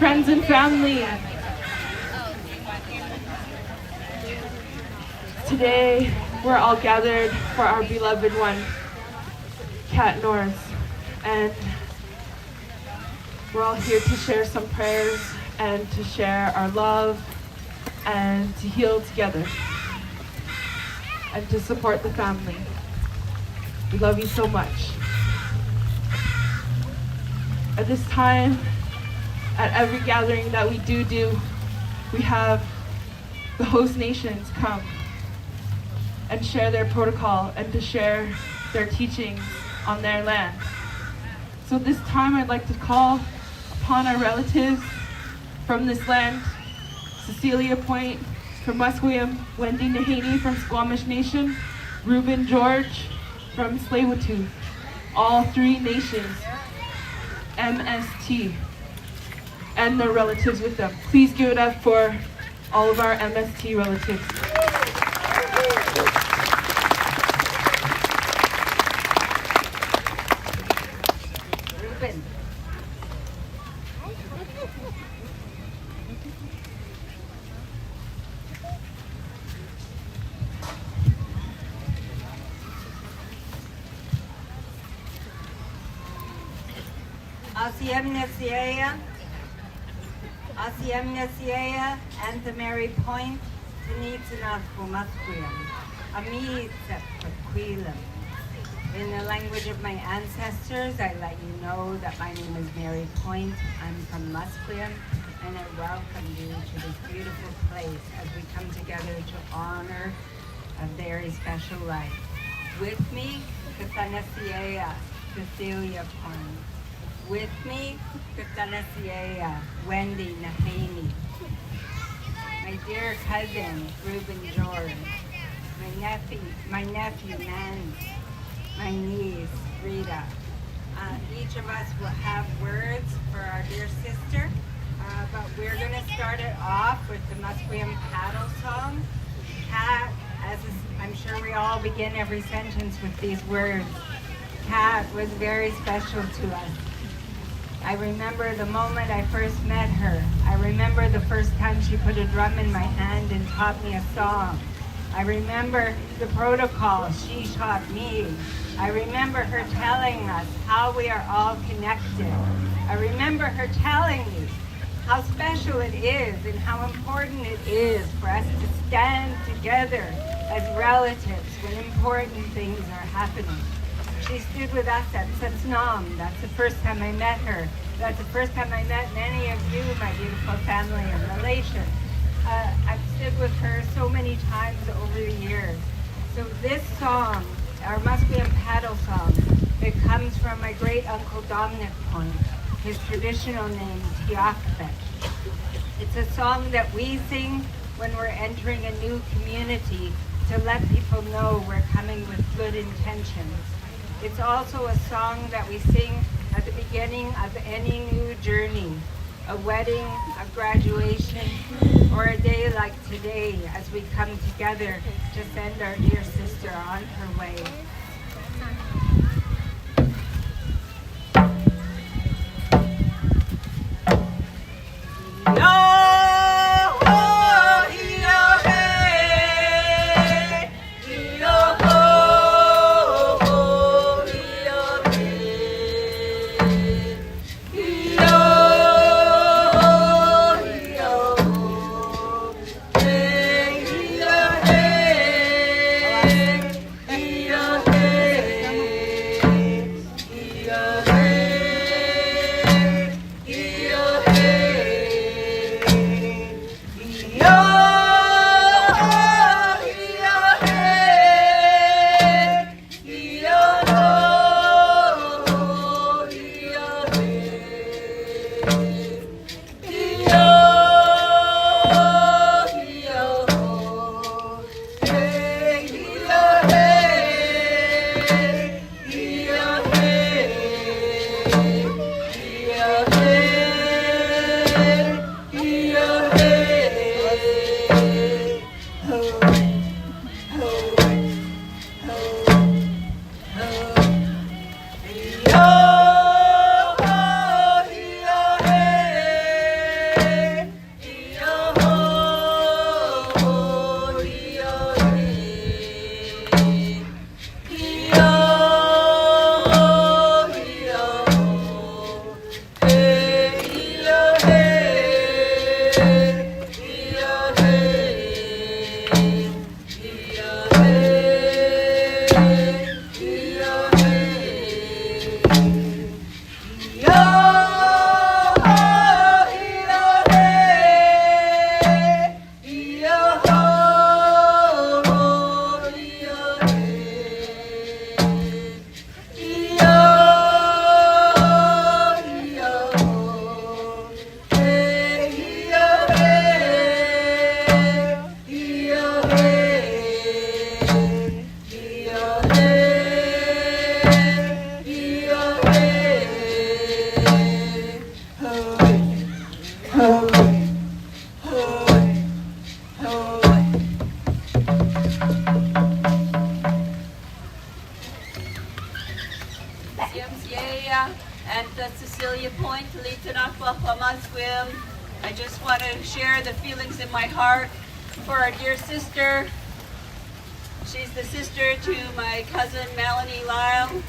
friends and family. Today, we're all gathered for our beloved one, Kat Norris, and we're all here to share some prayers and to share our love and to heal together and to support the family. We love you so much. At this time, at every gathering that we do, we have the host nations come and share their protocol and to share their teachings on their land. So this time I'd like to call upon our relatives from this land, Cecilia Point from Musqueam, Wendy Nahaney from Squamish Nation, Reuben George from Tsleil-Waututh, all three nations, MST, and their relatives with them. Please give it up for all of our MST relatives. Reuben. Asiemnesiea, and the Mary Point, Tenitanath Musqueam, Amit Sepaquilum. In the language of my ancestors, I let you know that my name is Mary Point. I'm from Musqueam, and I welcome you to this beautiful place as we come together to honor a very special life. With me, Katanasiea, Cecilia Point. With me, Katanasiea, Wendy Nahaney. My dear cousin, Reuben George. My nephew, Nance. My niece, Rita. Each of us will have words for our dear sister, but we're going to start it off with the Musqueam paddle song. Kat, I'm sure we all begin every sentence with these words. Kat was very special to us. I remember the moment I first met her. I remember the first time she put a drum in my hand and taught me a song. I remember the protocol she taught me. I remember her telling us how we are all connected. I remember her telling me how special it is and how important it is for us to stand together as relatives when important things are happening. She stood with us at Satsnam. That's the first time I met her. That's the first time I met many of you, my beautiful family and relations. I've stood with her so many times over the years. So this song, our Musqueam paddle song, it comes from my great uncle Dominic Point, his traditional name, Tiakbet. It's a song that we sing when we're entering a new community to let people know we're coming with good intentions. It's also a song that we sing at the beginning of any new journey, a wedding, a graduation, or a day like today as we come together to send our dear sister on her way. Musqueam. I just want to share the feelings in my heart for our dear sister. She's the sister to my cousin Melanie Lyle.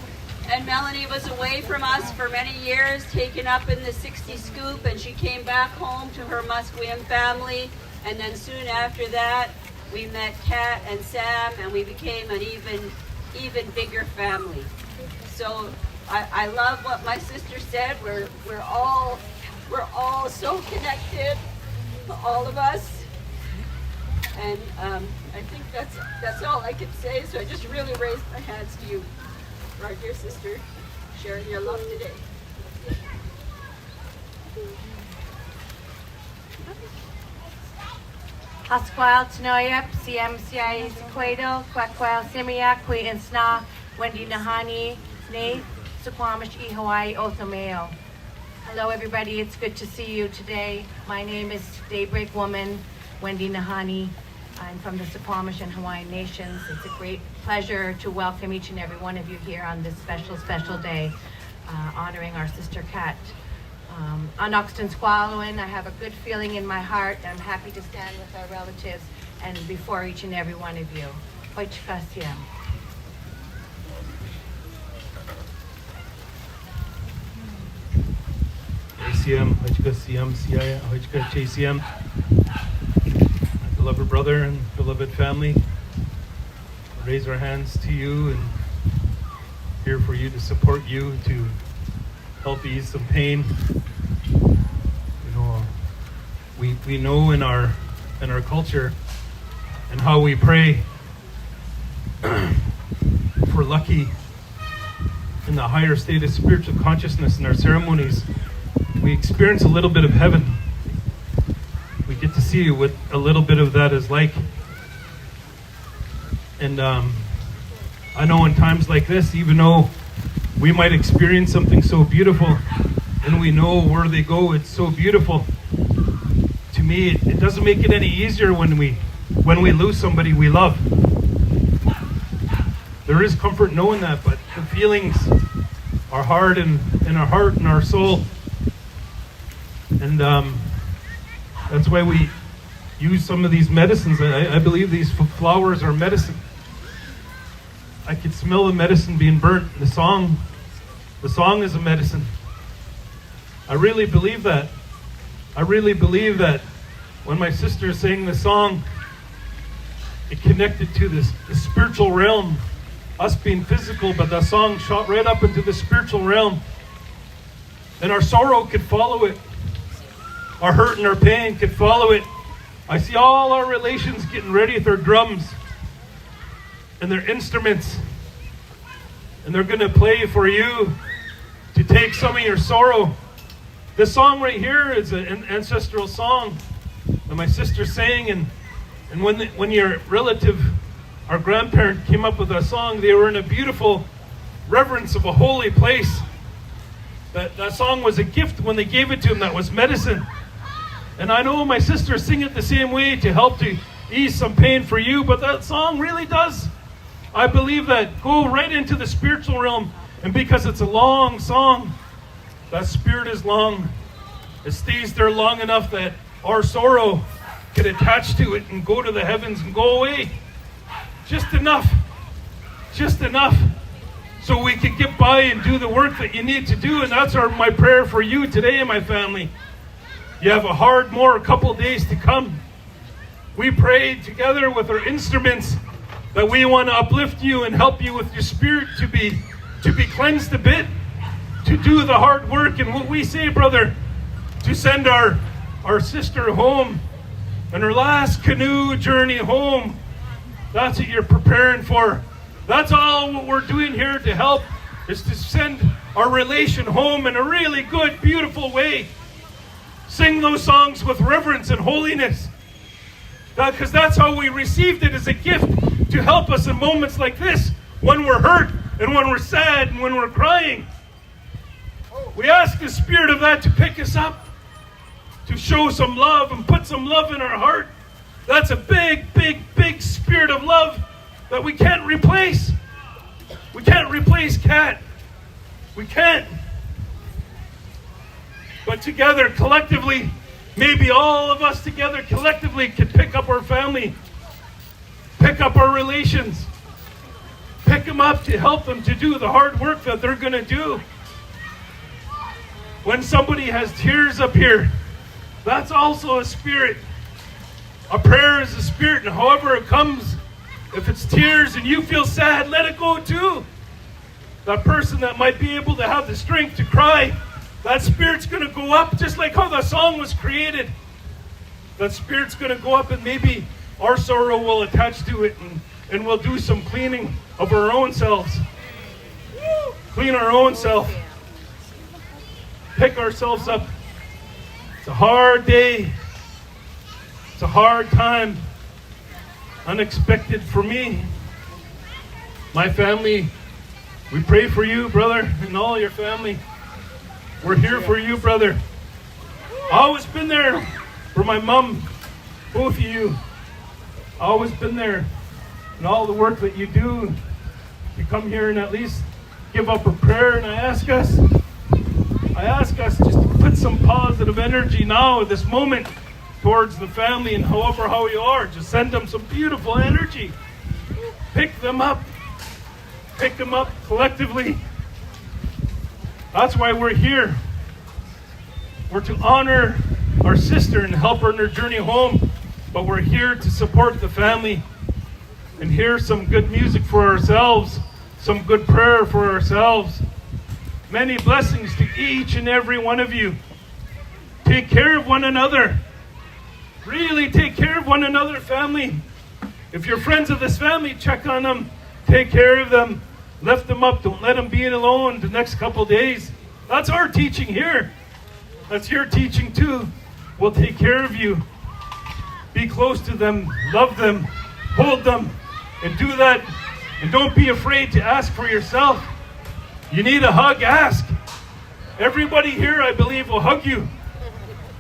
And Melanie was away from us for many years, taken up in the 60 scoop, and she came back home to her Musqueam family. And then soon after that, we met Kat and Sam, and we became an even bigger family. So I love what my sister said. We're all so connected, all of us. And I think that's all I could say. So I just really raised my hands to you, our dear sister, sharing your love today. Pasquale Tanoyap, CMCI Sequado, Quaqual Simia, Qui Insna, Wendy Nahani, Ne, Suquamish E Hawaii Othameo. Hello everybody, it's good to see you today. My name is Daybreak Woman, Wendy Nahani. I'm from the Suquamish and Hawaiian Nations. It's a great pleasure to welcome each and every one of you here on this special day, honoring our sister Kat. On Oxton Squallowin, I have a good feeling in my heart. I'm happy to stand with our relatives and before each and every one of you. Hoichikasiem. ACM, Hoichikasiem, CIA, Hoichikasiem. My beloved brother and beloved family, raise our hands to you and here for you to support you, to help ease some pain. You know, we know in our culture and how we pray for lucky in the higher state of spiritual consciousness in our ceremonies. We experience a little bit of heaven. We get to see what a little bit of that is like. And I know in times like this, even though we might experience something so beautiful and we know where they go, it's so beautiful. To me, it doesn't make it any easier when we lose somebody we love. There is comfort knowing that, but the feelings are hard in our heart and our soul. And that's why we use some of these medicines. I believe these flowers are medicine. I could smell the medicine being burnt. The song is a medicine. I really believe that. I really believe that when my sister sang the song, it connected to the spiritual realm. Us being physical, but that song shot right up into the spiritual realm. And our sorrow could follow it. Our hurt and our pain could follow it. I see all our relations getting ready with their drums and their instruments. And they're going to play for you to take some of your sorrow. This song right here is an ancestral song that my sister sang. And when your relative, our grandparent, came up with that song, they were in a beautiful reverence of a holy place. That song was a gift when they gave it to him. That was medicine. And I know my sister sing it the same way to help to ease some pain for you, but that song really does, I believe, that go right into the spiritual realm. And because it's a long song, that spirit is long. It stays there long enough that our sorrow can attach to it and go to the heavens and go away. Just enough so we can get by and do the work that you need to do. And that's my prayer for you today and my family. You have a couple days to come. We prayed together with our instruments that we want to uplift you and help you with your spirit to be cleansed a bit, to do the hard work. And what we say, brother, to send our sister home on her last canoe journey home. That's what you're preparing for. That's all what we're doing here to help, is to send our relation home in a really good, beautiful way. Sing those songs with reverence and holiness. Because that's how we received it, as a gift to help us in moments like this, when we're hurt and when we're sad and when we're crying. We ask the spirit of that to pick us up, to show some love and put some love in our heart. That's a big, big, big spirit of love that we can't replace. We can't replace Kat. We can't. But together, collectively, maybe all of us together collectively could pick up our family, pick up our relations, pick them up to help them to do the hard work that they're going to do. When somebody has tears up here, that's also a spirit. A prayer is a spirit, and however it comes, if it's tears and you feel sad, let it go too. That person that might be able to have the strength to cry, that spirit's going to go up just like how the song was created. That spirit's going to go up, and maybe our sorrow will attach to it, and we'll do some cleaning of our own selves. Clean our own self. Pick ourselves up. It's a hard day. It's a hard time. Unexpected for me. My family, we pray for you, brother, and all your family. We're here for you, brother. Always been there for my mom, both of you. Always been there. And all the work that you do, you come here and at least give up a prayer, and I ask us just to put some positive energy now at this moment towards the family, and however how you are, just send them some beautiful energy. Pick them up. Pick them up collectively. That's why we're here. We're to honor our sister and help her in her journey home, but we're here to support the family and hear some good music for ourselves, some good prayer for ourselves. Many blessings to each and every one of you. Take care of one another. Really take care of one another, family. If you're friends of this family, check on them. Take care of them. Lift them up. Don't let them be alone the next couple days. That's our teaching here. That's your teaching too. We'll take care of you. Be close to them. Love them. Hold them. And do that. And don't be afraid to ask for yourself. You need a hug, ask. Everybody here, I believe, will hug you.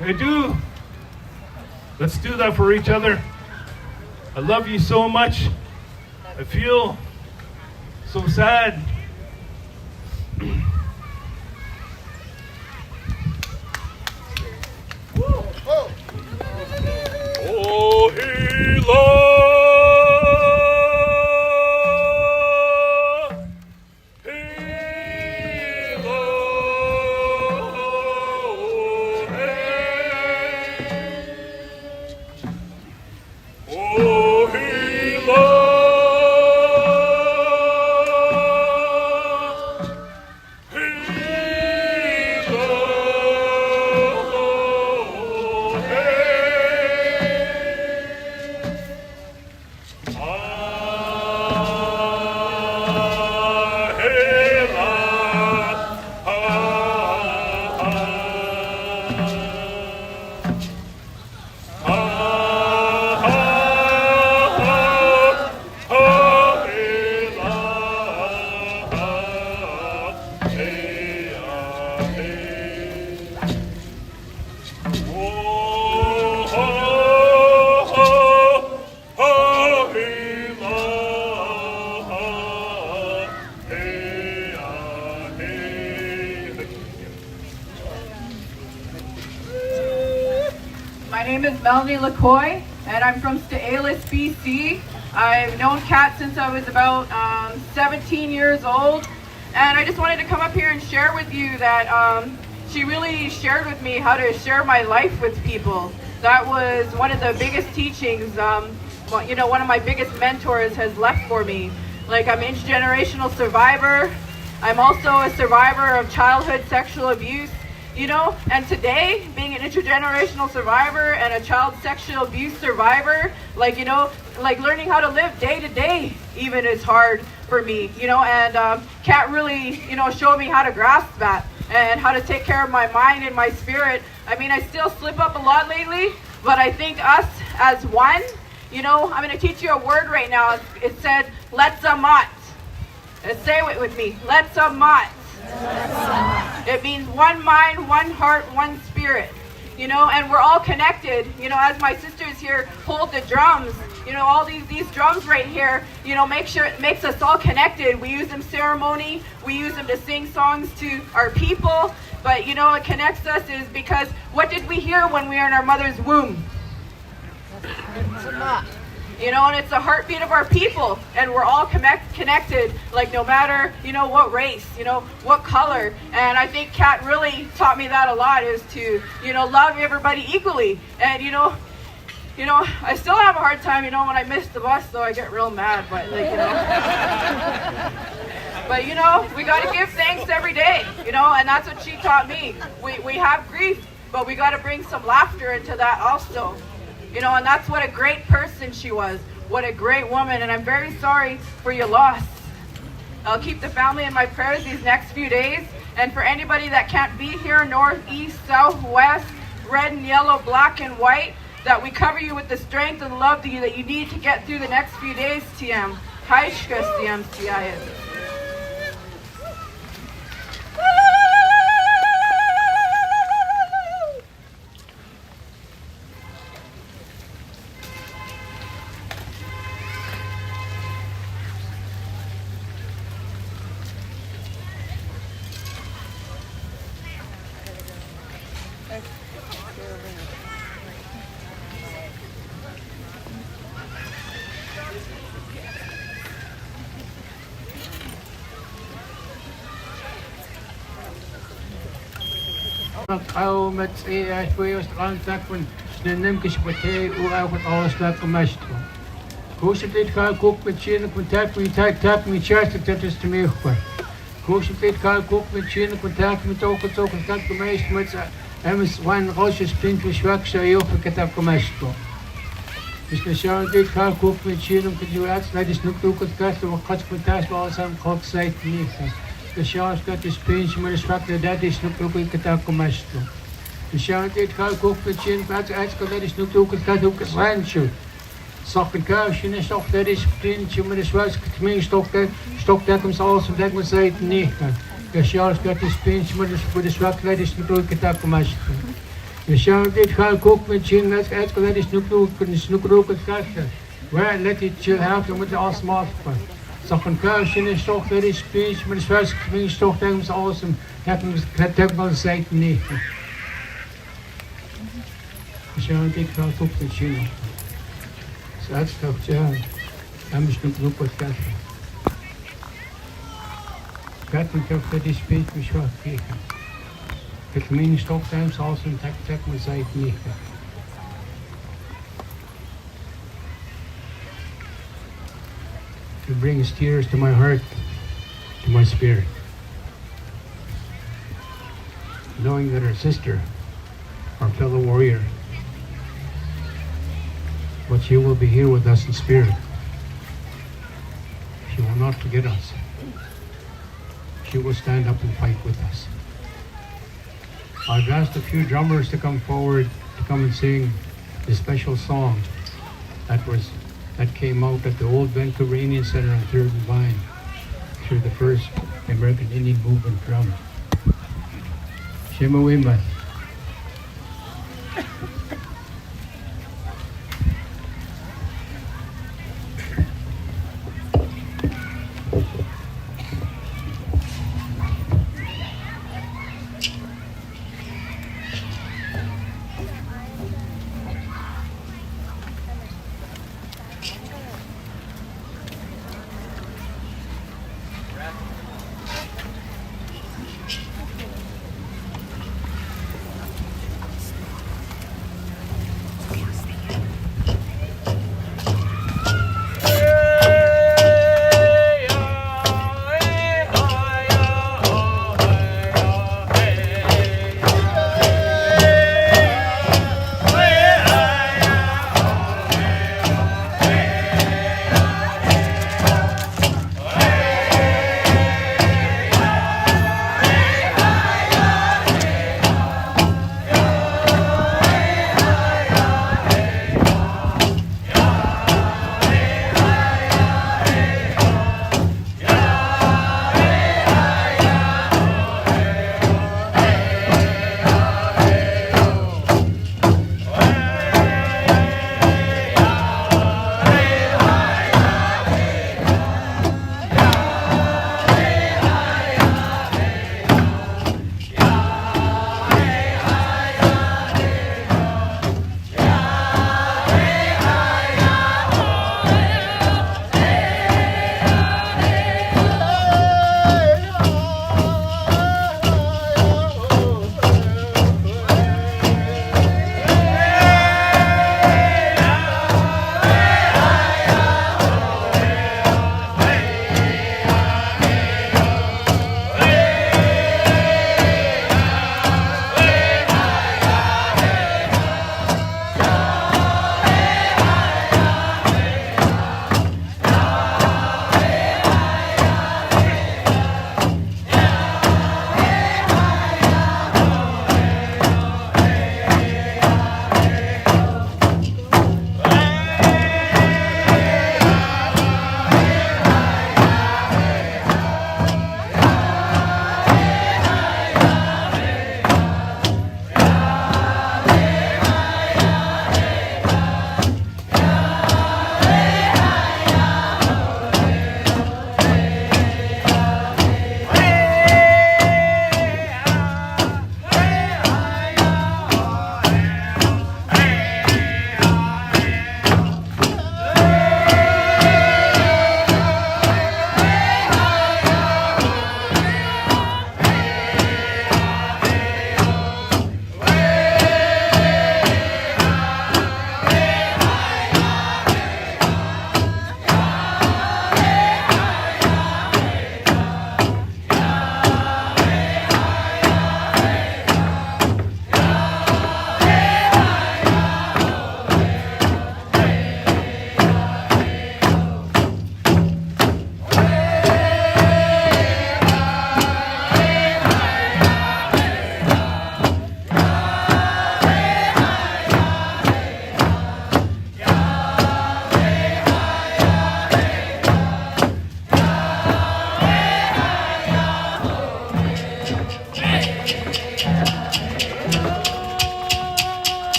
They do. Let's do that for each other. I love you so much. I feel so sad. Oh, he loves. Melanie LaCoy, and I'm from Sta'alis, BC. I've known Kat since I was about 17 years old, and I just wanted to come up here and share with you that she really shared with me how to share my life with people. That was one of the biggest teachings, one of my biggest mentors has left for me. Like, I'm an intergenerational survivor. I'm also a survivor of childhood sexual abuse. And today, being an intergenerational survivor and a child sexual abuse survivor, like learning how to live day to day even is hard for me, and Kat really, showed me how to grasp that and how to take care of my mind and my spirit. I mean, I still slip up a lot lately, but I think us as one, I'm going to teach you a word right now. It said, let's-a-mot. Say it with me, let's-a-mot. It means one mind, one heart, one spirit. and we're all connected, as my sisters here hold the drums, all these drums right here, makes us all connected. We use them ceremony, we use them to sing songs to our people, but what connects us is because what did we hear when we were in our mother's womb? And it's the heartbeat of our people, and we're all connected, like no matter, what race, what color. And I think Kat really taught me that a lot, is to, love everybody equally. And, I still have a hard time, when I miss the bus, though I get real mad, but but, we got to give thanks every day, and that's what she taught me. We have grief, but we got to bring some laughter into that also. And that's what a great person she was. What a great woman. And I'm very sorry for your loss. I'll keep the family in my prayers these next few days. And for anybody that can't be here, north, east, south, west, red and yellow, black and white, that we cover you with the strength and love that you need to get through the next few days, TM. Haishkas, TM, CIS. Au met tweeërs aantakken, de nemkes partij, hoe eigenlijk alles lekker meest. Koos het dit ga ik ook met je contact met tap met charter dat is te meer gekomen. Koos het dit ga ik ook met je contact met ook het meest met hem one roosjes pint voor zwak zou je ook het heb gemeest. Dus we zullen dit ga ik ook met je om te doen uit, dat is nog ook het kasten wat gaat contact met alles aan kort zijt niet. De chance dat is pinch, maar de zwakte dat is nog ook ik het heb gemeest. De chance dit ga ik ook met je dat is nog ook het gaat ook het randje. Zag een kuisje is toch dat is pintje, maar de zwakte gemeen stok dat hem alles op dat moet zijt niet. De chance dat is pinch, maar de zwakte dat is nog ook het heb gemeest. De chance dit ga ik ook met je dat is nog ook het gaat. Waar let it chill have dan moet je alles maken. Zag een kuisje is toch dat is pinch, maar de zwakte gemeen stok dat hem alles op dat moet zijt niet. De chance dit ga ik ook met je. Dat is toch ja, dan is nog ook wat gaat. Gaat me toch dat is pinch me zwak tegen. Het gemeen stok dat hem alles op dat moet zijt niet. It brings tears to my heart, to my spirit. Knowing that our sister, our fellow warrior, but she will be here with us in spirit. She will not forget us. She will stand up and fight with us. I've asked a few drummers to come forward to come and sing the special song that came out at the old Vancouver Indian Center on 3rd and Vine through the first American Indian movement drum. Shemawima.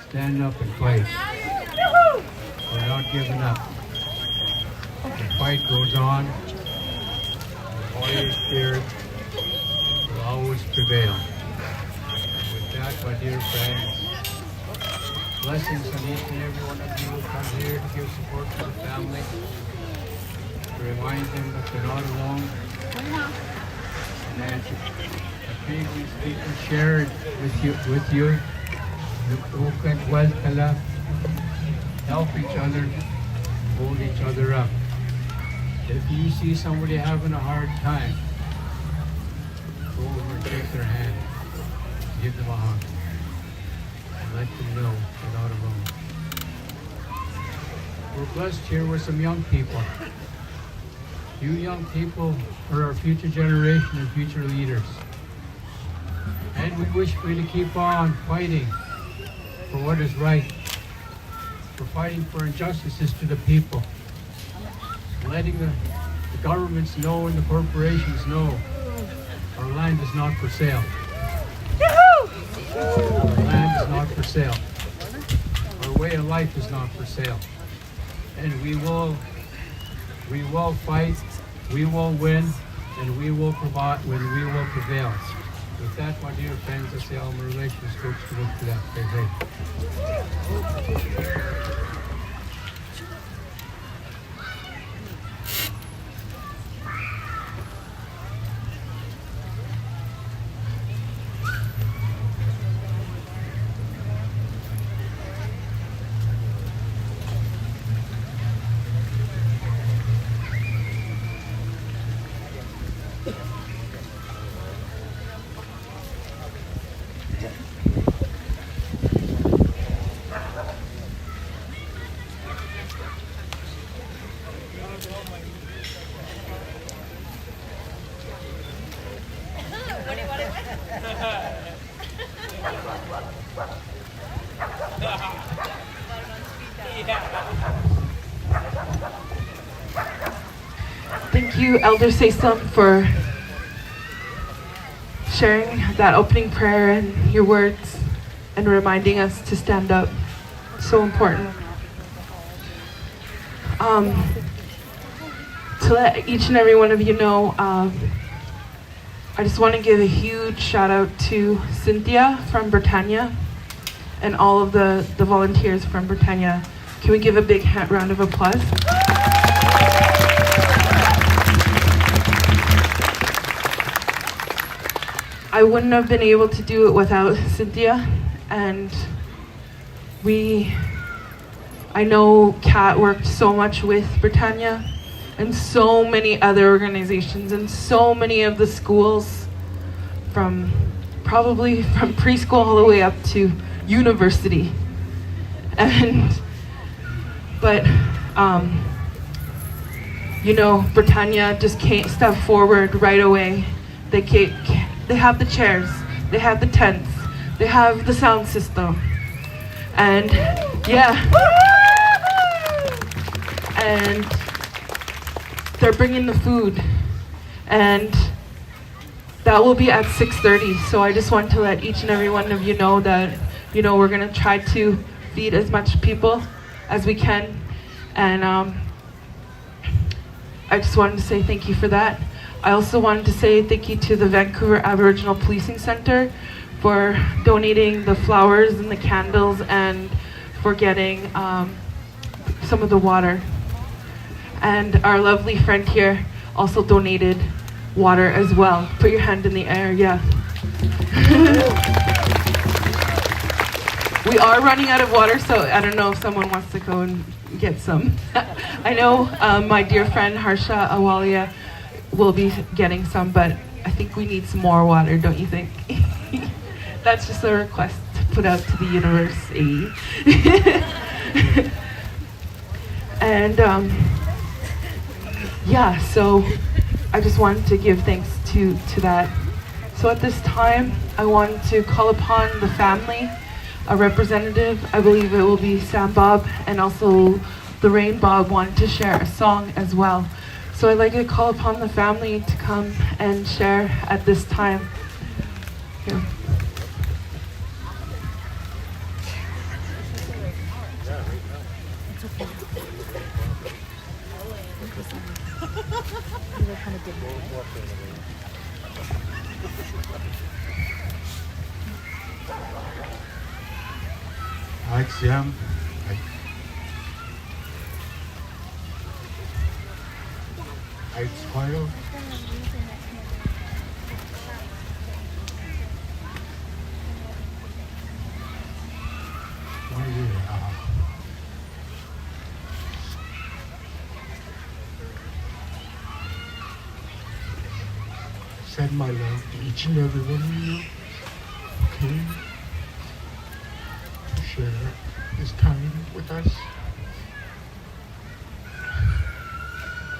stand up and fight. We're not giving up. The fight goes on. The warrior spirit will always prevail. With that, my dear friends, blessings on each and every one of you who come here to give support to the family, to remind them that they're not alone. And as the previous speaker shared with you, who can well help each other, hold each other up. If you see somebody having a hard time, go over and shake their hand, give them a hug, and let them know they're not alone. We're blessed here with some young people. You young people are our future generation and future leaders. And we wish for you to keep on fighting for what is right. We're fighting for injustices to the people. Letting the governments know and the corporations know our land is not for sale. Our land is not for sale. Our way of life is not for sale. And we will fight, we will win, and we will provide when we will prevail. With that, my dear friends, I say all my relations coach to look for that. Thank you, Elder Saysum, for sharing that opening prayer and your words and reminding us to stand up. So important. To let each and every one of you know, I just want to give a huge shout out to Cynthia from Britannia and all of the volunteers from Britannia. Can we give a big round of applause? I wouldn't have been able to do it without Cynthia, and I know Kat worked so much with Britannia and so many other organizations and so many of the schools probably from preschool all the way up to university. But Britannia just can't step forward right away. They have the chairs, they have the tents, they have the sound system, and and they're bringing the food, and that will be at 6:30. So I just want to let each and every one of you know that we're gonna try to feed as much people as we can, and I just wanted to say thank you for that. I also wanted to say thank you to the Vancouver Aboriginal Policing Center for donating the flowers and the candles and for getting some of the water. And our lovely friend here also donated water as well. Put your hand in the air, yeah. We are running out of water, so I don't know if someone wants to go and get some. I know my dear friend Harsha Awalia will be getting some, but I think we need some more water, don't you think? That's just a request to put out to the universe, And so I just wanted to give thanks to that. So at this time, I wanted to call upon the family, a representative. I believe it will be Sam Bob, and also the Rain Bob wanted to share a song as well. So I'd like to call upon the family to come and share at this time. Here. Hi, Siam. Hi, Squirtle. Oh, yeah. Send my love to each and every one of you. Okay? To share this time with us.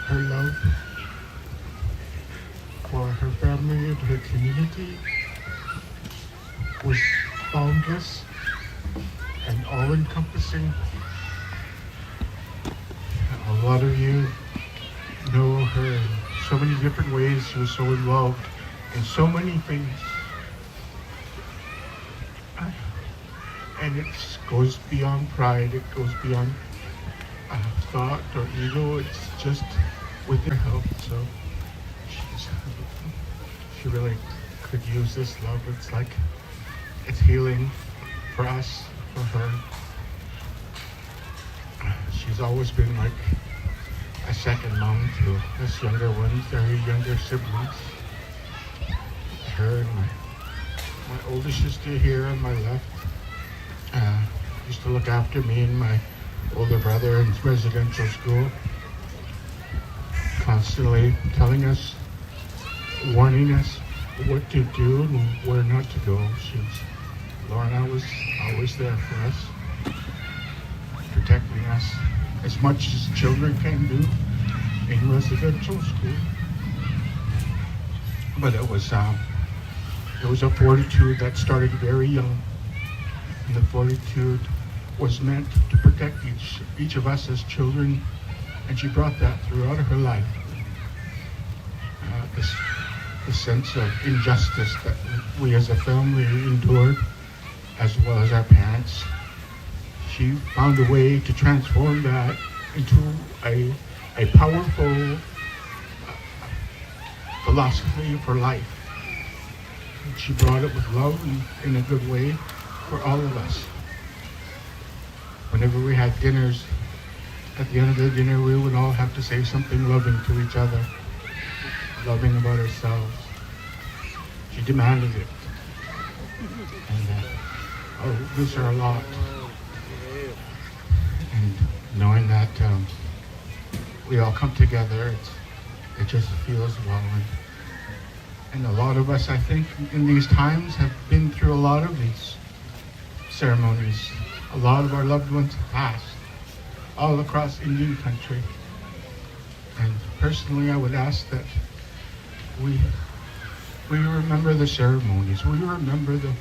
Her love for her family and her community was boundless and all-encompassing. A lot of you know her in so many different ways. She was so involved in so many things. And it goes beyond pride, it goes beyond thought or ego, it's just with her help. So she really could use this love. It's like it's healing for us, for her. She's always been like a second mom to us younger ones, her younger siblings. Her and my older sister here on my left used to look after me and my older brother in residential school, constantly telling us, warning us what to do and where not to go. Lorna was always there for us, protecting us as much as children can do in residential school. But it was a fortitude that started very young, and the fortitude was meant to protect each of us as children, and she brought that throughout her life. The sense of injustice that we as a family endured, as well as our parents. She found a way to transform that into a powerful philosophy for life. And she brought it with love and in a good way for all of us. Whenever we had dinners, at the end of the dinner, we would all have to say something loving to each other, loving about ourselves. She demanded it. And these are a lot. And knowing that we all come together, it just feels well. And a lot of us, I think, in these times have been through a lot of these ceremonies. A lot of our loved ones have passed all across Indian country. And personally, I would ask that we remember the ceremonies. We remember the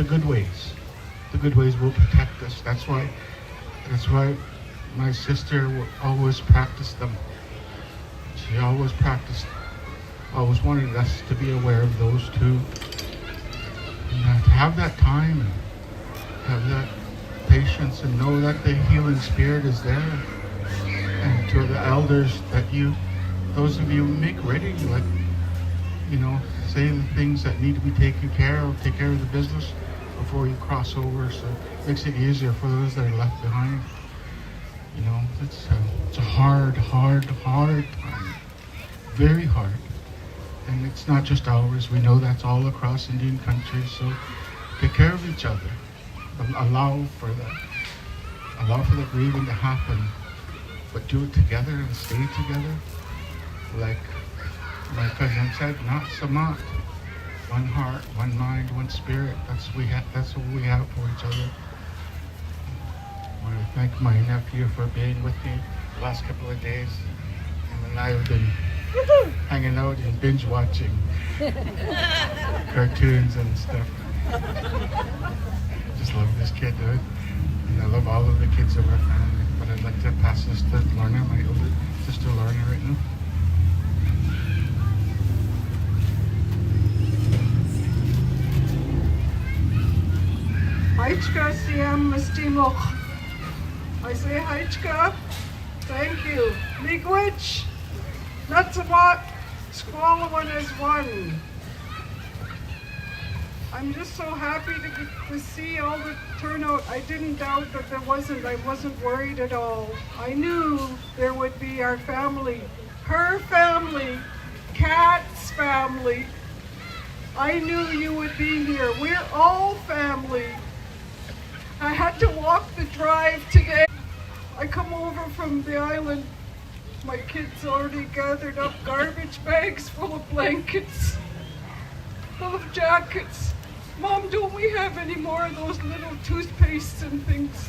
good ways. The good ways will protect us. That's why my sister always practiced them. She always always wanted us to be aware of those two. And to have that time and have that patience and know that the healing spirit is there. And to the elders that those of you make ready, like, say the things that need to be taken care of, take care of the business before you cross over, so it makes it easier for those that are left behind. It's a hard time, very hard. And it's not just ours, we know that's all across Indian country, so take care of each other. Allow for the grieving to happen, but do it together and stay together. Like my cousin said, not samat. One heart, one mind, one spirit. That's what we have for each other. I want to thank my nephew for being with me the last couple of days. Him and I have been hanging out and binge watching cartoons and stuff. I just love this kid, dude. And I love all of the kids of our family. But I'd like to pass this to Lorna, my older sister Lorna, right now. Haichka Siam Mistimoch. I say Haichka, thank you. Miigwech, Natsamat, Squalawan as one. I'm just so happy to see all the turnout. I didn't doubt that I wasn't worried at all. I knew there would be our family, her family, Kat's family. I knew you would be here. We're all family. I had to walk the drive today. I come over from the island. My kids already gathered up garbage bags full of blankets, full of jackets. Mom, don't we have any more of those little toothpastes and things?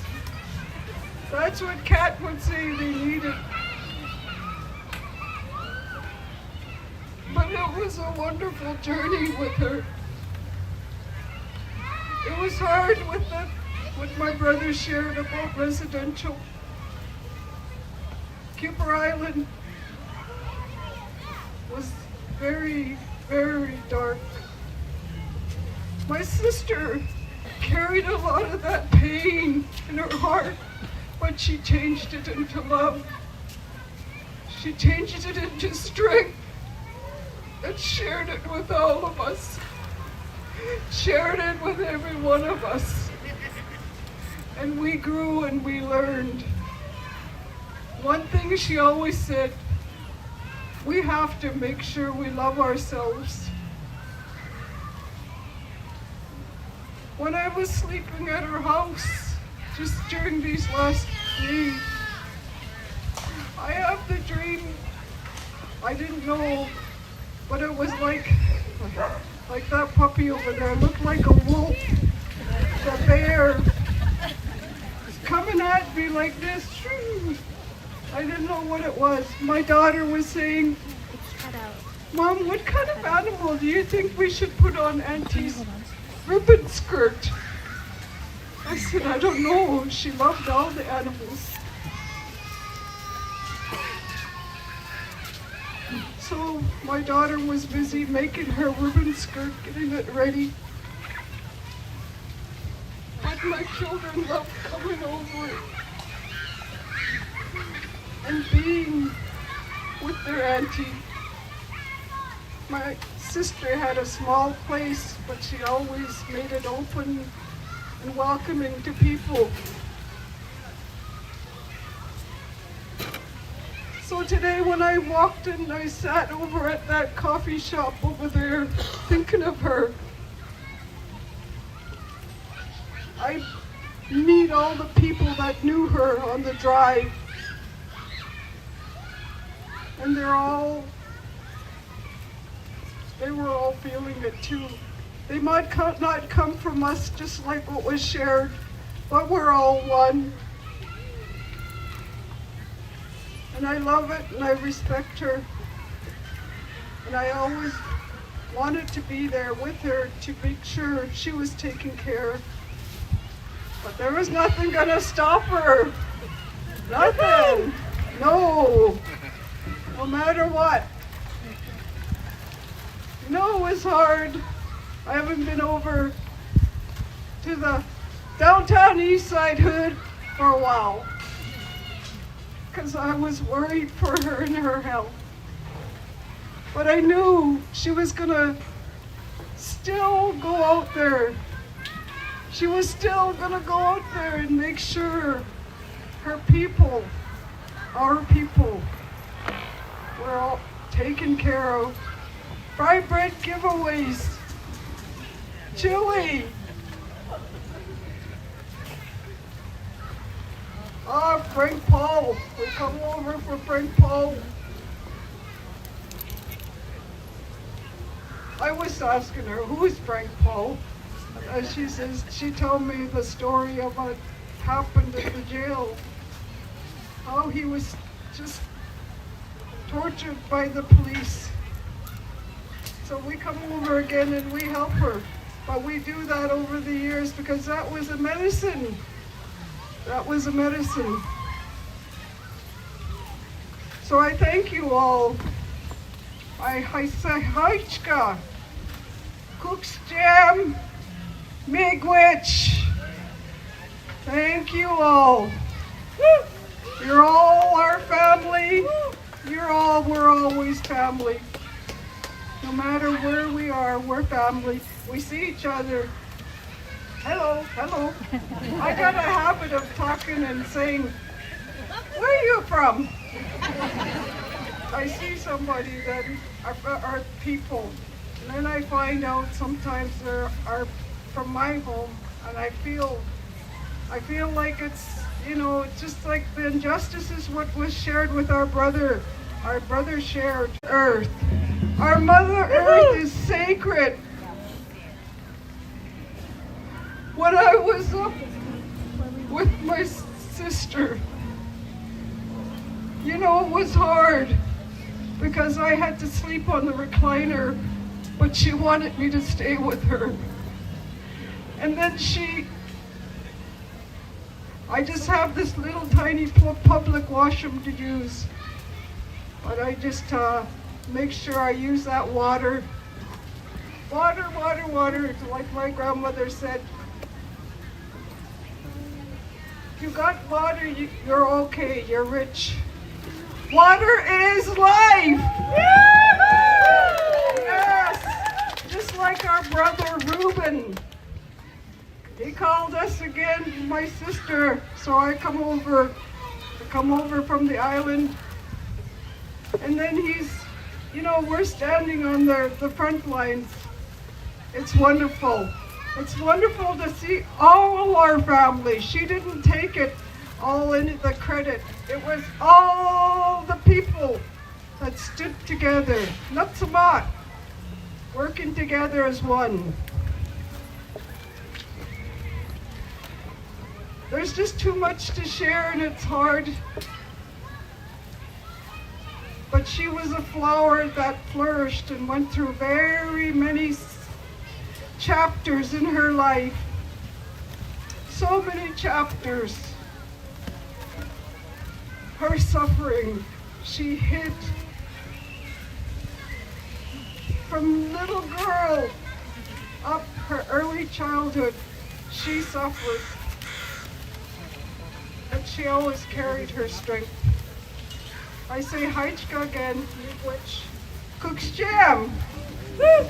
That's what Kat would say they needed. But it was a wonderful journey with her. It was hard with what my brother shared about residential. Cooper Island was very, very dark. My sister carried a lot of that pain in her heart, but she changed it into love. She changed it into strength and shared it with all of us. Shared it with every one of us. And we grew and we learned. One thing she always said, we have to make sure we love ourselves. When I was sleeping at her house, just during these last days, I have the dream, I didn't know, but it was like that puppy over there, looked like a wolf, the bear, coming at me like this. I didn't know what it was. My daughter was saying, Mom, what kind of animal do you think we should put on Auntie's ribbon skirt? I said, I don't know. She loved all the animals. So my daughter was busy making her ribbon skirt, getting it ready. But my children loved coming over and being with their auntie. My sister had a small place, but she always made it open and welcoming to people. So today when I walked in, I sat over at that coffee shop over there thinking of her. I meet all the people that knew her on the drive. And they were all feeling it too. They might not come from us just like what was shared, but we're all one. And I love it and I respect her. And I always wanted to be there with her to make sure she was taken care of. But there was nothing gonna stop her. Nothing. No. No matter what. No, it was hard. I haven't been over to the downtown east side hood for a while because I was worried for her and her health. But I knew she was gonna still go out there. She was still gonna go out there and make sure her people, our people, were all taken care of. Fried bread giveaways. Chili. Frank Paul. We come over for Frank Paul. I was asking her, who is Frank Paul? And she told me the story of what happened at the jail. How he was just tortured by the police. So we come over again and we help her. But we do that over the years because that was a medicine. That was a medicine. So I thank you all. I say Heichka, Cook's Jam, Miigwech. Thank you all. You're all our family. We're always family. No matter where we are, we're family. We see each other. Hello, hello. I got a habit of talking and saying, where are you from? I see somebody that are people. And then I find out sometimes they are from my home, and I feel like it's, just like the injustices what was shared with our brother. Our brother shared earth. Our Mother Earth is sacred. When I was up with my sister, it was hard because I had to sleep on the recliner, but she wanted me to stay with her. And then I just have this little tiny public washroom to use, but I just make sure I use that water. Water, water, water. It's like my grandmother said, if you got water, you're okay, you're rich. Water is life! Yes! Just like our brother Reuben. He called us again, my sister, so I come over from the island. And then we're standing on the front lines. It's wonderful. It's wonderful to see all our family. She didn't take it all in the credit. It was all the people that stood together, not so much, working together as one. There's just too much to share and it's hard. But she was a flower that flourished and went through very many chapters in her life. So many chapters. Her suffering, she hid from little girl up her early childhood. She suffered, but she always carried her strength. I say Heichka again, which cooks jam. Woo!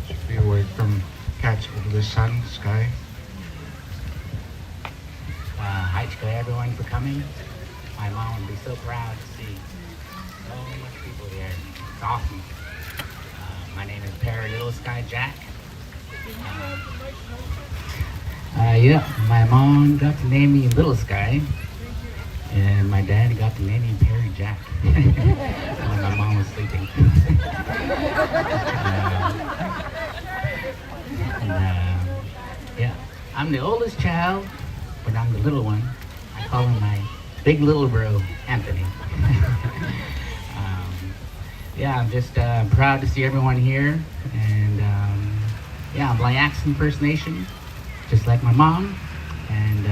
Should be a word from Catch Over the Sun, Sky. Hi to everyone for coming. My mom would be so proud to see so much people here. It's awesome. My name is Perry Little Sky Jack. My mom got to name me Little Sky, and my dad got to name me Perry Jack when my mom was sleeping. I'm the oldest child, but I'm the little one. I call him my big little bro, Anthony. I'm just proud to see everyone here. And I'm Blayaxon First Nation, just like my mom. And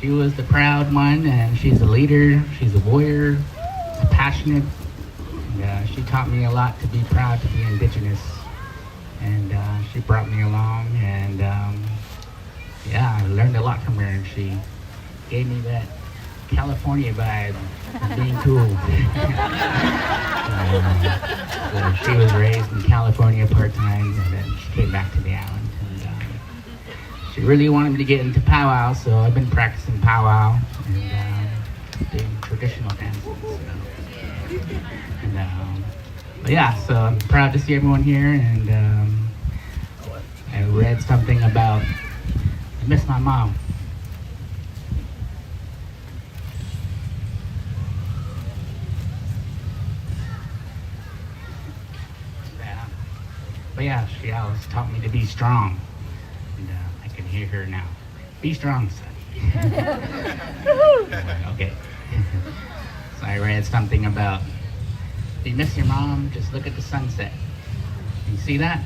she was the proud one, and she's a leader, she's a warrior, she's passionate. And, she taught me a lot to be proud to be Indigenous. And she brought me along, and I learned a lot from her, and she gave me that California vibe of being cool. So she was raised in California part-time, and then she came back to the island. And she really wanted me to get into powwow, so I've been practicing powwow and doing traditional dances. So I'm proud to see everyone here, and I read something about I miss my mom. She always taught me to be strong, and I can hear her now. Be strong, son. Okay. So I read something about, if you miss your mom, just look at the sunset. You see that?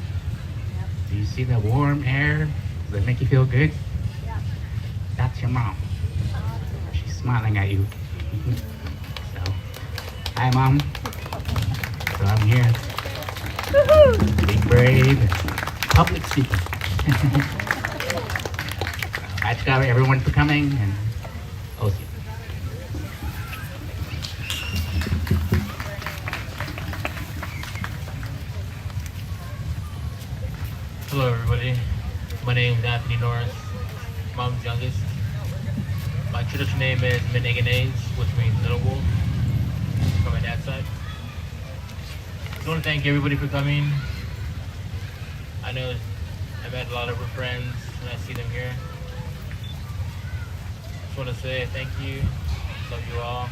Do you see the warm air? Does it make you feel good? Yeah. That's your mom. smiling at you. So, hi, Mom. So I'm here. Being brave, and public speaking. Thanks to everyone for coming, and I'll see you. Hello everybody, my name is Kat Norris, mom's youngest. My traditional name is Meneganese, which means little wolf, from my dad's side. I want to thank everybody for coming. I know I met a lot of her friends and I see them here. Just want to say thank you, love you all.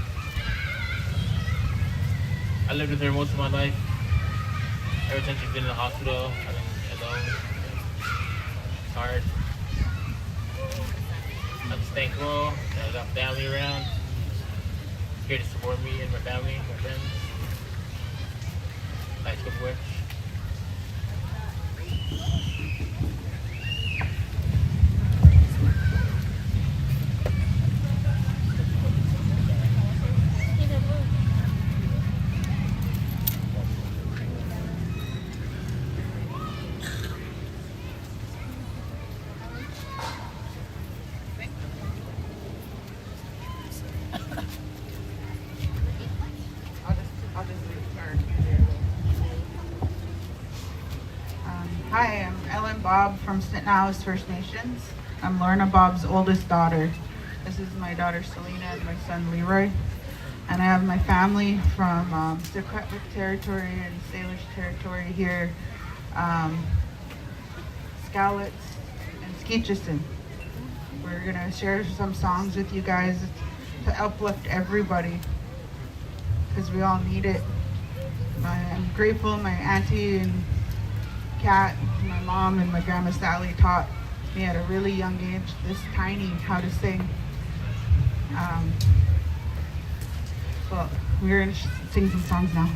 I lived with her most of my life. Ever since she's been in the hospital, I've been alone. It's hard. I'm just thankful that I got family around, here to support me and my family, my friends. Nice good work. Hi, I'm Ellen Bob from Stittenhouse First Nations. I'm Lorna Bob's oldest daughter. This is my daughter Selena and my son Leroy. And I have my family from Secwepemc Territory and Salish Territory here, Skowlitz and Skeetchison. We're gonna share some songs with you guys to uplift everybody, because we all need it. I'm grateful my auntie and Kat, my mom, and my grandma Sally taught me at a really young age, this tiny, how to sing. So we're gonna sing some songs now.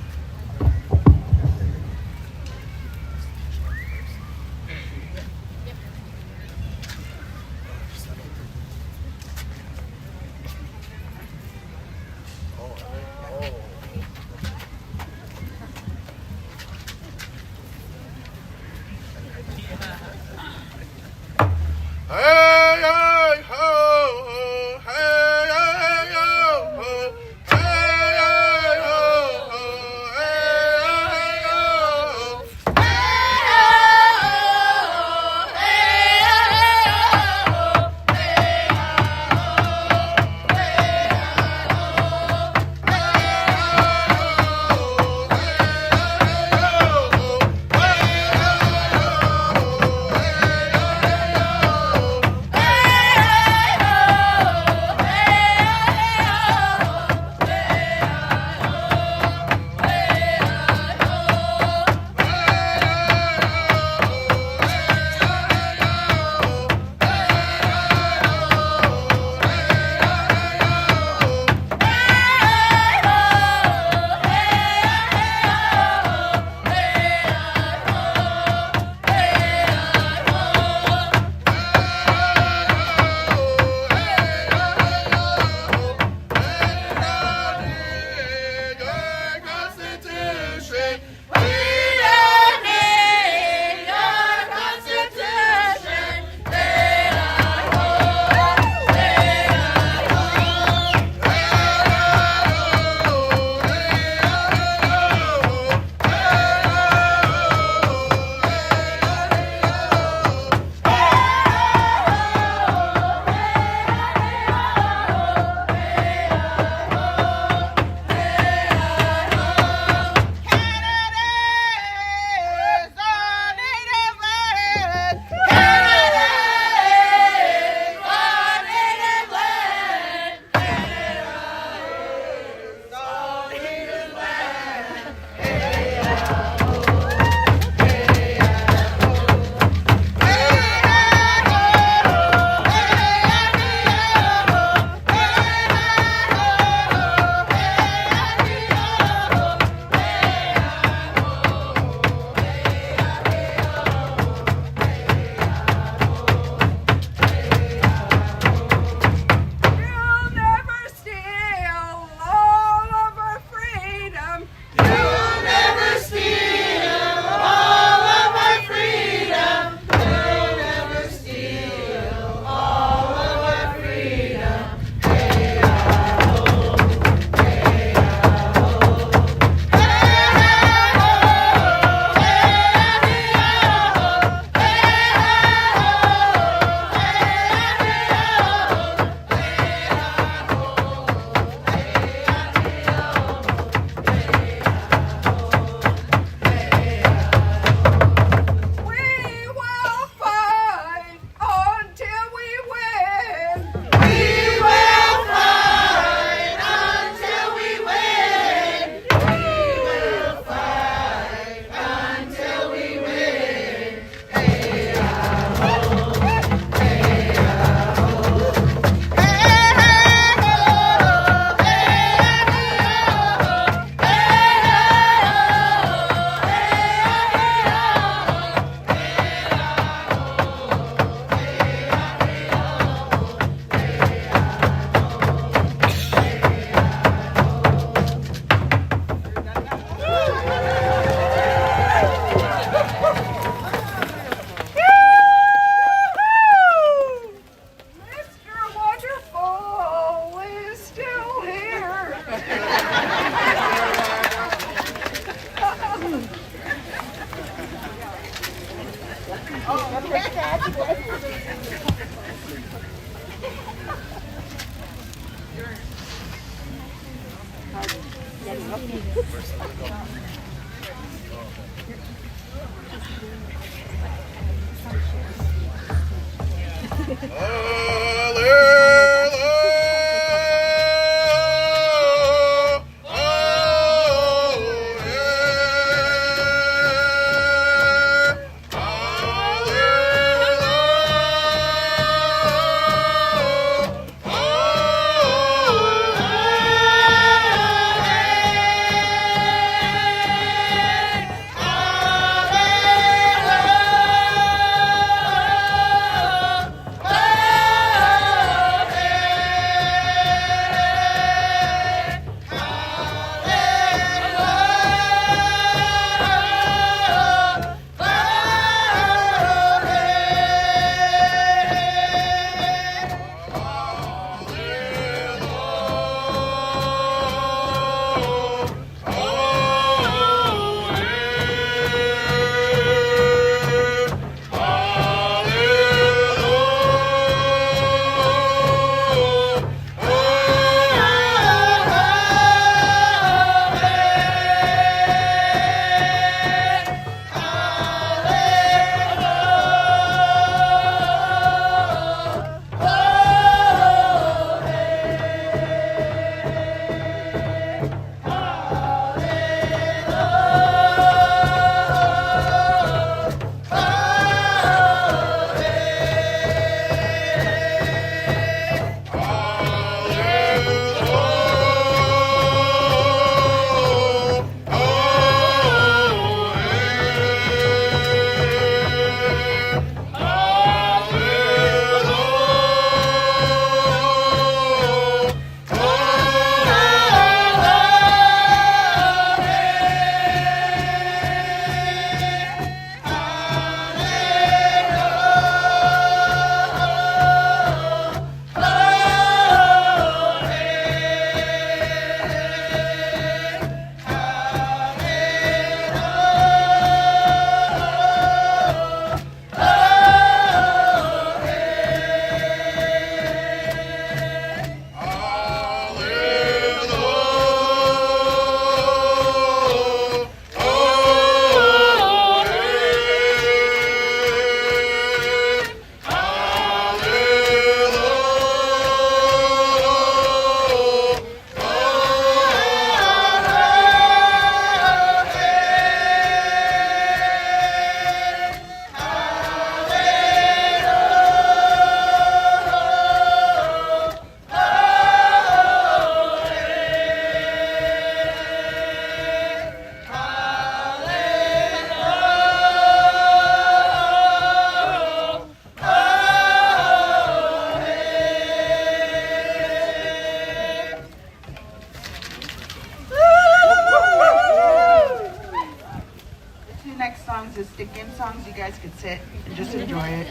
songs, you guys could sit and just enjoy it.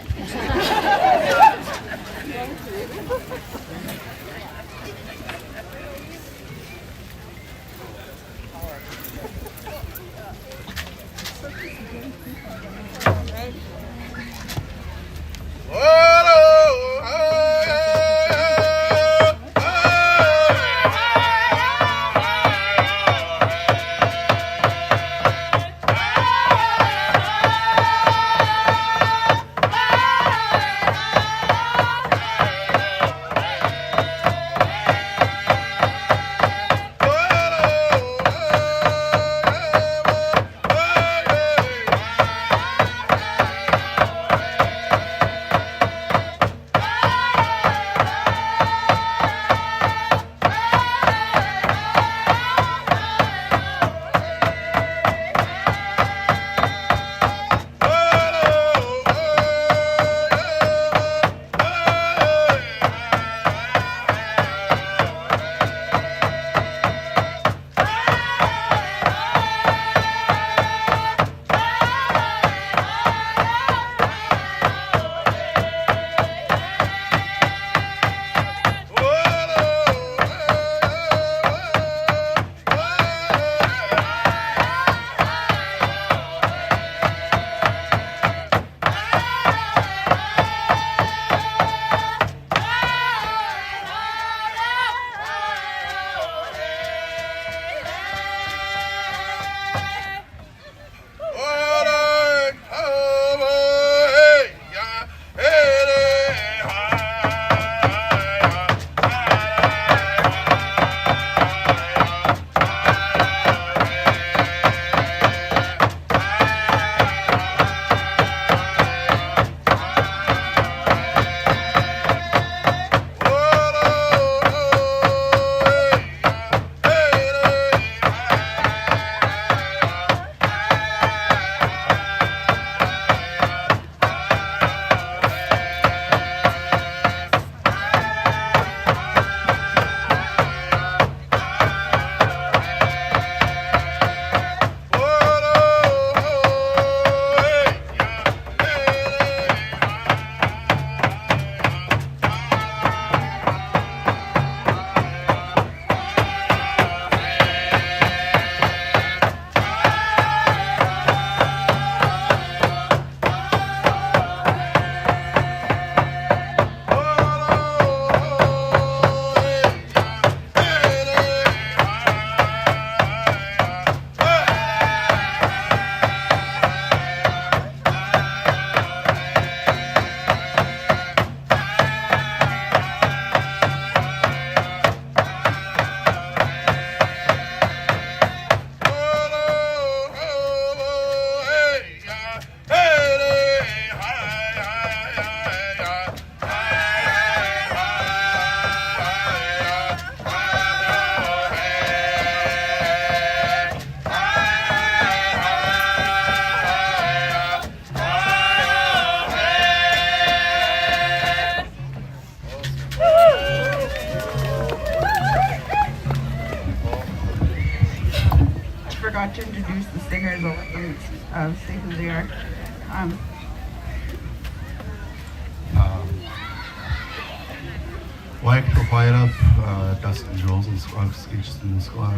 as well let them say who they are. Waik Provider, Dustin Jules and Sketches in the Squad,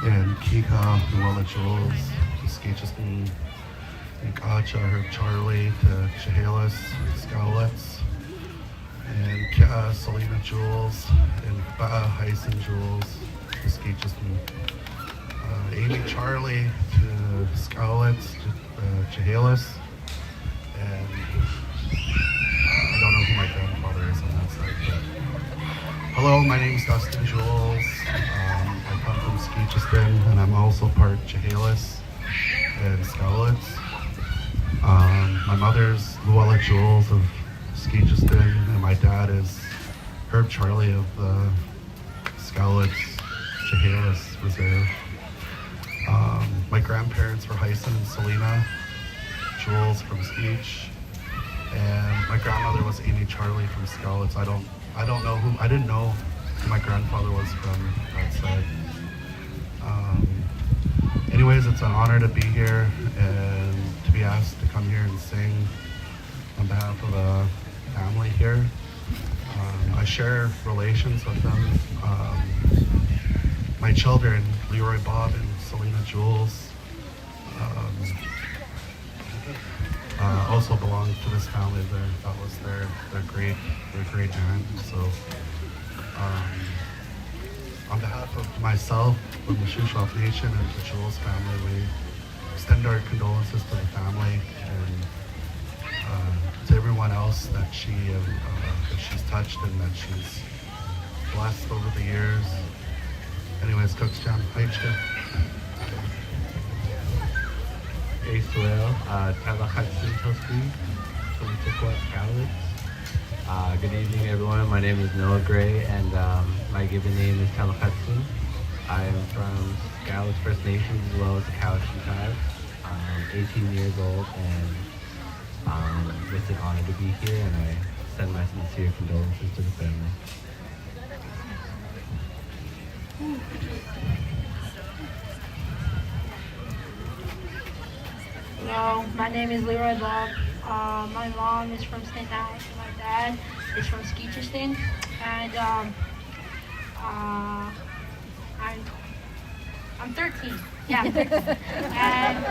and Kika, Luella Jules, Sketches in Kacha, Herb Charlie, to Chehalis, Scowlets, and Selena Jules, and Hyson Jules, to Sketches in Amy Charlie, to Scowlets, to Chehalis, and I don't know who my grandfather is on that side, but hello, my name is Dustin Jules. I come from Skeechiston, and I'm also part Chehalis and Scowlets. My mother's Luella Jules of Skeechiston, and my dad is Herb Charlie of the Scowlets Chehalis Reserve. My grandparents were Hyson and Selena Jules from Skeech. And my grandmother was Amy Charlie from Scowlets. I didn't know who my grandfather was from that side. Anyways, it's an honor to be here and to be asked to come here and sing on behalf of the family here. I share relations with them. My children, Leroy Bob and Selena Jules, also belong to this family. That was their great aunt. So, on behalf of myself, from the Shuswap Nation and the Jules family, we extend our condolences to the family and to everyone else that she's touched and that she's blessed over the years. Anyways, Cook's Jam, Haichka. Israel, Talakatsin Toski, from Scowlets. Good evening, everyone. My name is Noah Gray, and my given name is Talakatsin. I am from Scowlets First Nations as well as the Cowichan tribe. I'm 18 years old, and it's an honor to be here, and I send my sincere condolences to the family. Hello, my name is Leroy Bob. My mom is from St. Alex and my dad is from Skeechiston. And I'm 13. Yeah, I'm 13. And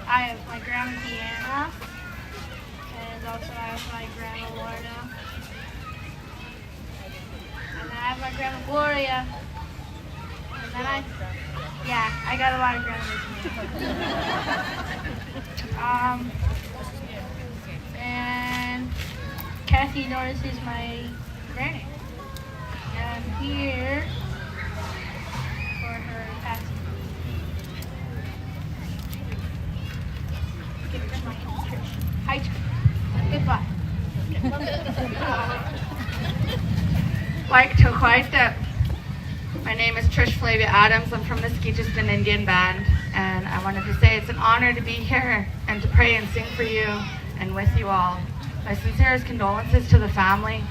I have my grandma Deanna, and also I have my grandma Lorna. And I have my grandma Gloria. And then I got a lot of grandmas. And Kat Norris is my granny. And I'm here for her passing. Hi, goodbye. Like to quite that. My name is Trish Flavia Adams. I'm from the Skeechiston Indian Band, and I wanted to say it's an honor to be here and to pray and sing for you and with you all. My sincerest condolences to the family.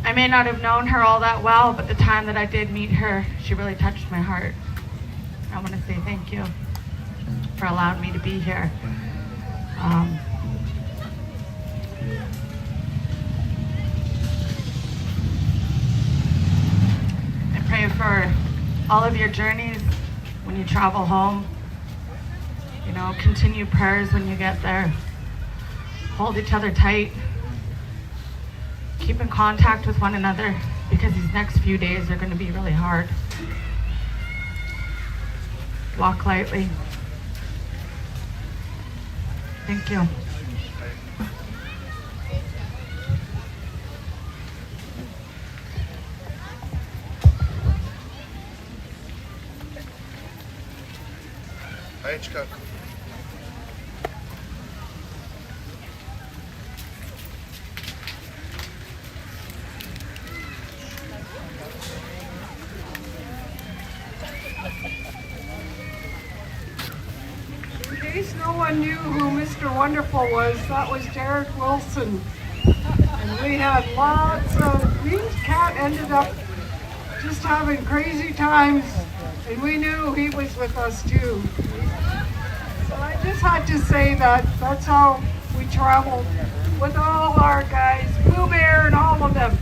I may not have known her all that well, but the time that I did meet her, she really touched my heart. I want to say thank you for allowing me to be here. Pray for all of your journeys when you travel home. You know, continue prayers when you get there. Hold each other tight. Keep in contact with one another because these next few days are going to be really hard. Walk lightly. Thank you. Hitchcock. In case no one knew who Mr. Wonderful was, that was Derek Wilson. And we had lots of, me and Kat ended up just having crazy times, and we knew he was with us too. So I just had to say that that's how we traveled with all our guys, Blue Bear and all of them.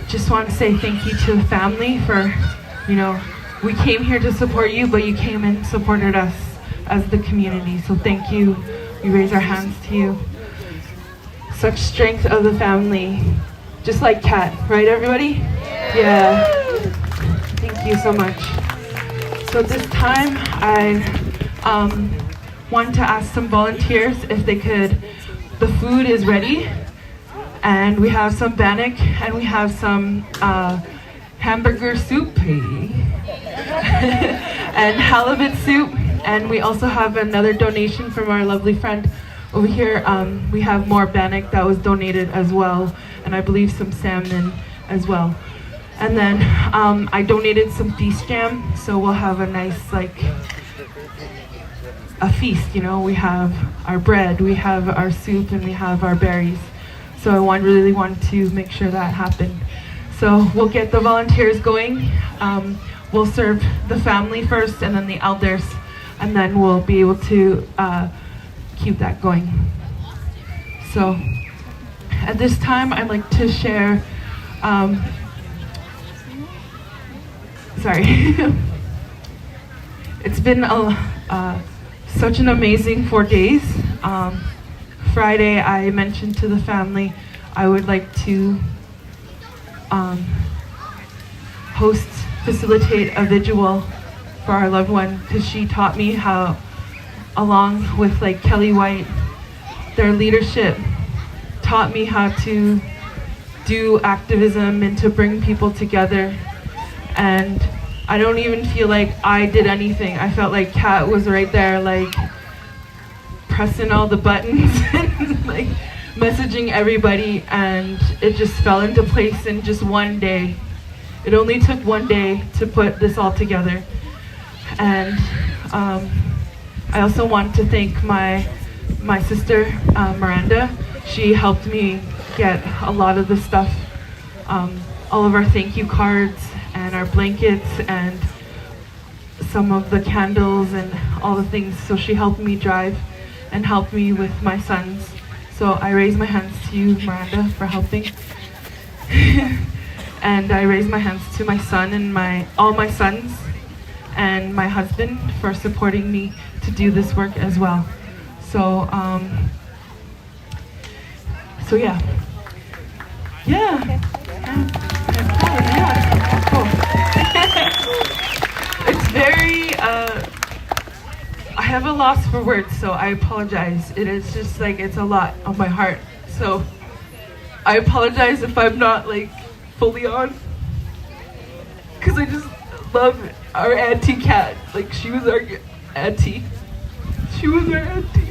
Just want to say thank you to the family for, we came here to support you, but you came and supported us as the community. So thank you. We raise our hands to you. Such strength of the family, just like Kat, right everybody? Yeah. Thank you so much. So this time I want to ask some volunteers if they could, the food is ready. And we have some bannock, and we have some hamburger soup, and halibut soup, and we also have another donation from our lovely friend over here. We have more bannock that was donated as well, and I believe some salmon as well. And then I donated some feast jam, so we'll have a nice, a feast, We have our bread, we have our soup, and we have our berries. So I really want to make sure that happened. So we'll get the volunteers going. We'll serve the family first and then the elders, and then we'll be able to keep that going. So at this time, I'd like to share, it's been such an amazing 4 days. Friday, I mentioned to the family I would like to facilitate a vigil for our loved one, because she taught me how, along with Kelly White, their leadership taught me how to do activism and to bring people together. And I don't even feel like I did anything. I felt like Kat was right there, pressing all the buttons and messaging everybody, and it just fell into place in just one day. It only took one day to put this all together. And I also want to thank my sister Miranda. She helped me get a lot of the stuff, all of our thank you cards and our blankets and some of the candles and all the things. So she helped me drive and helped me with my sons. So I raise my hands to you, Miranda, for helping. And I raise my hands to my son and all my sons and my husband for supporting me to do this work as well. So, yeah. Cool. It's very, I have a loss for words, so I apologize. It is just it's a lot on my heart. So I apologize if I'm not fully on, because I just love our Auntie Kat. She was our auntie. She was our auntie.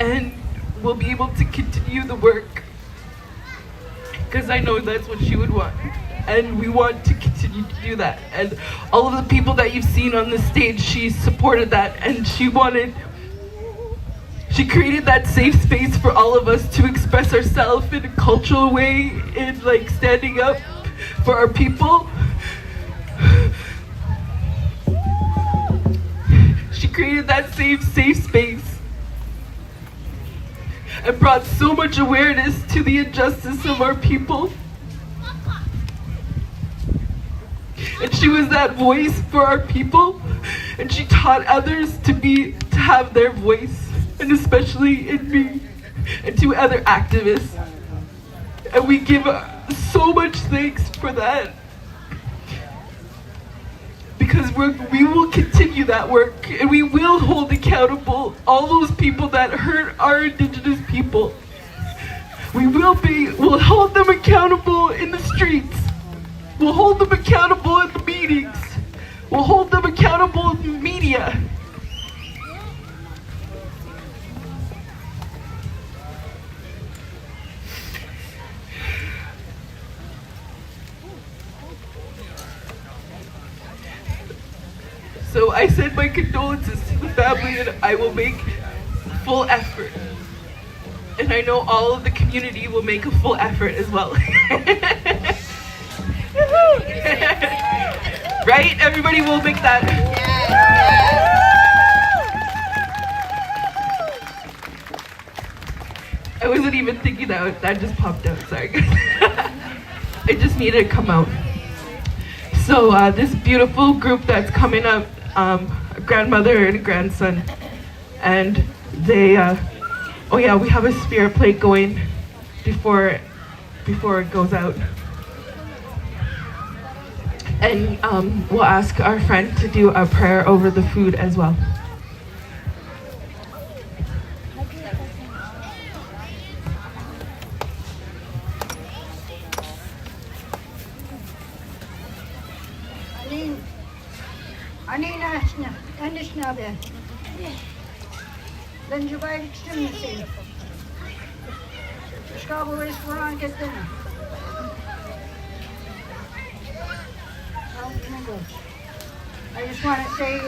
And we'll be able to continue the work, because I know that's what she would want, and we want to continue to do that. And all of the people that you've seen on the stage, she supported that, and she created that safe space for all of us to express ourselves in a cultural way, in standing up for our people. She created that safe space and brought so much awareness to the injustice of our people. And she was that voice for our people, and she taught others to have their voice, and especially in me and to other activists. And we give so much thanks for that. Because we will continue that work, and we will hold accountable all those people that hurt our Indigenous people. We'll hold them accountable in the streets. We'll hold them accountable at the meetings. We'll hold them accountable in the media. So I send my condolences to the family, and I will make full effort. And I know all of the community will make a full effort as well. Right? Everybody will make that. I wasn't even thinking that just popped out, sorry. It just needed to come out. So this beautiful group that's coming up, a grandmother and a grandson, and they, oh yeah, we have a spirit plate going before it goes out. And we'll ask our friend to do a prayer over the food as well. I just want to say,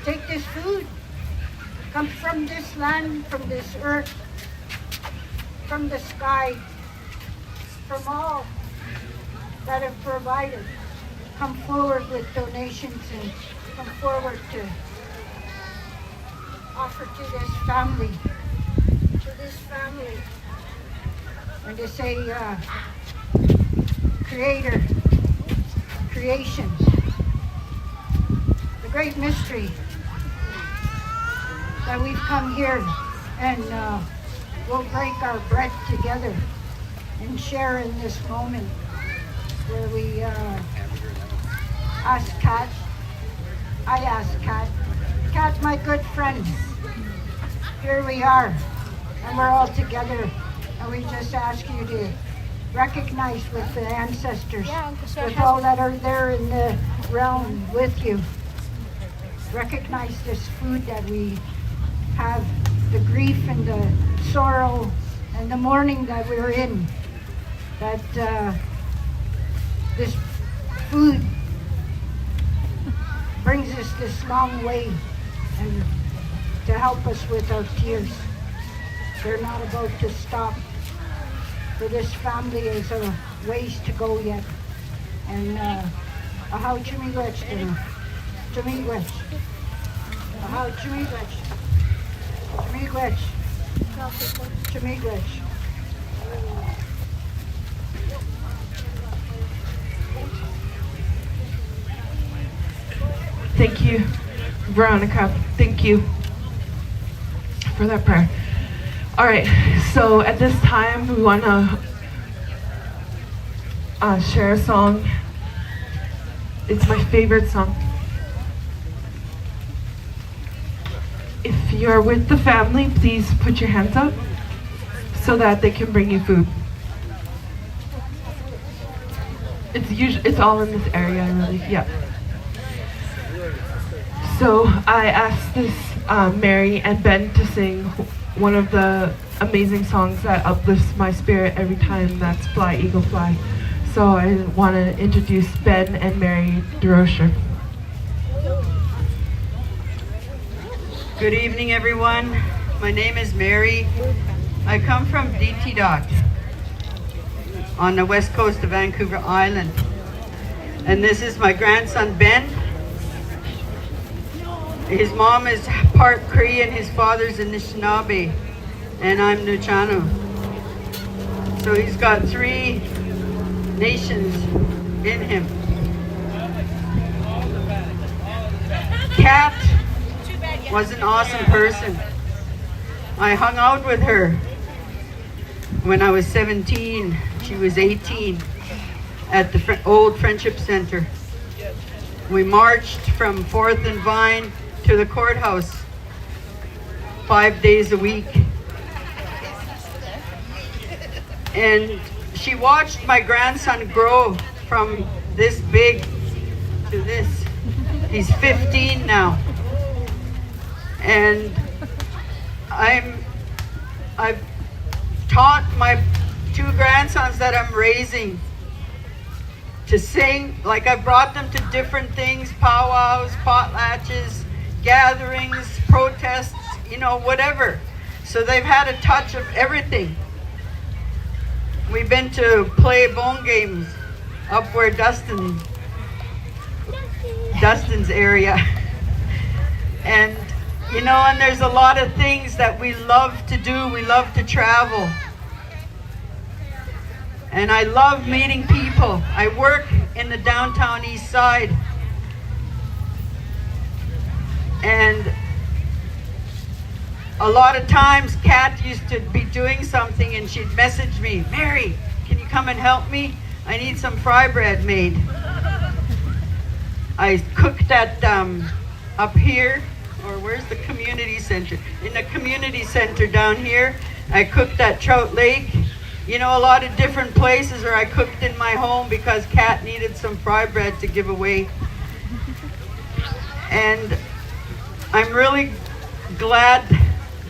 take this food, comes from this land, from this earth, from the sky, from all that have provided. Come forward with donations and come forward to offer to this family, and to say, Creator, creations, the great mystery that we've come here and we'll break our bread together and share in this moment where we ask Kat, I ask Kat, Kat, my good friend, here we are and we're all together, and we just ask you to recognize with the ancestors, with all that are there in the realm with you. Recognize this food that we have, the grief and the sorrow and the mourning that we're in. That this food brings us this long way and to help us with our tears. They're not about to stop. For this family is a ways to go yet. And how chumigwech dinner. Chumigwech. How chumigwech. Chumigwech. Chumigwech. Thank you, Veronica. Thank you for that prayer. All right, so at this time we want to share a song. It's my favorite song. If you're with the family, please put your hands up so that they can bring you food. It's all in this area, really. Yeah. So I asked this Mary and Ben to sing one of the amazing songs that uplifts my spirit every time. That's Fly, Eagle, Fly. So I want to introduce Ben and Mary DeRocher. Good evening, everyone. My name is Mary. I come from DT Dot on the west coast of Vancouver Island. And this is my grandson, Ben. His mom is part Cree and his father's Anishinaabe, and I'm Nuchano. So he's got 3 nations in him. Kat was an awesome person. I hung out with her when I was 17, she was 18, at the old Friendship Center. We marched from 4th and Vine to the courthouse 5 days a week. And she watched my grandson grow from this big to this. He's 15 now. And I've taught my 2 grandsons that I'm raising to sing. Like, I brought them to different things, powwows, potlatches, gatherings, protests, you know, whatever. So they've had a touch of everything. We've been to play bone games up where Dustin's area. And, you know, and there's a lot of things that we love to do. We love to travel. And I love meeting people. I work in the downtown east side. And a lot of times Kat used to be doing something and she'd message me, Mary, can you come and help me? I need some fry bread made. I cooked at up here, or where's the community center? In the community center down here. I cooked at Trout Lake. You know, a lot of different places where I cooked in my home because Kat needed some fry bread to give away. And I'm really glad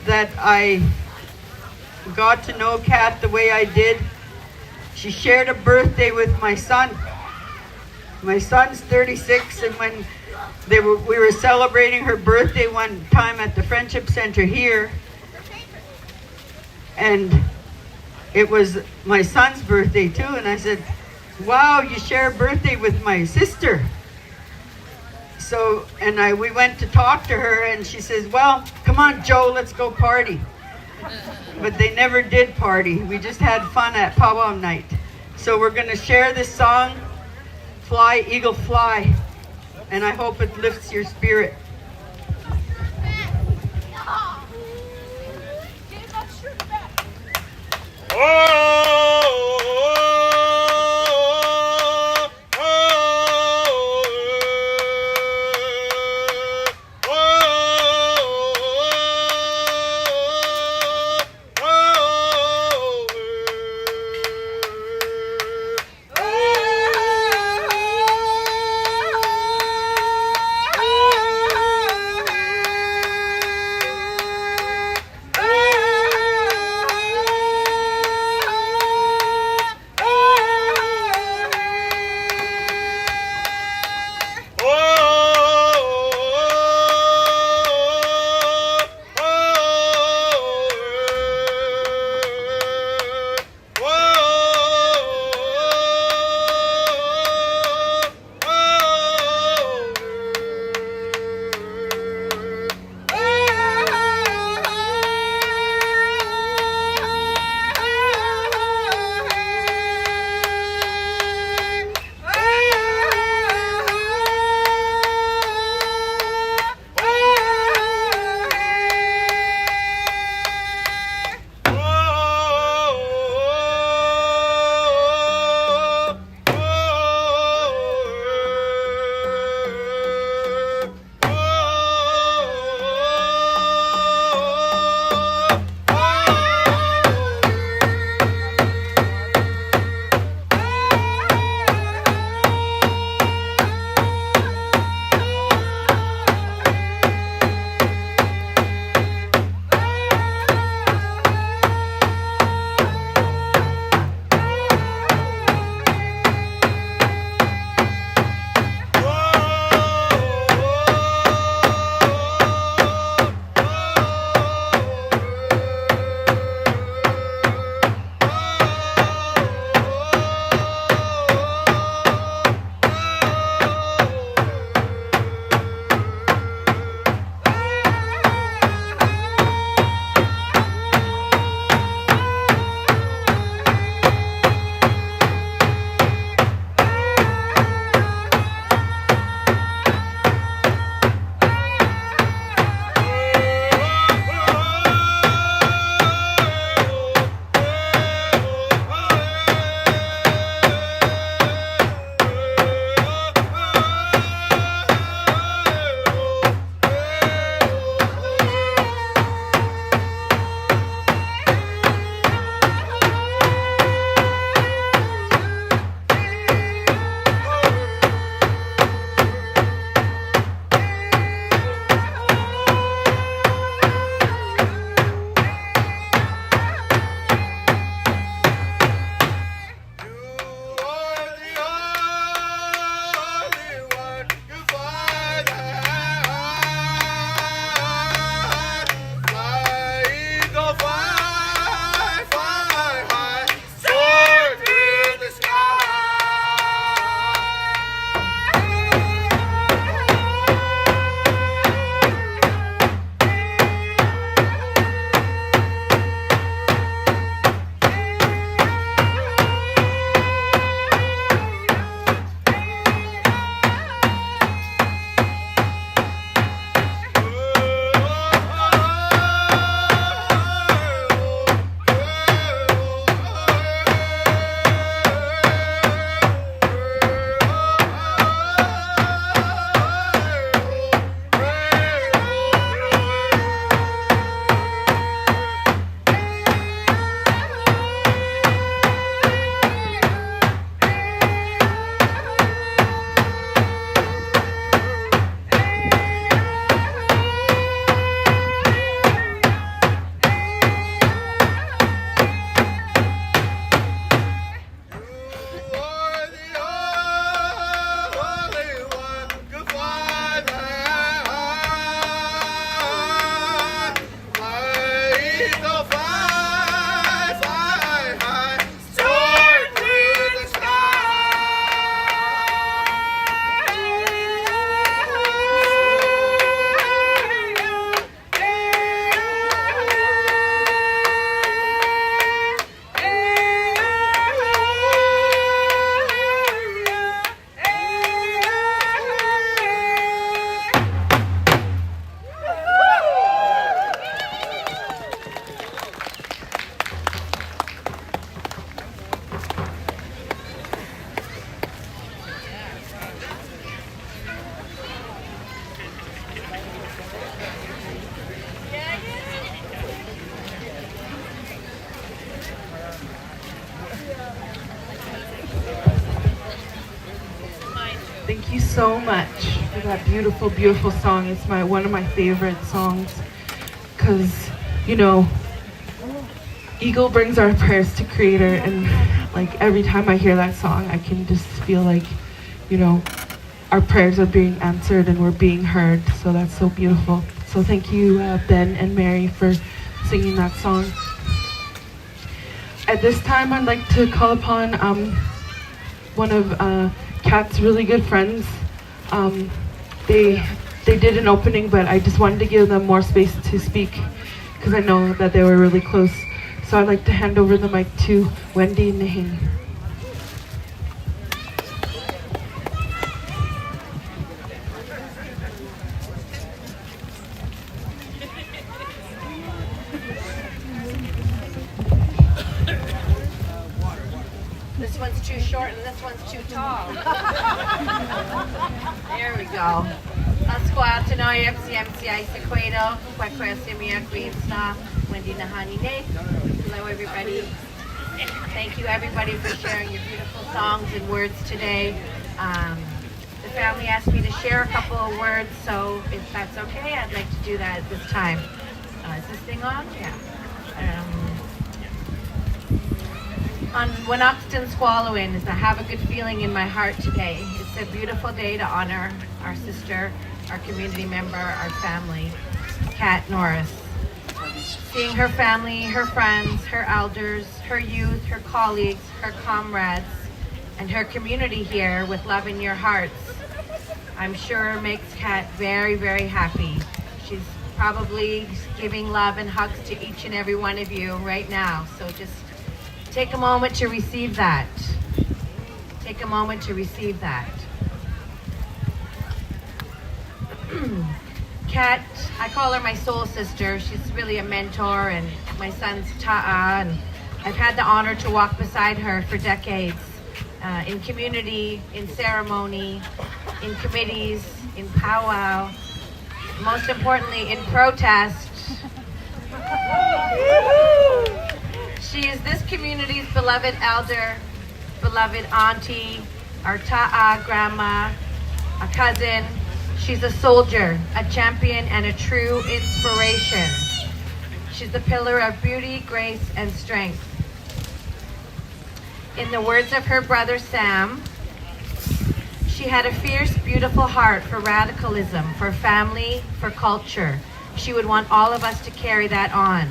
that I got to know Kat the way I did. She shared a birthday with my son. My son's 36, and when we were celebrating her birthday one time at the Friendship Center here, and it was my son's birthday too, and I said, wow, you share a birthday with my sister. So, and we went to talk to her, and she says, well, come on, Joe, let's go party. But they never did party. We just had fun at powwow night. So we're going to share this song, Fly, Eagle, Fly, and I hope it lifts your spirit. Thank you so much for that beautiful, beautiful song. It's one of my favorite songs because, you know, Eagle brings our prayers to Creator, and like every time I hear that song, I can just feel like, you know, our prayers are being answered and we're being heard. So that's so beautiful. So thank you, Ben and Mary, for singing that song. At this time, I'd like to call upon one of Kat's really good friends. They did an opening, but I just wanted to give them more space to speak because I know that they were really close. So I'd like to hand over the mic to Wendy Nahin. This one's too short and this one's too tall. There we go. Let's go out to Noya CMCI Sequedo, Kwekwe Simia Queensna, Wendy Nahani Nate. Hello everybody. Thank you everybody for sharing your beautiful songs and words today. The family asked me to share a couple of words, so if that's okay, I'd like to do that at this time. Is this thing on? Yeah. On Winocton Squallowin is I have a good feeling in my heart today. It's a beautiful day to honor our sister, our community member, our family, Kat Norris. Seeing her family, her friends, her elders, her youth, her colleagues, her comrades, and her community here with love in your hearts, I'm sure makes Kat very, very happy. She's probably giving love and hugs to each and every one of you right now. So just take a moment to receive that. Take a moment to receive that. Kat, I call her my soul sister. She's really a mentor, and my son's Ta'a, and I've had the honor to walk beside her for decades, in community, in ceremony, in committees, in powwow, most importantly in protest. She is this community's beloved elder, beloved auntie, our ta'a grandma, a cousin. She's a soldier, a champion, and a true inspiration. She's the pillar of beauty, grace, and strength. In the words of her brother Sam, she had a fierce, beautiful heart for radicalism, for family, for culture. She would want all of us to carry that on.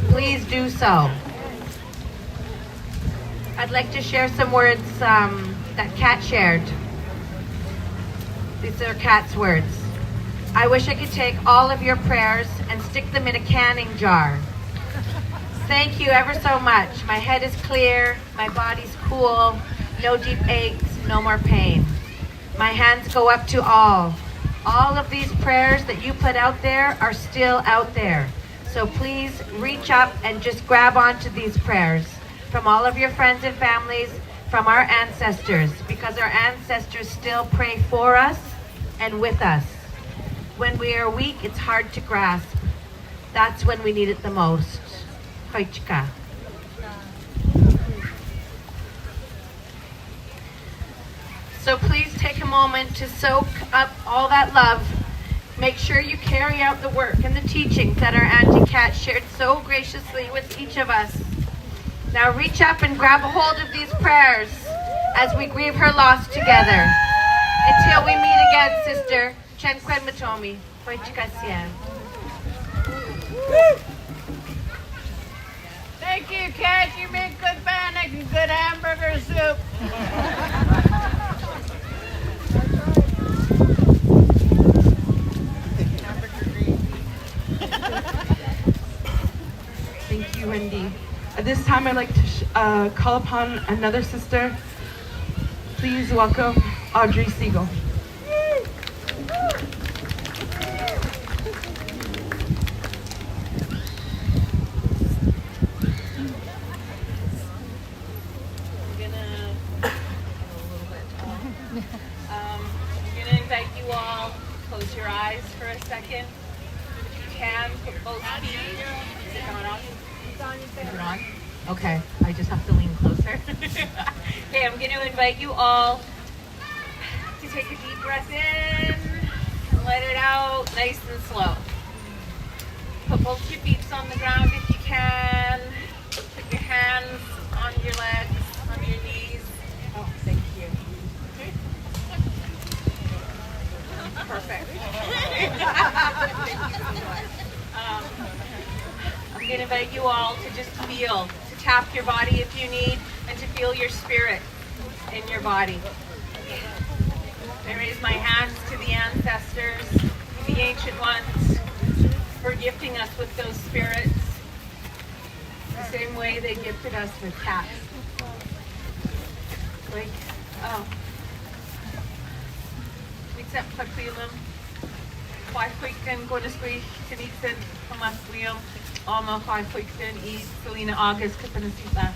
Please do so. I'd like to share some words that Kat shared. These are Kat's words. I wish I could take all of your prayers and stick them in a canning jar. Thank you ever so much. My head is clear, my body's cool, no deep aches, no more pain. My hands go up to all. All of these prayers that you put out there are still out there. So please reach up and just grab onto these prayers from all of your friends and families, from our ancestors, because our ancestors still pray for us and with us. When we are weak, it's hard to grasp. That's when we need it the most. Hoichika. So please take a moment to soak up all that love. Make sure you carry out the work and the teachings that our Auntie Kat shared so graciously with each of us. Now reach up and grab a hold of these prayers as we grieve her loss together. Until we meet again, sister. Chen Kwen Matomi. Hoichikasien. Thank you, Kat. You make good bannock and good hamburger soup. Thank you, Wendy. At this time, I'd like to call upon another sister. Please welcome Audrey Siegel. I'm going to invite you all to close your eyes for a second. If you can, put both feet. Is it on? Is it on? Okay, I just have to lean closer. Okay, I'm going to invite you all to take a deep breath in and let it out nice and slow. Put both your feet on the ground if you can. Put your hands on your legs, on your knees. Oh, thank you. Perfect. Thank you so much. I'm going to invite you all to just feel, to tap your body if you need, and to feel your spirit in your body. I raise my hands to the ancestors, the ancient ones, for gifting us with those spirits, the same way they gifted us with cats. Like, oh. Except Paquilam, Quaiquictan, Gonasqui, Tanixan, Hamasquiam, Alma Quaiquictan, East, Selena August, Kapanasipa,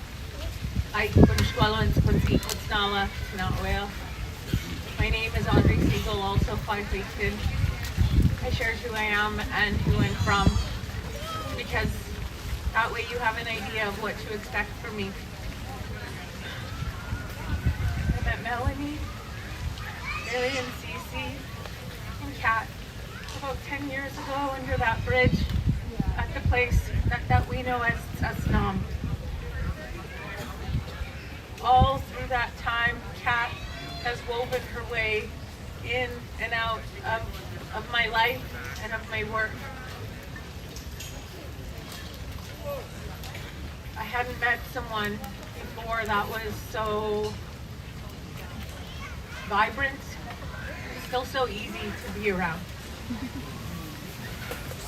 I Gonasqualan, Quincy, Quitsnala, Tanawell. My name is Audrey Siegel, also Quaiquictan. I share who I am and who I'm from, because that way you have an idea of what to expect from me. I met Melanie, Mary and Cece, and Kat about 10 years ago under that bridge at the place that we know as Nam. All through that time, Kat has woven her way in and out of my life and of my work. I hadn't met someone before that was so vibrant, still so easy to be around.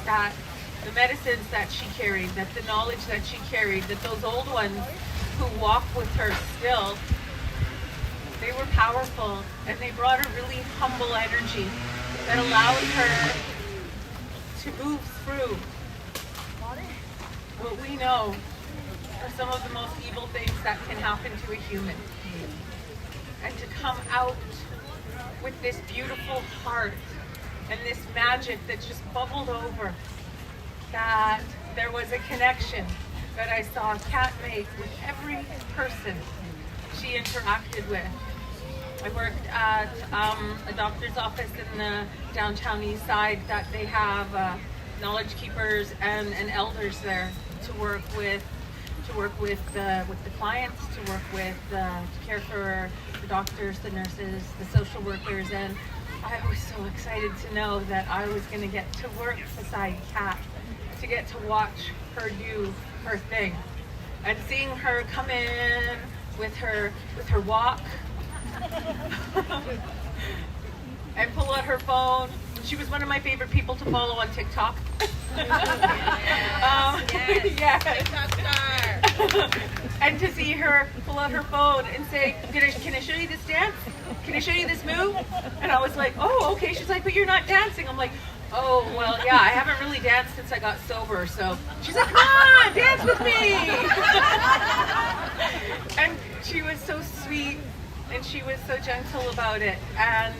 That the medicines that she carried, that the knowledge that she carried, that those old ones who walk with her still, they were powerful, and they brought a really humble energy that allowed her to move through what we know are some of the most evil things that can happen to a human. And to come out with this beautiful heart and this magic that just bubbled over, that there was a connection that I saw Kat make with every person she interacted with. I worked at a doctor's office in the downtown east side that they have knowledge keepers and elders there to work with the clients, to work with, to care for the doctors, the nurses, the social workers, and I was so excited to know that I was going to get to work beside Kat, to get to watch her do her thing, and seeing her come in with her walk and pull out her phone. She was one of my favorite people to follow on TikTok. And to see her pull out her phone and say, can I show you this dance? Can I show you this move? And I was like, oh, okay. She's like, but you're not dancing. I'm like, oh, well, yeah, I haven't really danced since I got sober. So she's like, come on, dance with me. And she was so sweet, and she was so gentle about it. And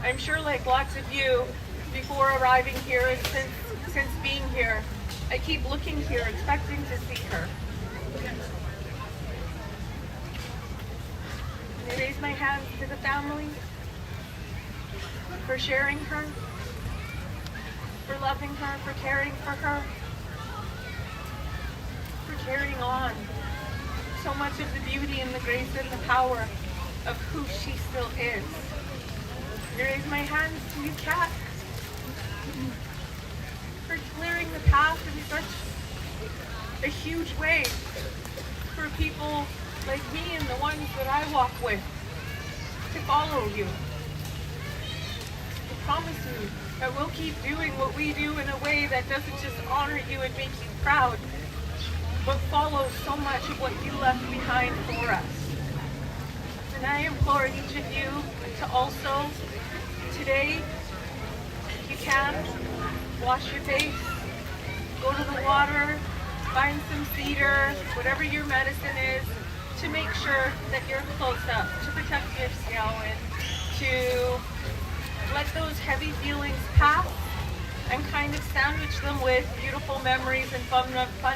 I'm sure, like lots of you, before arriving here and since being here, I keep looking here, expecting to see her. I raise my hands to the family for sharing her, for loving her, for caring for her, for carrying on so much of the beauty and the grace and the power of who she still is. I raise my hands to you, Kat, for clearing the path in such a huge way for people like me and the ones that I walk with to follow you. I promise you that we'll keep doing what we do in a way that doesn't just honor you and make you proud, but follow so much of what you left behind for us. And I implore each of you to also, today, if you can, wash your face, go to the water, find some cedar, whatever your medicine is, to make sure that you're close up, to protect yourself and to let those heavy feelings pass and kind of sandwich them with beautiful memories and fun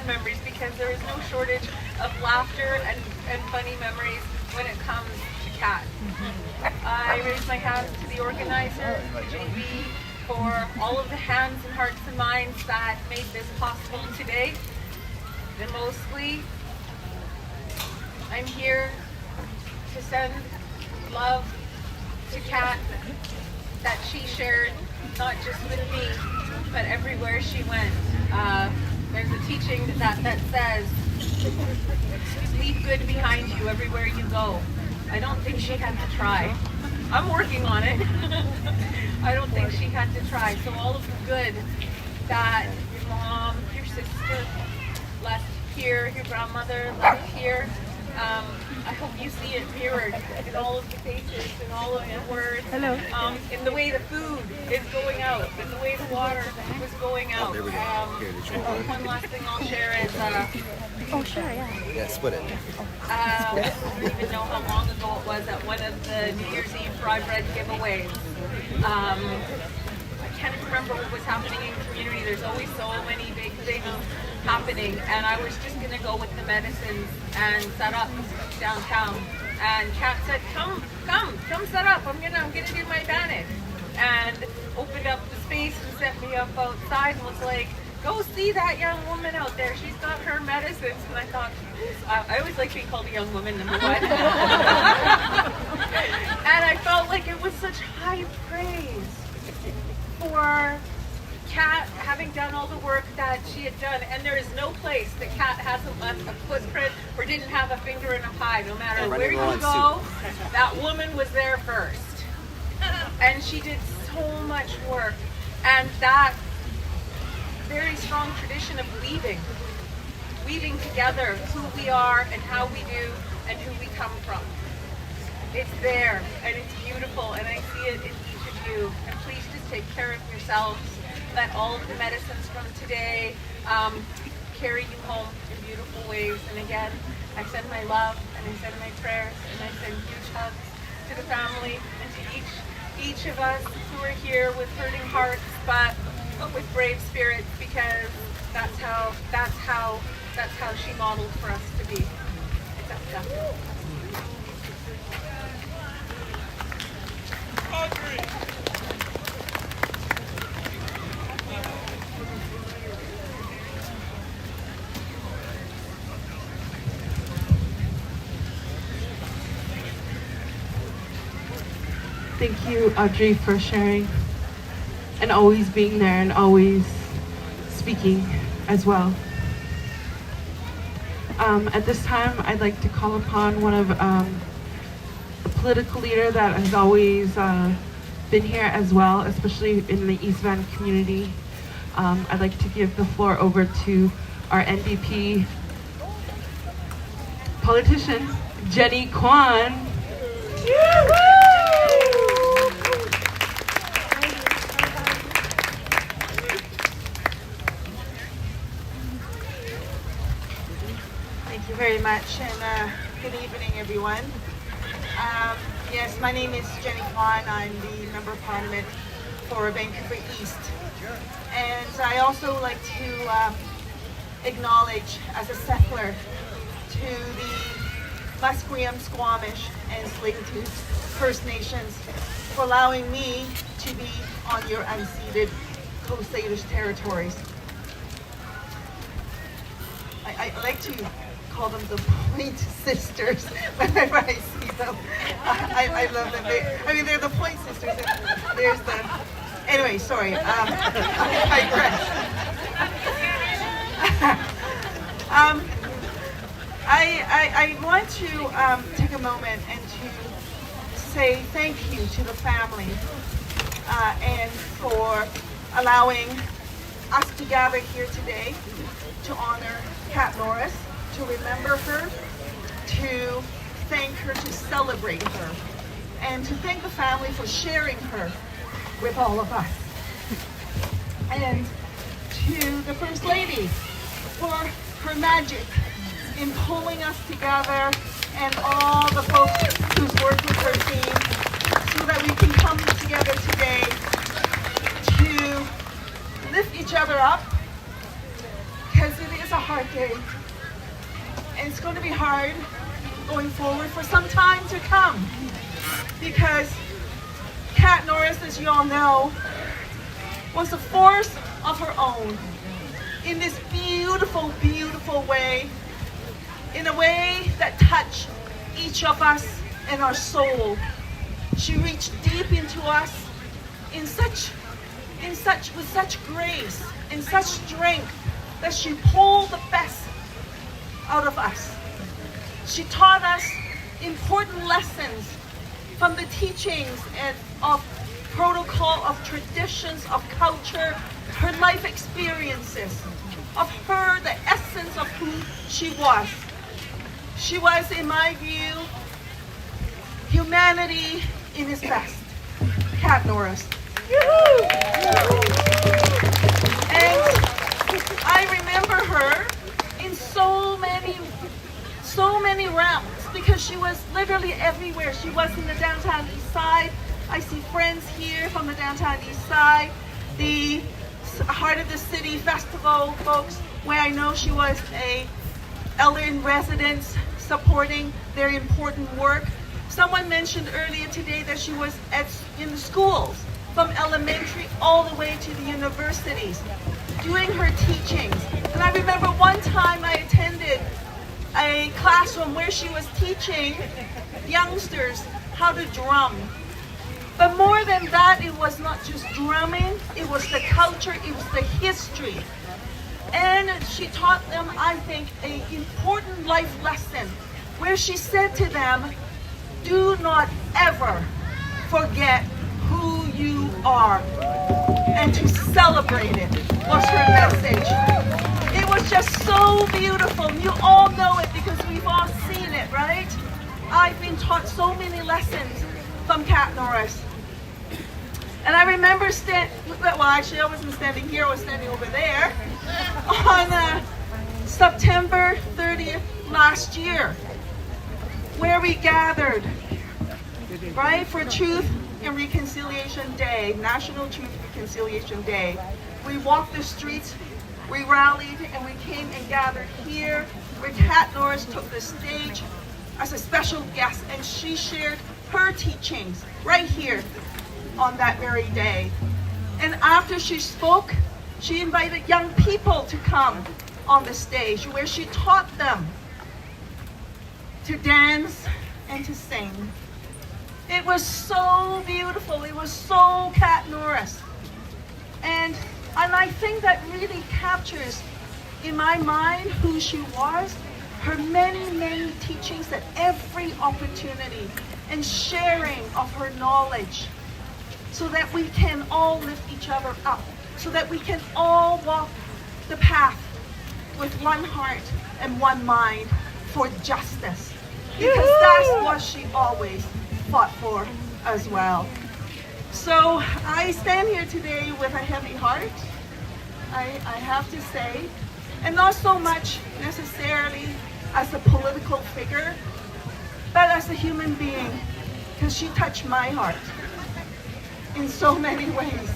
memories, because there is no shortage of laughter and funny memories when it comes to Kat. I raise my hands to the organizer, JB, for all of the hands and hearts and minds that made this possible today. And mostly, I'm here to send love to Kat that she shared, not just with me, but everywhere she went. There's a teaching that says, leave good behind you everywhere you go. I don't think she had to try. I'm working on it. I don't think she had to try. So all of the good that your mom, your sister left here, your grandmother left here, I hope you see it mirrored in all of the faces, in all of the words. Hello. In the way the food is going out, in the way the water was going out. One last thing I'll share is... oh, sure, yeah. Yeah, split it. I don't even know how long ago it was at one of the New Year's Eve fry bread giveaways. I can't remember what was happening in community. There's always so many big things happening, and I was just gonna go with the medicines and set up downtown. And Kat said, come set up. I'm gonna do my Bannock. And opened up the space and set me up outside and was like, go see that young woman out there. She's got her medicines. And I thought, I always like being called a young woman, number one. And I felt like it was such high praise for Kat having done all the work that she had done. And there is no place that Kat hasn't left a footprint or didn't have a finger in a pie. No matter where you go, that woman was there first. And she did so much work. And that very strong tradition of weaving together who we are and how we do and who we come from. It's there and it's beautiful, and I see it in each of you. And please just take care of yourselves. Let all of the medicines from today carry you home in beautiful ways. And again, I send my love and I send my prayers and I send huge hugs to the family and to each of us who are here with hurting hearts, but with brave spirits, because that's how she modeled for us to be. Thank you, Audrey, for sharing and always being there and always speaking as well. At this time, I'd like to call upon one of a political leader that has always been here as well, especially in the East Van community. I'd like to give the floor over to our NDP politician, Jenny Kwan. Thank you very much, and good evening, everyone. Yes, my name is Jenny Kwan. I'm the Member of Parliament for Vancouver East. And I also like to acknowledge, as a settler, to the Musqueam, Squamish, and Tsleil-Waututh First Nations for allowing me to be on your unceded Coast Salish territories. I like to call them the Point Sisters whenever I see them. I love them. They're the Point Sisters. And there's the... Anyway, sorry. I digress. I want to take a moment and to say thank you to the family and for allowing us to gather here today to honor Kat Norris, to remember her, to thank her, to celebrate her, and to thank the family for sharing her with all of us. And to the First Lady for her magic in pulling us together, and all the folks who's worked with her team so that we can come together today to lift each other up, because it is a hard day. And it's going to be hard going forward for some time to come, because Kat Norris, as you all know, was a force of her own in this beautiful, beautiful way, in a way that touched each of us and our soul. She reached deep into us with such grace and such strength that she pulled the best out of us. She taught us important lessons from the teachings and of protocol, of traditions, of culture, her life experiences, of her, the essence of who she was. She was, in my view, humanity in its best. Kat Norris. And I remember her in so many realms, because she was literally everywhere. She was in the downtown east side. I see friends here from the downtown east side. The Heart of the City Festival folks, where I know she was a elder in residence supporting their important work. Someone mentioned earlier today that she was in the schools, from elementary all the way to the universities, doing her teachings. And I remember one time I attended a classroom where she was teaching youngsters how to drum. But more than that, it was not just drumming, it was the culture, it was the history. And she taught them, I think, an important life lesson, where she said to them, do not ever forget who you are, and to celebrate it was her message. It was just so beautiful. You all know it because we've all seen it, right? I've been taught so many lessons from Kat Norris. And I remember actually I wasn't standing here, I was standing over there, on September 30th last year, where we gathered, right, for Truth and Reconciliation Day, National Truth and Reconciliation Day. We walked the streets, we rallied, and we came and gathered here, where Kat Norris took the stage as a special guest, and she shared her teachings right here on that very day. And after she spoke, she invited young people to come on the stage, where she taught them to dance and to sing. It was so beautiful. It was so Kat Norris. And I think that really captures in my mind who she was, her many, many teachings at every opportunity, and sharing of her knowledge, so that we can all lift each other up, so that we can all walk the path with one heart and one mind for justice. Because that's what she always fought for as well. So I stand here today with a heavy heart, I have to say, and not so much necessarily as a political figure, but as a human being, because she touched my heart in so many ways.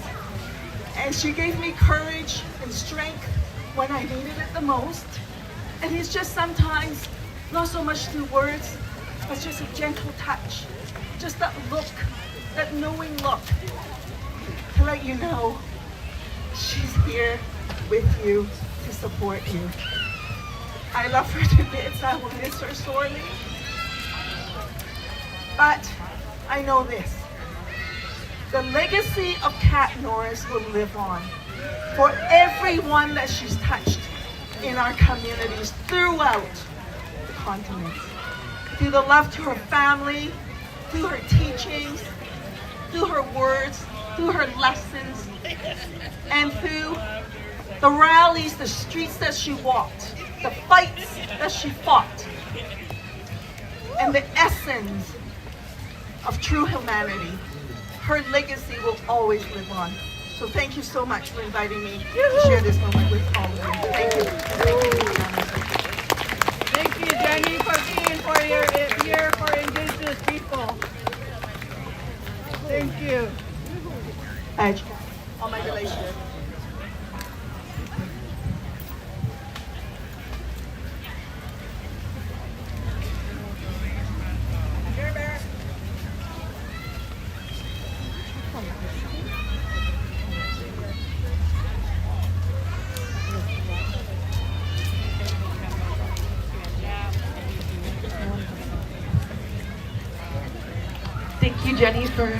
And she gave me courage and strength when I needed it the most. And it's just sometimes not so much through words, but just a gentle touch, just that look, that knowing look, to let you know she's here with you to support you. I love her to bits. I will miss her sorely. But I know this. The legacy of Kat Norris will live on for everyone that she's touched in our communities throughout the continent. Through the love to her family, through her teachings, through her words, through her lessons, and through the rallies, the streets that she walked, the fights that she fought, and the essence of true humanity. Her legacy will always live on. So thank you so much for inviting me to share this moment with all of you. Thank you. Thank you, Jenny, for being here for Indigenous people. Thank you. Edge. All my relations. you, Jenny, for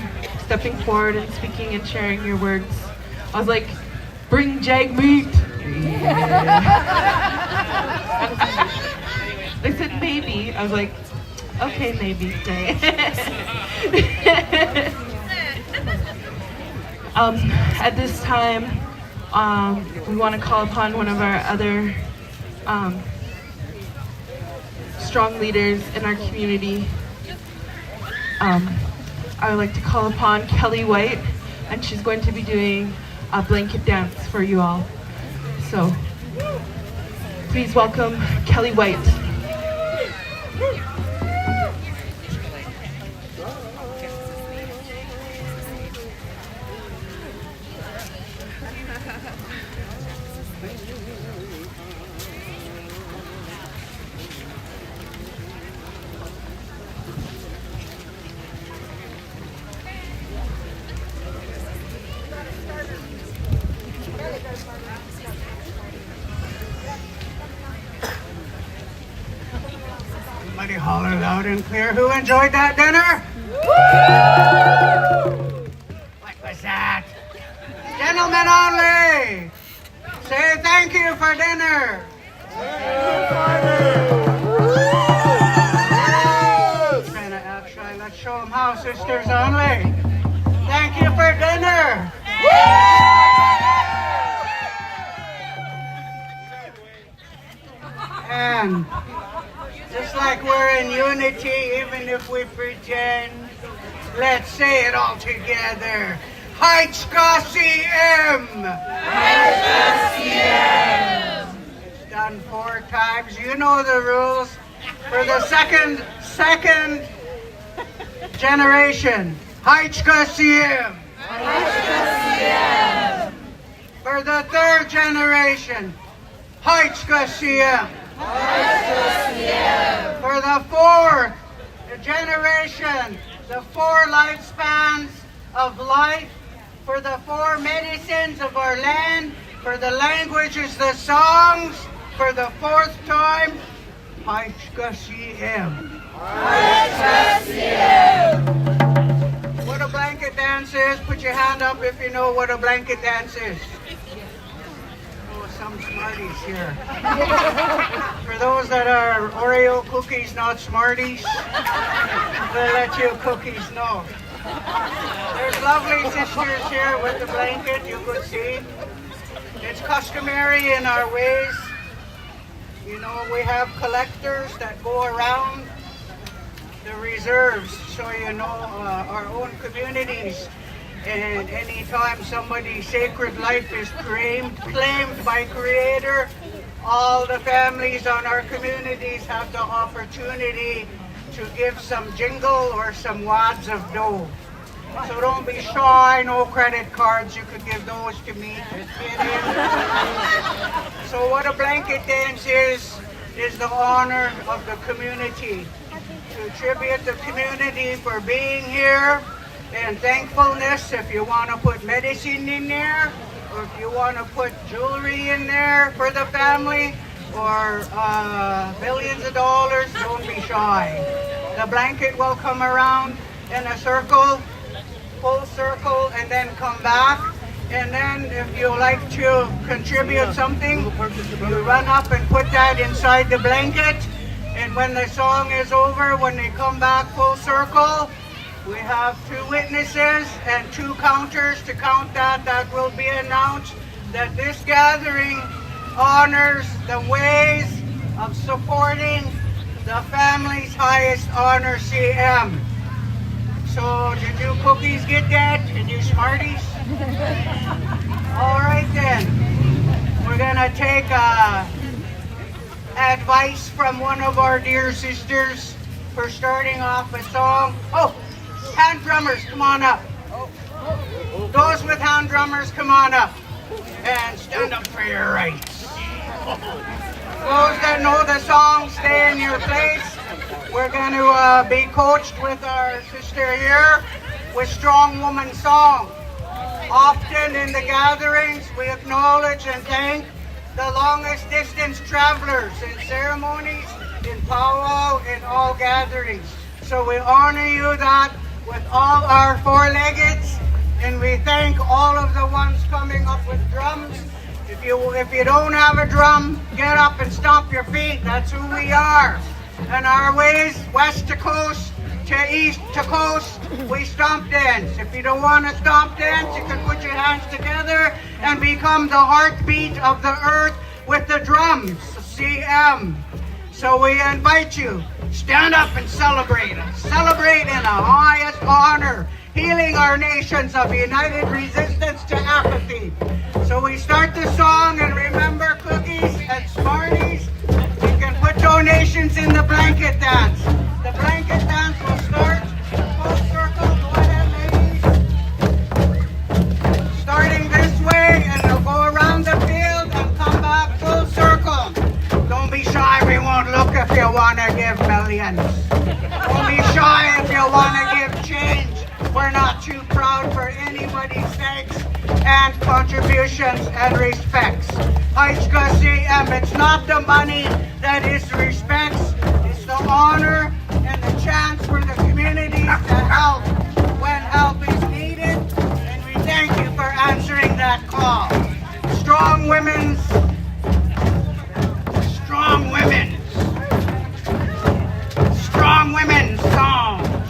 stepping forward and speaking and sharing your words. I was like, bring jag meat. They said maybe. I was like, okay, maybe. At this time, we want to call upon one of our other strong leaders in our community. I would like to call upon Kelly White, and she's going to be doing a blanket dance for you all. So, please welcome Kelly White. Somebody holler loud and clear. Who enjoyed that dinner? What was that? Gentlemen only! Say thank you for dinner! Kind of act shy. Let's show them how, sisters only. Thank you for dinner! And just like we're in unity, even if we pretend, let's say it all together. HCM! It's done 4 times. You know the rules. For the second generation, HCM! For the 3rd generation, HCM! For the 4th generation, the 4 lifespans of life, for the 4 medicines of our land, for the languages, the songs, for the 4th time, HCM. What a blanket dance is, put your hand up if you know what a blanket dance is. Some Smarties here. For those that are Oreo cookies, not Smarties, we'll let you cookies know. There's lovely sisters here with the blanket, you could see. It's customary in our ways. You know, we have collectors that go around the reserves, so you know, our own communities. And anytime somebody's sacred life is claimed by Creator, all the families on our communities have the opportunity to give some jingle or some wads of dough. So don't be shy, no credit cards, you could give those to me. So what a blanket dance is the honor of the community. To tribute the community for being here, and thankfulness if you want to put medicine in there, or if you want to put jewelry in there for the family, or billions of dollars, don't be shy. The blanket will come around in a circle, full circle, and then come back. And then if you like to contribute something, you run up and put that inside the blanket. And when the song is over, when they come back full circle, we have 2 witnesses and 2 counters to count that. That will be announced that this gathering honors the ways of supporting the family's highest honor, CM. So did you cookies get that? And you Smarties? All right then. We're gonna take advice from one of our dear sisters for starting off a song. Oh, hand drummers, come on up. Those with hand drummers, come on up. And stand up for your rights. Those that know the song, stay in your place. We're going to be coached with our sister here with Strong Woman Song. Often in the gatherings, we acknowledge and thank the longest distance travelers in ceremonies, in powwow, in all gatherings. So we honor you that with all our four-leggeds, and we thank all of the ones coming up with drums. If you don't have a drum, get up and stomp your feet. That's who we are. And our ways, west to coast to east to coast, we stomp dance. If you don't want to stomp dance, you can put your hands together and become the heartbeat of the earth with the drums, CM. So we invite you, stand up and celebrate. Celebrate in the highest honor, healing our nations of united resistance to apathy. So we start the song, and remember cookies and Smarties. You can put donations in the blanket dance. The blanket dance will start. Full circle, go ahead ladies. Starting this way, and they'll go around the field and come back full circle. Don't be shy, we won't look if you want to give millions. Don't be shy if you want to give change. We're not too proud for anybody's thanks and contributions and respects. It's not the money that is respects, it's the honor and the chance for the communities to help when help is needed. And we thank you for answering that call. Strong women's song.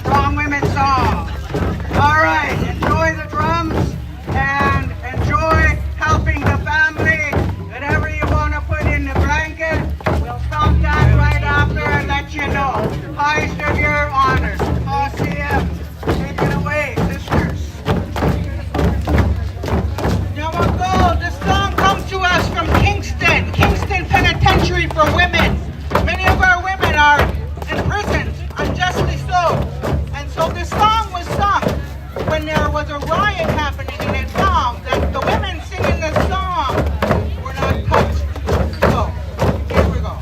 Strong women's song. All right, enjoy the drums and enjoy helping the family. Whatever you want to put in the blanket, we'll stop that right after and let you know. Highest of your honors. OCM, take it away, sisters. Yamago, this song comes to us from Kingston Penitentiary for Women. Many of our women are imprisoned, unjustly so. And so this song was sung when there was a riot happening, and it found that the women singing this song were not touched. So, here we go.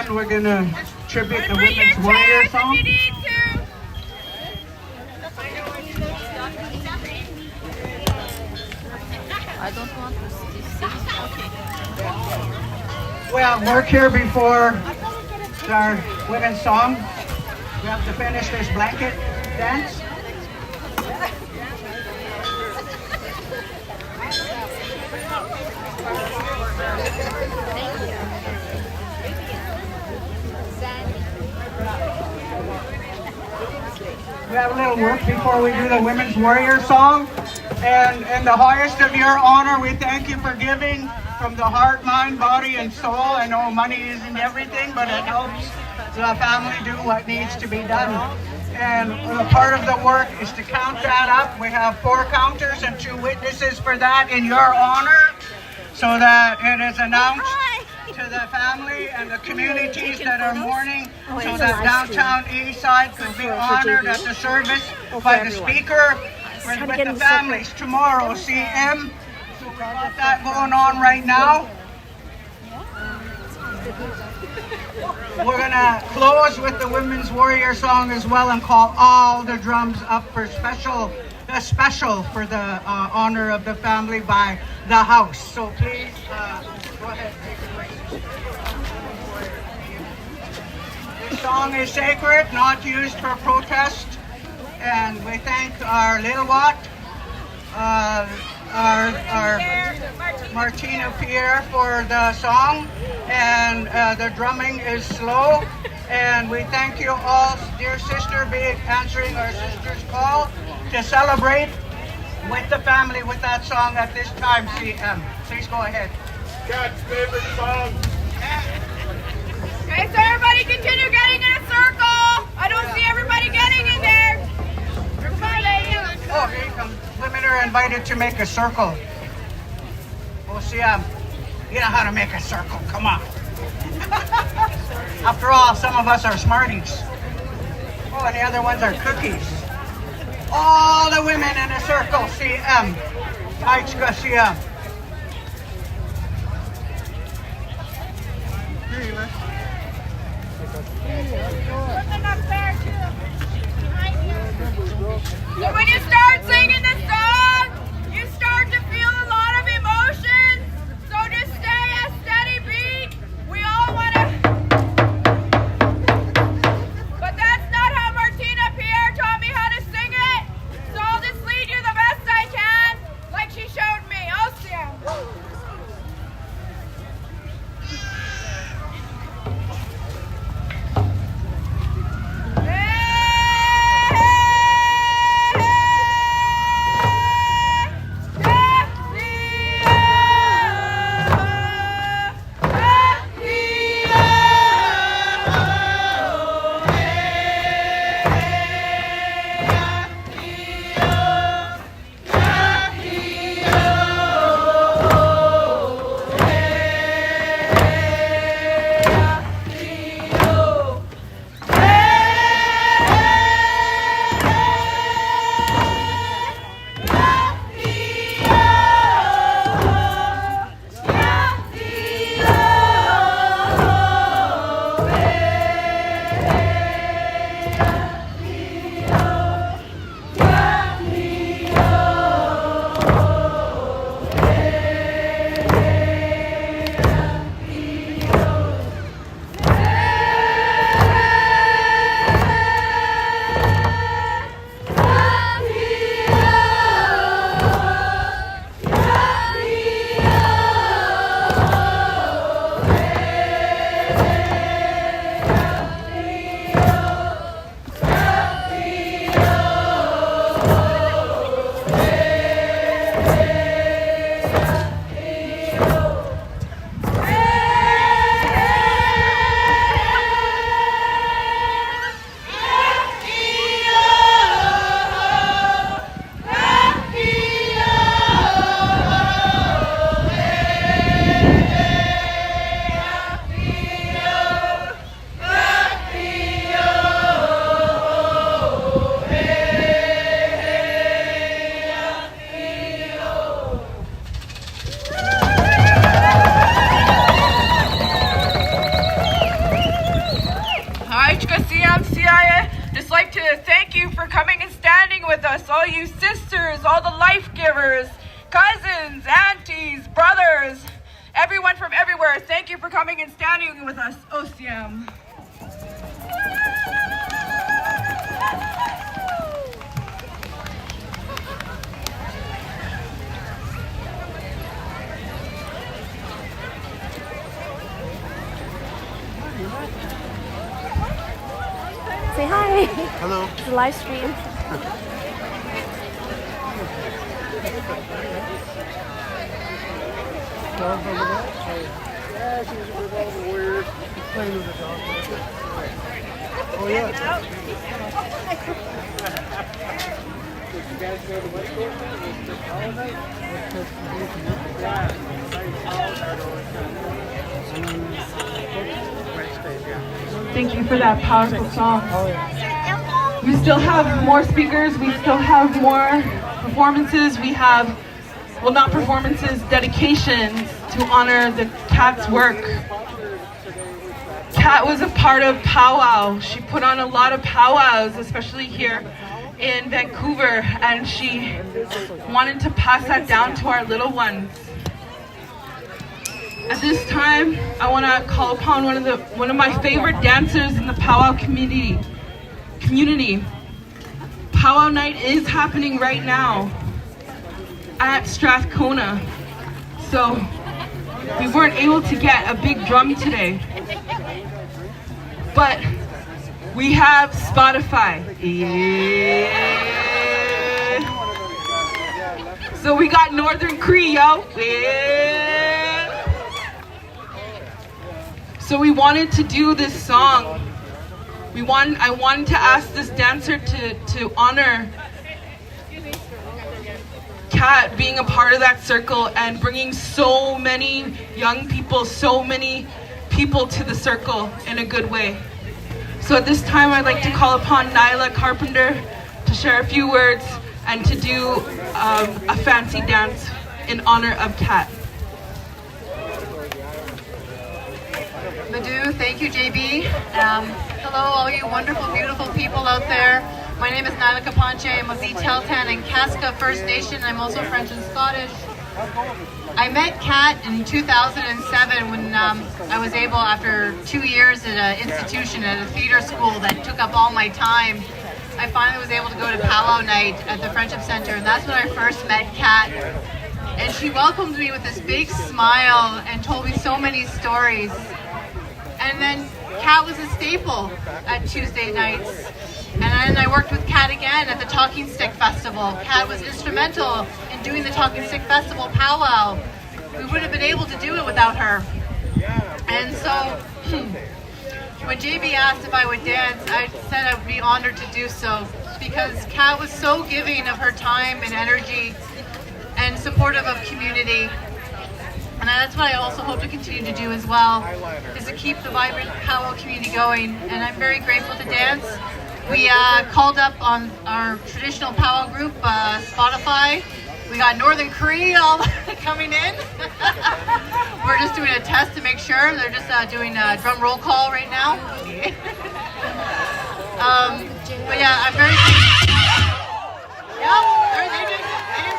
on, we're gonna tribute the Women's Warrior song. I don't want to sit. We have work here before our women's song. We have to finish this blanket dance. We have a little work before we do the Women's Warrior song. And in the highest of your honor, we thank you for giving from the heart, mind, body, and soul. I know money isn't everything, but it helps the family do what needs to be done. And a part of the work is to count that up. We have 4 counters and 2 witnesses for that in your honor, so that it is announced to the family and the communities that are mourning, so that downtown east side could be honored at the service by the speaker with the families tomorrow, CM. So we got that going on right now. We're gonna close with the Women's Warrior song as well and call all the drums up for special for the honor of the family by the house. So please go ahead. This song is sacred, not used for protest, and we thank our Little Watt, our Martina Pierre for the song, and the drumming is slow. And we thank you all, dear sister, being answering our sister's call to celebrate with the family with that song at this time, CM. Please go ahead. Kat's favorite song. Okay, so everybody continue getting in a circle. I don't see everybody getting in there. Oh, here you come. Women are invited to make a circle. Oh, CM, you know how to make a circle. Come on. After all, some of us are Smarties. Oh, and the other ones are cookies. All the women in a circle, CM. Aichka, CM. So when you start singing the song, you start to feel a lot of emotions. So just stay a steady beat. We all want to... But that's not how Martina Pierre taught me how to sing it. So I'll just lead you the best I can, like she showed me. I'll stand. like to thank you for coming and standing with us, all you sisters, all the life givers, cousins, aunties, brothers, everyone from everywhere. Thank you for coming and standing with us, OCM. Say hi. Hello. It's a live stream. Yeah, she's with all the warriors. Playing with the dog. Oh, yeah. Did you guys go to West Coast? All night? Thank you for that powerful song. We still have more speakers, we still have more performances, we have, well, not performances, dedications to honor the Kat's work. Kat was a part of powwow. She put on a lot of powwows, especially here in Vancouver, and she wanted to pass that down to our little ones. At this time, I want to call upon one of my favorite dancers in the powwow community. Powwow night is happening right now at Strathcona. So we weren't able to get a big drum today, but we have Spotify. Yeah. So we got Northern Cree, yo. Yeah. So we wanted to do this song. I wanted to ask this dancer to honor Kat being a part of that circle and bringing so many young people, so many people to the circle in a good way. So at this time, I'd like to call upon Nyla Carpenter to share a few words and to do a fancy dance in honor of Kat. Madhu, thank you, JB. Hello, all you wonderful, beautiful people out there. My name is Nyla Kapanche. I'm of the Tahltan and Kaska First Nation. I'm also French and Scottish. I met Kat in 2007 when I was able, after 2 years at an institution, at a theater school that took up all my time, I finally was able to go to powwow night at the Friendship Center, and that's when I first met Kat. And she welcomed me with this big smile and told me so many stories. And then Kat was a staple at Tuesday nights. And then I worked with Kat again at the Talking Stick Festival. Kat was instrumental in doing the Talking Stick Festival powwow. We wouldn't have been able to do it without her. And so when JB asked if I would dance, I said I would be honored to do so, because Kat was so giving of her time and energy and supportive of community. And that's what I also hope to continue to do as well, is to keep the vibrant powwow community going. And I'm very grateful to dance. We called up on our traditional powwow group, Spotify. We got Northern Cree all coming in. We're just doing a test to make sure. They're just doing a drum roll call right now. But yeah, I'm very... Yep, they didn't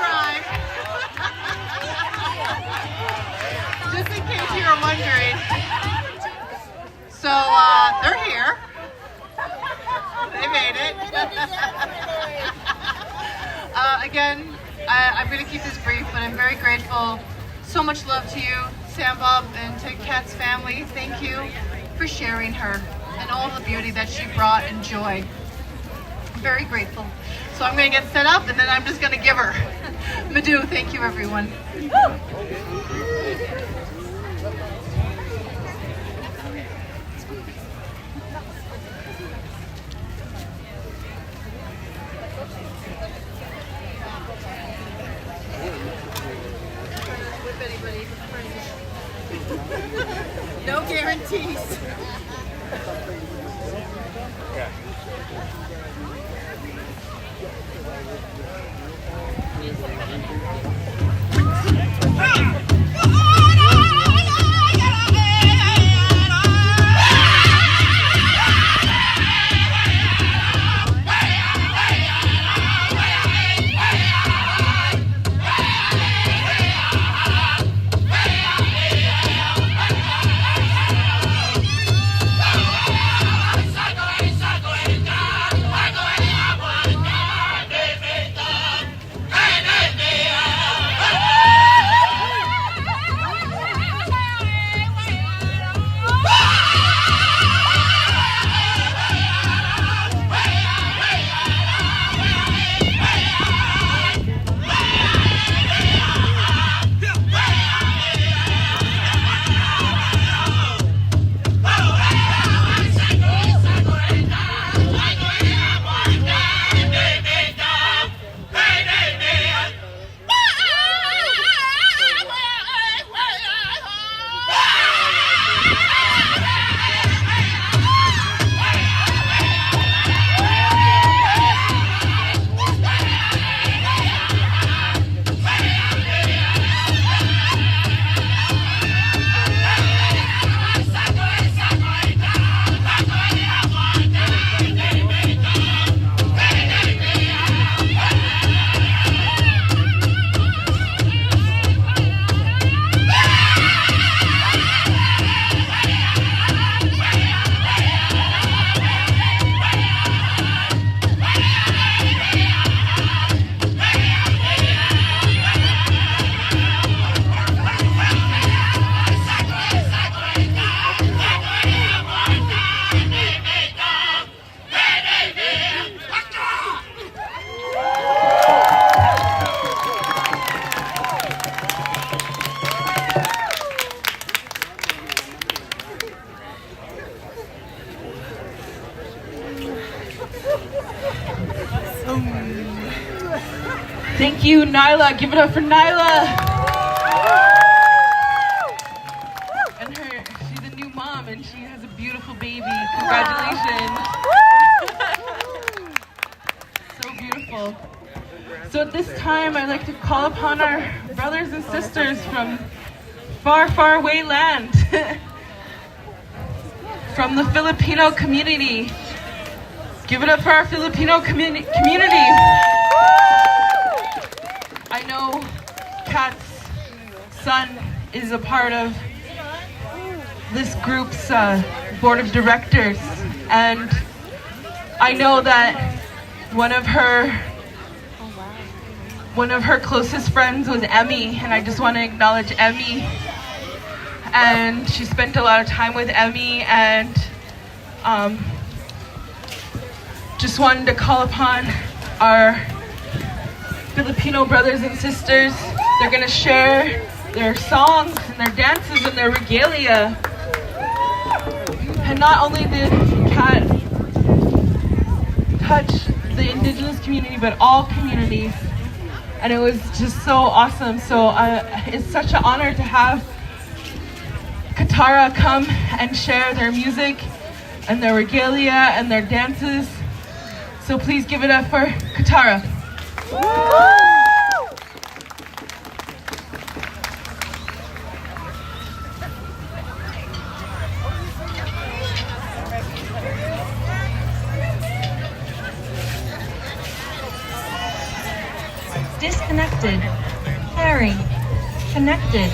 rhyme. Just in case you were wondering. So, they're here. They made it. Again, I'm going to keep this brief, but I'm very grateful. So much love to you, Sam Bob, and to Kat's family. Thank you for sharing her and all the beauty that she brought and joy. I'm very grateful. So I'm going to get set up, and then I'm just going to give her. Madhu, thank you, everyone. No guarantees. Thank you, Nyla. Give it up for Nyla. And she's a new mom and she has a beautiful baby. Congratulations. So beautiful. So at this time, I'd like to call upon our brothers and sisters from far, far away land. From the Filipino community. Give it up for our Filipino community. I know Kat's son is a part of this group's board of directors, and I know that one of her closest friends was Emmy, and I just want to acknowledge Emmy. And she spent a lot of time with Emmy, and just wanted to call upon our Filipino brothers and sisters. They're gonna share their songs and their dances and their regalia. And not only did Kat touch the indigenous community, but all communities. And it was just so awesome. So it's such an honor to have Katara come and share their music and their regalia and their dances. So please give it up for Katara. Disconnected. Harry. Connected.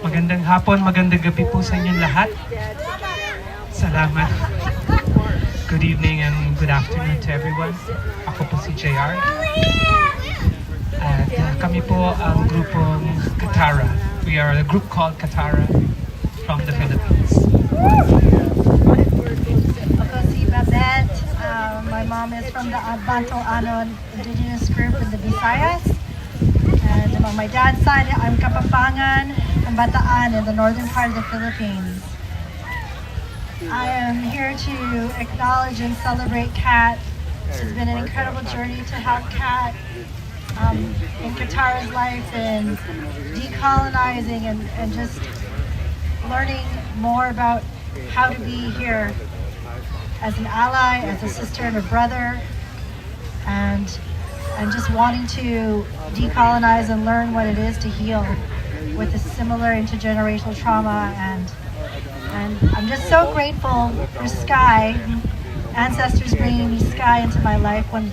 Magandang hapon, magandang gabi po sa inyong lahat. Salamat. Good evening and good afternoon to everyone. Ako po si JR. At kami po ang grupong Katara. We are a group called Katara from the Philippines. Ako si Babette. My mom is from the Banto Anon indigenous group in the Visayas. And on my dad's side, I'm Kapampangan and Bataan in the northern part of the Philippines. I am here to acknowledge and celebrate Kat. It's been an incredible journey to help Kat in Katara's life and decolonizing and just learning more about how to be here as an ally, as a sister and a brother, and just wanting to decolonize and learn what it is to heal with a similar intergenerational trauma. And I'm just so grateful for Sky, ancestors bringing me Sky into my life when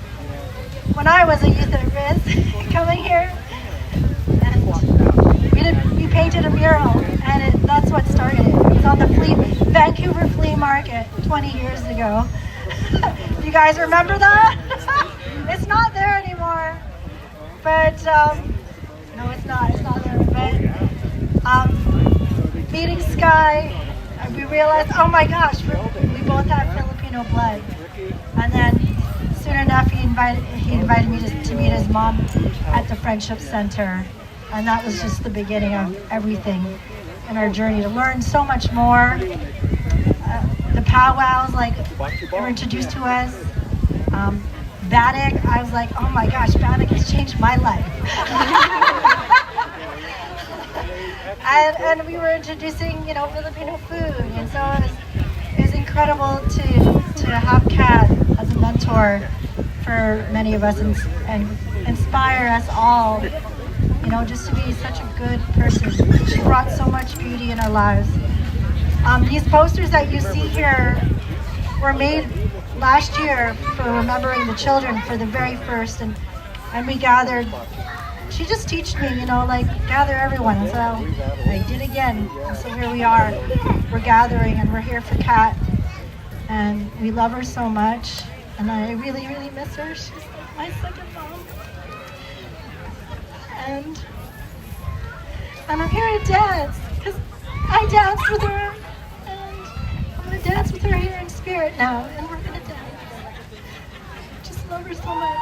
I was a youth at risk, coming here. And we painted a mural, and that's what started it. It was on the Vancouver flea market 20 years ago. You guys remember that? It's not there anymore. But, no, it's not there. But, meeting Sky, we realized, oh my gosh, we both have Filipino blood. And then, soon enough, he invited me to meet his mom at the Friendship Center. And that was just the beginning of everything in our journey to learn so much more. The powwows, like, they were introduced to us. Bannock, I was like, oh my gosh, Bannock has changed my life. and we were introducing, Filipino food, and so it was incredible to have Kat as a mentor for many of us and inspire us all, just to be such a good person. She brought so much beauty in our lives. These posters that you see here were made last year for remembering the children for the very first, and we gathered. She just taught me, gather everyone, and so I did again. And so here we are. We're gathering, and we're here for Kat, and we love her so much, and I really, really miss her. She's like my second mom. And I'm here to dance, because I danced with her, and I'm going to dance with her here in spirit now, and we're going to dance. I just love her so much.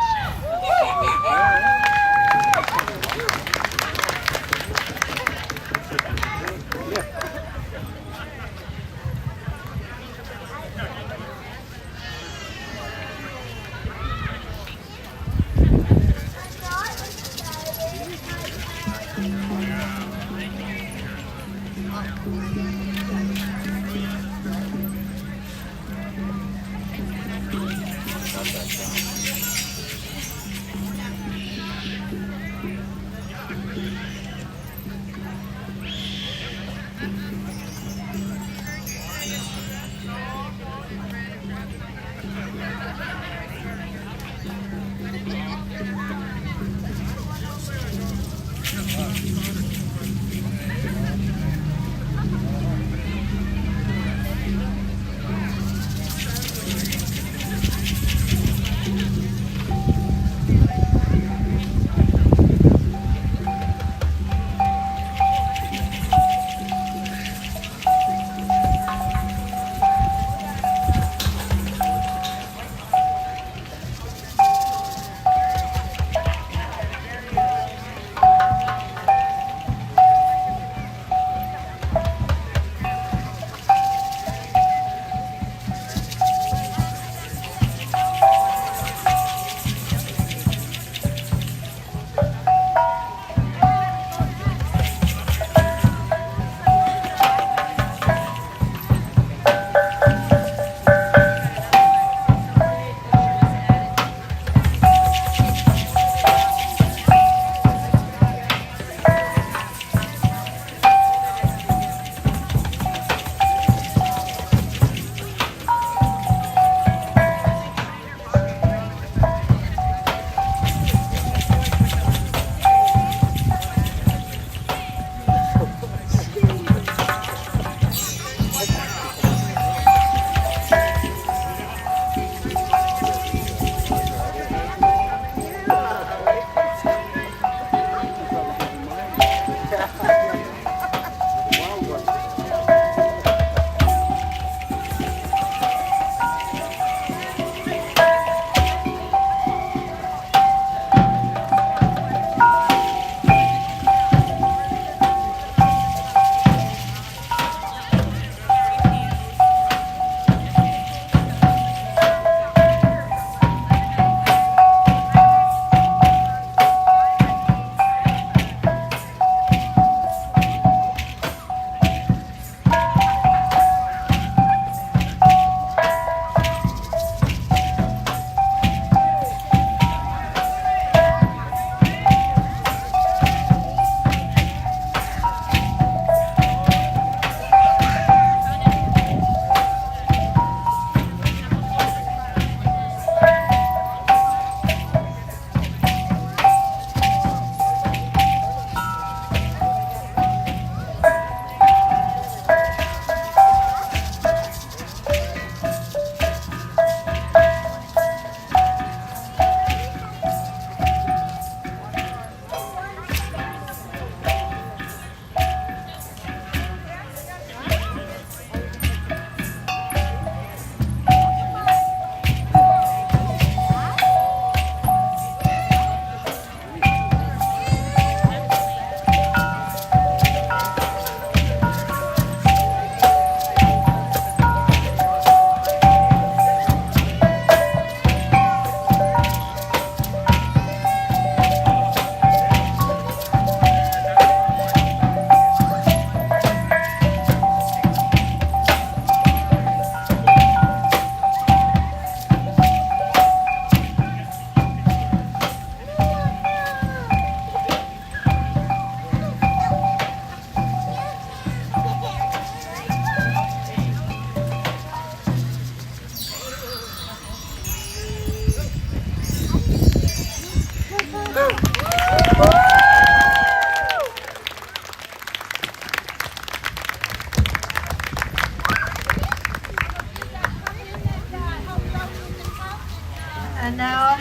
now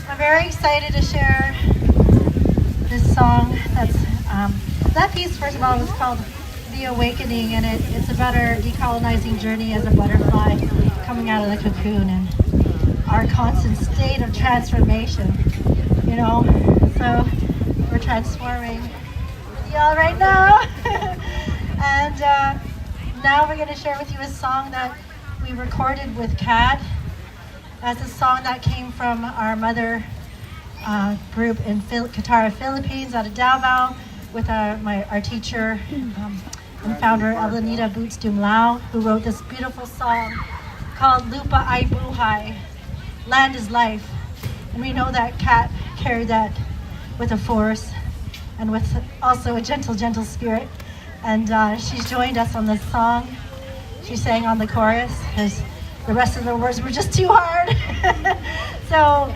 I'm very excited to share this song. That piece, first of all, was called The Awakening, and it's about our decolonizing journey as a butterfly coming out of the cocoon and our constant state of transformation, you know. So we're transforming y'all right now. And now we're going to share with you a song that we recorded with Kat. That's a song that came from our mother group in Qatar, Philippines, out of Davao, with our teacher and founder, Elenita Boots Dumlao, who wrote this beautiful song called Lupa Ay Buhay, Land is Life. And we know that Kat carried that with a force and with also a gentle, gentle spirit. And she's joined us on this song. She sang on the chorus because the rest of the words were just too hard. So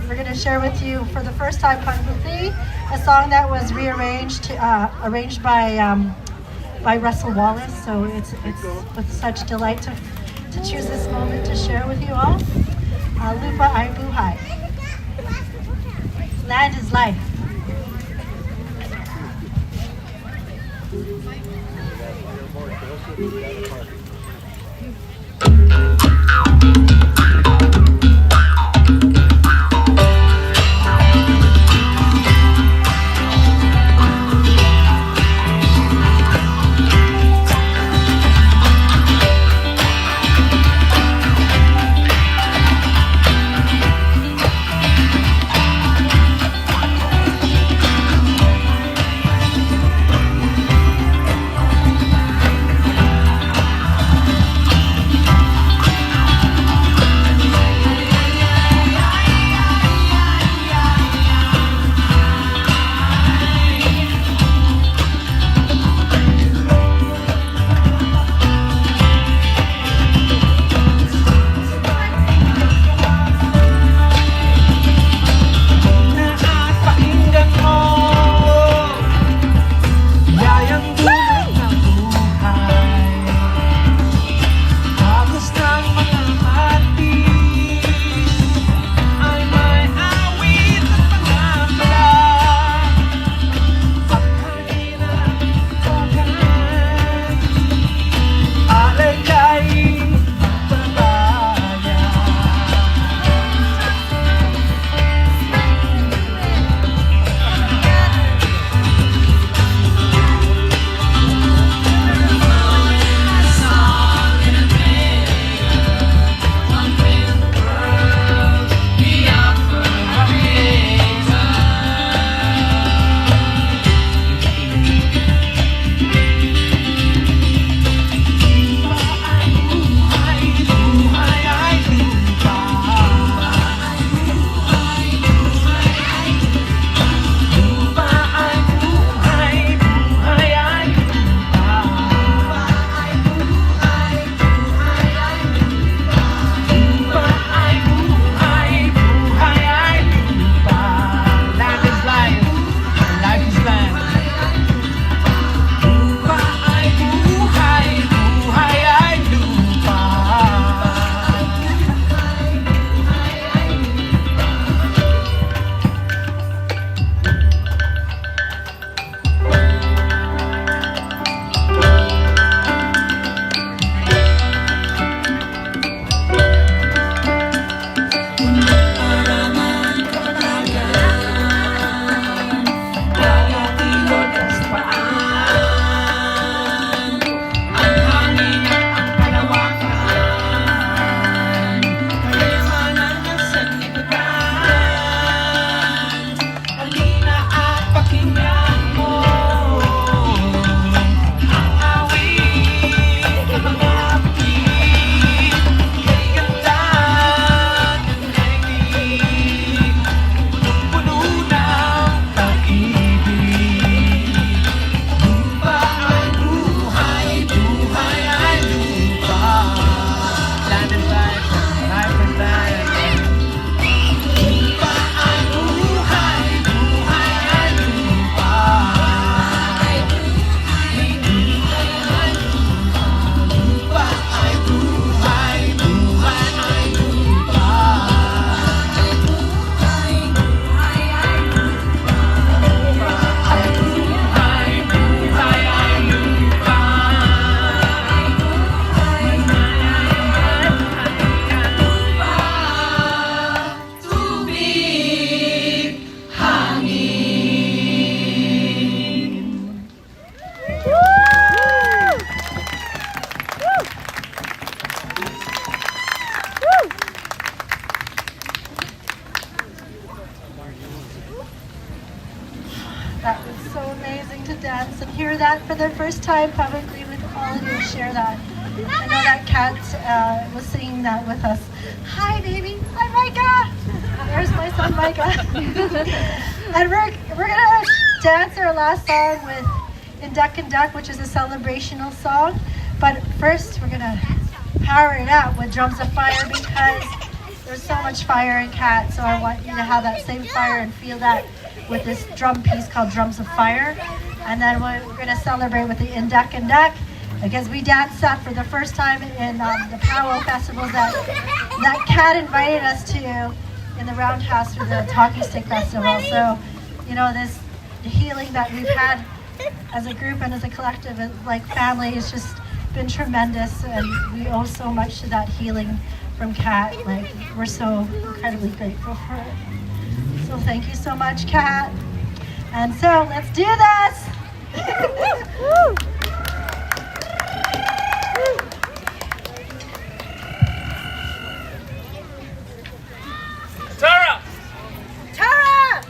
we're going to share with you for the first time publicly a song that was rearranged, arranged by Russell Wallace. So it's with such delight to choose this moment to share with you all. Lupa Ay Buhay. Land is life. first time publicly with all of you to share that. I know that Kat was singing that with us. Hi, baby. Hi, Micah. There's my son, Micah. And we're gonna dance our last song with "In Duck and Duck," which is a celebrational song. But first, we're gonna power it up with Drums of Fire because there's so much fire in Kat. So I want you to have that same fire and feel that with this drum piece called Drums of Fire. And then we're gonna celebrate with the "In Duck and Duck," because we danced that for the first time in the powwow festivals that Kat invited us to in the Roundhouse for the Talking Stick Festival. So, you know, this healing that we've had as a group and as a collective, like family, has just been tremendous, and we owe so much to that healing from Kat. Like, we're so incredibly grateful for it. So thank you so much, Kat. And so let's do this. Tara! Tara!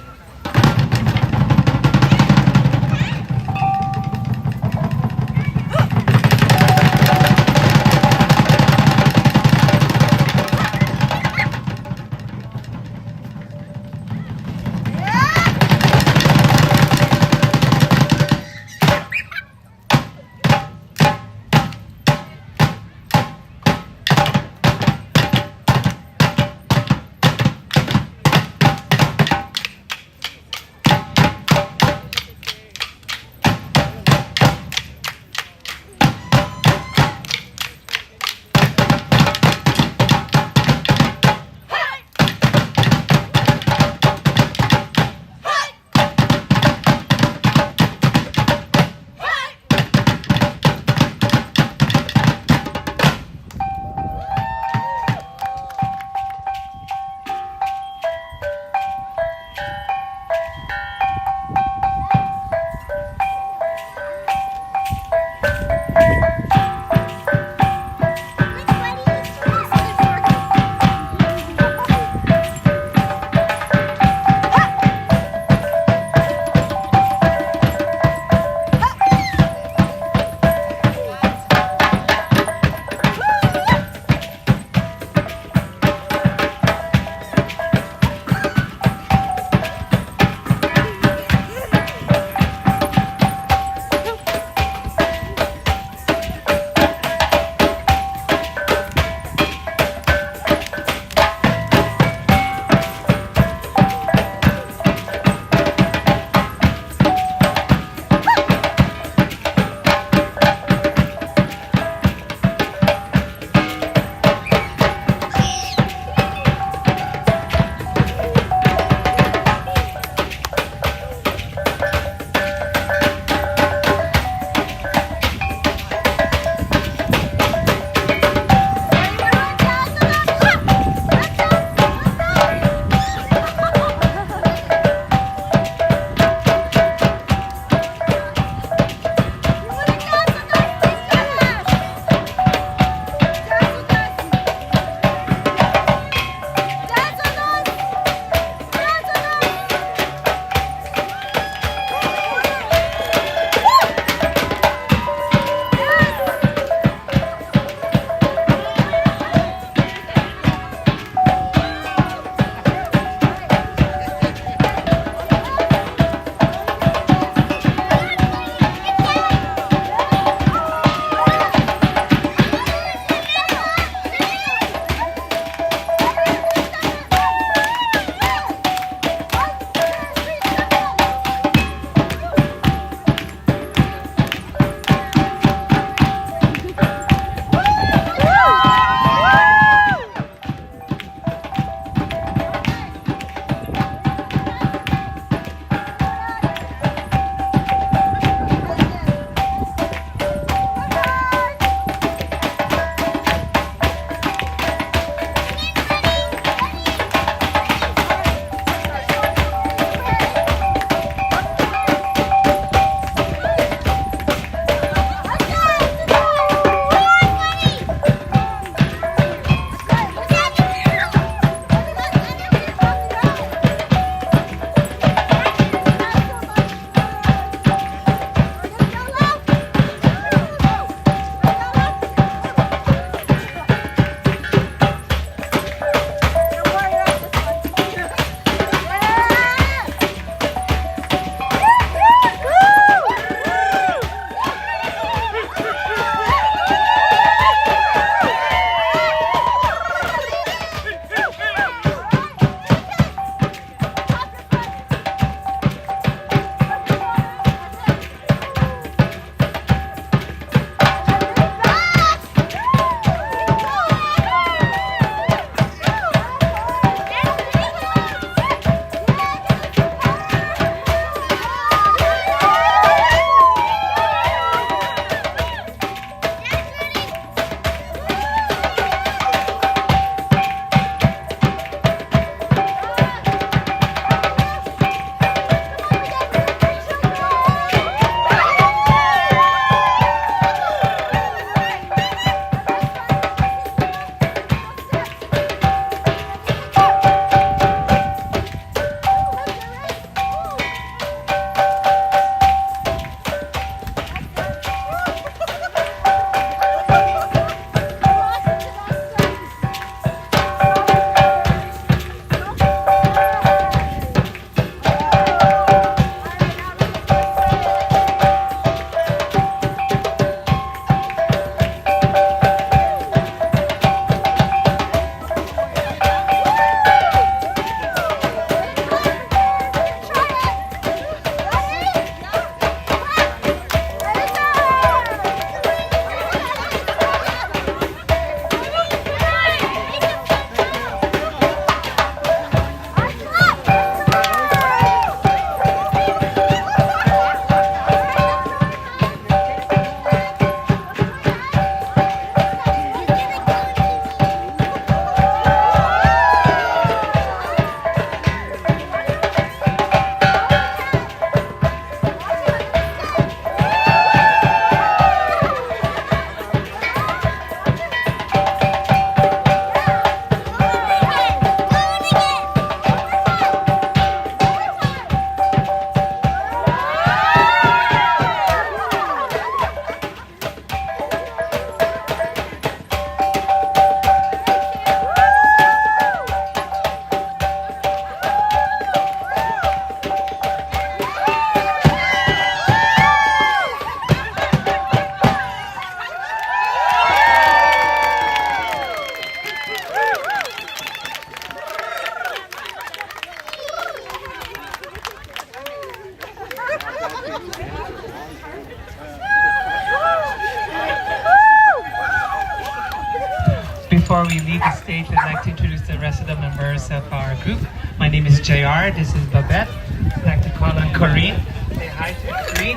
before we leave the stage, I'd like to introduce the rest of the members of our group. My name is JR, this is Babette. I'd like to call on Corinne. Say hi to Corinne.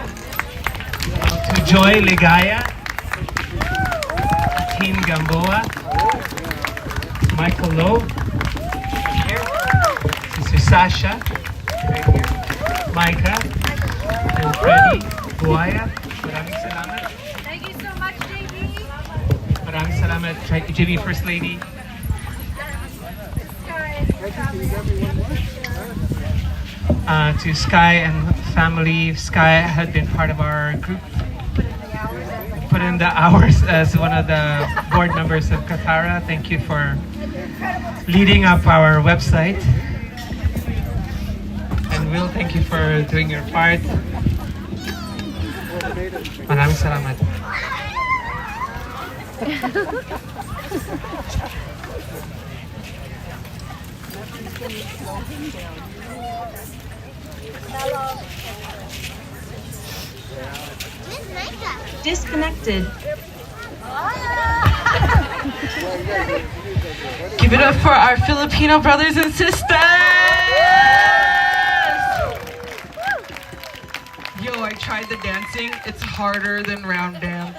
To Joy Ligaya, Team Gamboa, Michael Lowe, Sister Sasha, right here, Micah, and Freddie Buaya. Maraming salamat. Thank you so much, JB. Maraming salamat, JB First Lady. To Sky and family. Sky had been part of our group. Put in the hours as one of the board members of Katara. Thank you for leading up our website. And Will, thank you for doing your part. Maraming salamat. Disconnected. Give it up for our Filipino brothers and sisters! Yo, I tried the dancing. It's harder than round dance.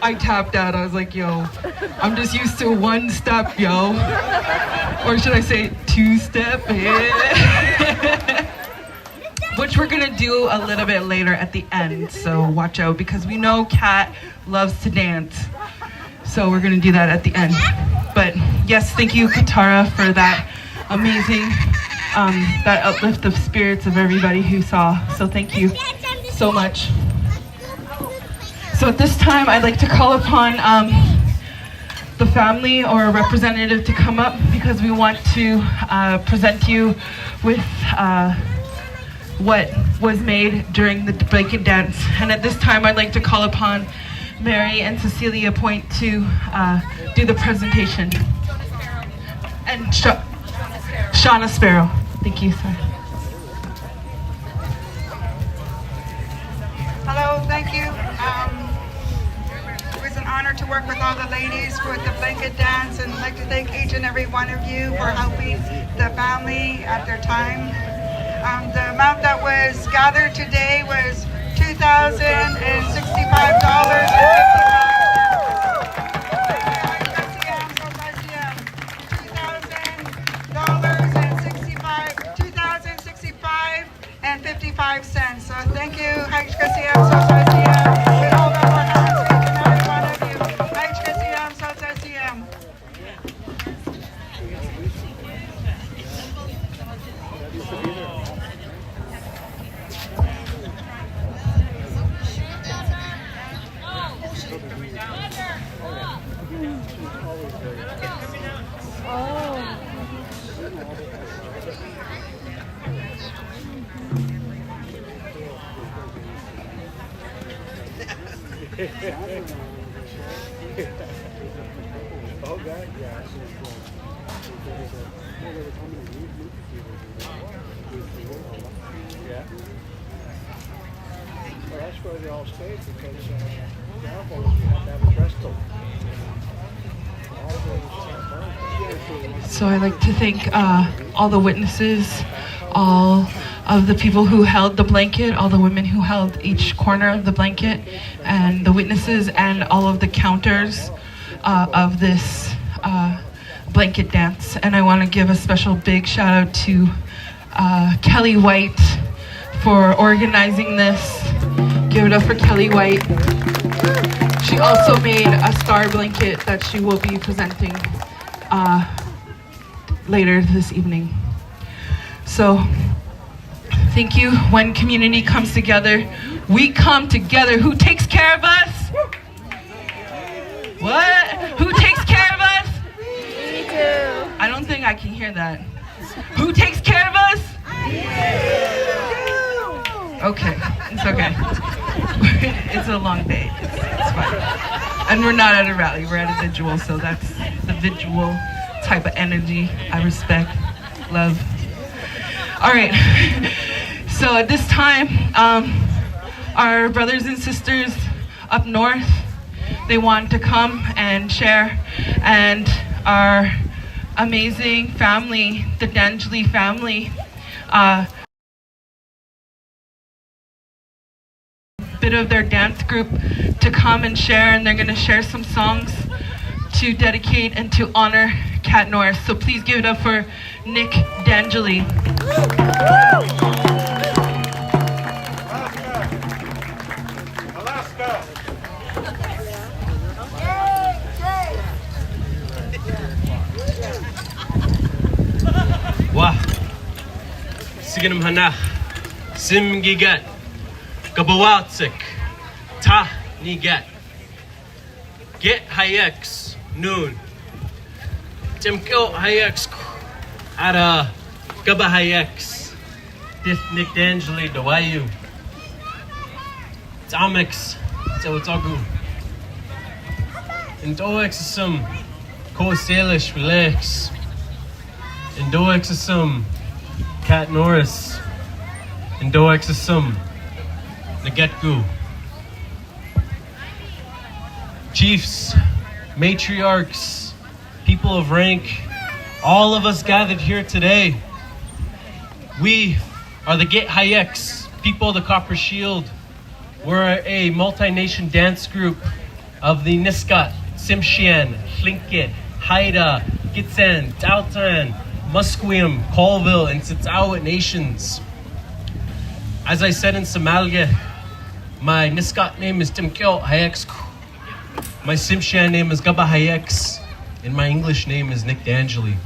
I tapped out. I was like, yo, I'm just used to one step, yo. Or should I say two step? Yeah. Which we're gonna do a little bit later at the end, so watch out because we know Kat loves to dance. So we're gonna do that at the end. But yes, thank you, Katara, for that amazing, that uplift of spirits of everybody who saw. So thank you so much. So at this time, I'd like to call upon the family or a representative to come up because we want to present you with what was made during the blanket dance. And at this time, I'd like to call upon Mary and Cecilia Point to do the presentation. And Shauna Sparrow. Thank you, sir. Hello, thank you. It was an honor to work with all the ladies with the blanket dance, and I'd like to thank each and every one of you for helping the family at their time. The amount that was gathered today was $2,065.55. So thank you, Haj Kasiyam Sosasiyam. We hold up our hands to each and every one of you. Haj Kasiyam Sosasiyam. Well, that's where they all stayed because Grandview, we had to have a dress code. So I'd like to thank all the witnesses, all of the people who held the blanket, all the women who held each corner of the blanket, and the witnesses and all of the counters of this blanket dance. And I want to give a special big shout out to Kelly White for organizing this. Give it up for Kelly White. She also made a star blanket that she will be presenting later this evening. So thank you. When community comes together, we come together. Who takes care of us? What? Who takes care of us? We do. I don't think I can hear that. Who takes care of us? Okay, it's okay. It's a long day. It's fine. And we're not at a rally, we're at a vigil, so that's the vigil type of energy I respect, love. All right, so at this time, our brothers and sisters up north, they wanted to come and share. And our amazing family, the D'Angeli family, bit of their dance group to come and share, and they're going to share some songs to dedicate and to honor Kat Norris. So please give it up for Nick D'Angeli. Wah, siganam hana, sim gigat, gabawatsik, ta nigat, get hayeks noon, timko hayeks, ada gaba hayeks, this Nick D'Angeli dawayu, tamex, so it's all good. And doex some co-salish relax. And doexisum, Kat Norris. And doexisum, Nagetgu. Chiefs, matriarchs, people of rank, all of us gathered here today. We are the Get Hayeks, people of the Copper Shield. We're a multi-nation dance group of the Niskat, Tsimshian, Tlingit, Haida, Gitsan, Tautan, Musqueam, Colville, and Tsatsawat nations. As I said in Somalia, my Niskat name is Timkyo Hayeks. My Tsimshian name is Gaba Hayeks. And my English name is Nick D'Angeli.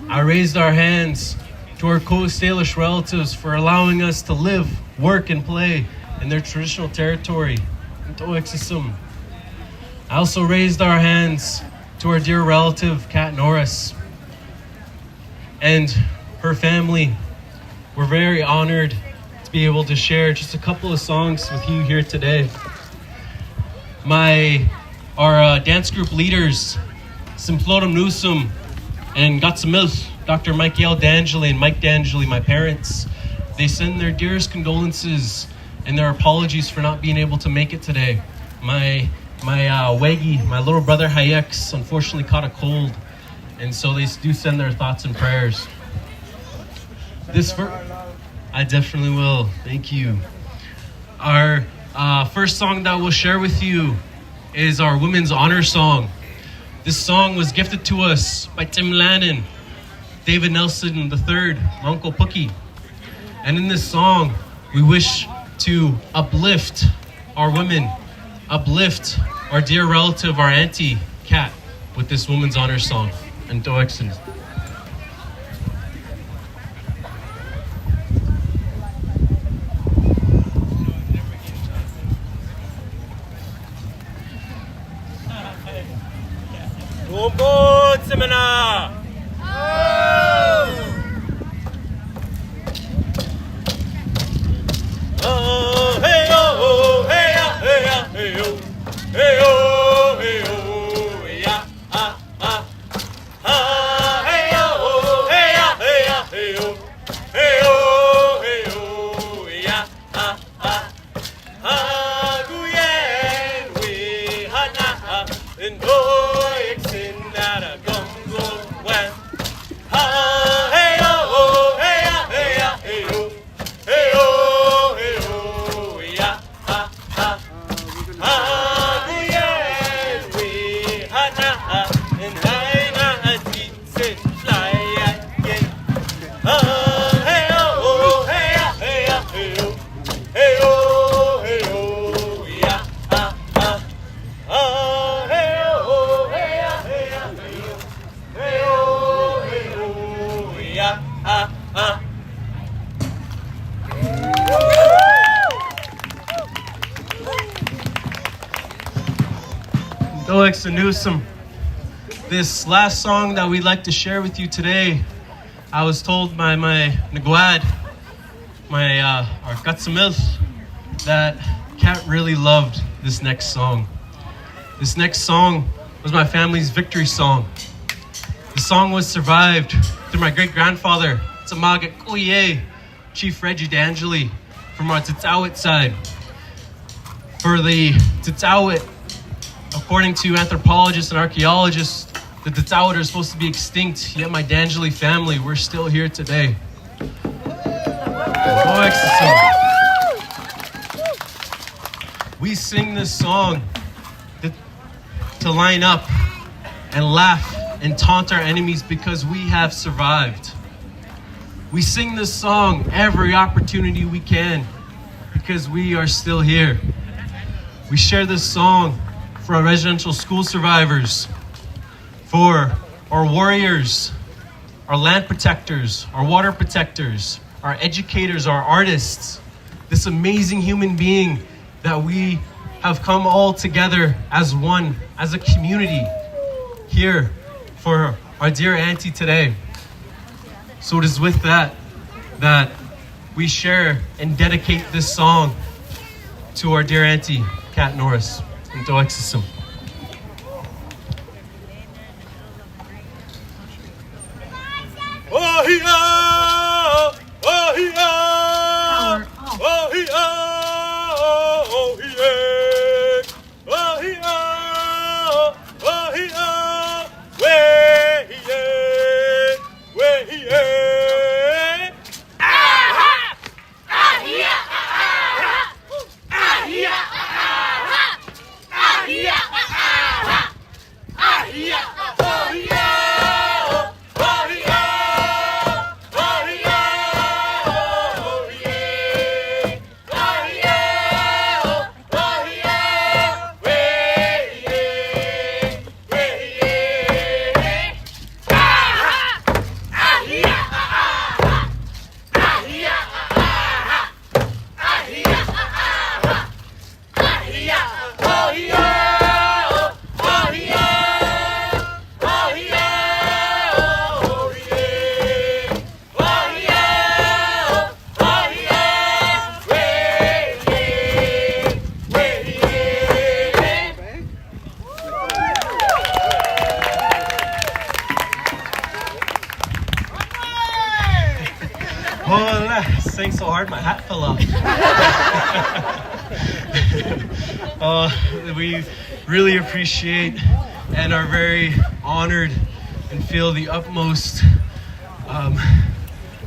I raised our hands to our Coast Salish relatives for allowing us to live, work, and play in their traditional territory. I also raised our hands to our dear relative, Kat Norris, and her family. We're very honored to be able to share just a couple of songs with you here today. Our dance group leaders, Simplodum Newsum and Gatsamilth, Dr. Michael D'Angeli and Mike D'Angeli, my parents, they send their dearest condolences and their apologies for not being able to make it today. My Weggy, my little brother Hayeks, unfortunately caught a cold, and so they do send their thoughts and prayers. I definitely will. Thank you. Our first song that we'll share with you is our Women's Honor song. This song was gifted to us by Tim Lannon, David Nelson III, my Uncle Pookie. And in this song, we wish to uplift our women, uplift our dear relative, our auntie, Kat, with this Women's Honor song. And Doexen. This last song that we'd like to share with you today, I was told by my Naguad, our Katsamilth, that Kat really loved this next song. This next song was my family's victory song. The song was survived through my great-grandfather, Tsamagat Kuye, Chief Reggie D'Angeli, from our Titsawit side. For the Titsawit According to anthropologists and archaeologists, the Tzatzawat are supposed to be extinct, yet my Danjali family, we're still here today. We sing this song to line up and laugh and taunt our enemies because we have survived. We sing this song every opportunity we can because we are still here. We share this song for our residential school survivors, for our warriors, our land protectors, our water protectors, our educators, our artists, this amazing human being that we have come all together as one, as a community here for our dear auntie today. So it is with that we share and dedicate this song to our dear auntie, Kat Norris, in Doexisum. Sang so hard my hat fell off. We really appreciate and are very honored and feel the utmost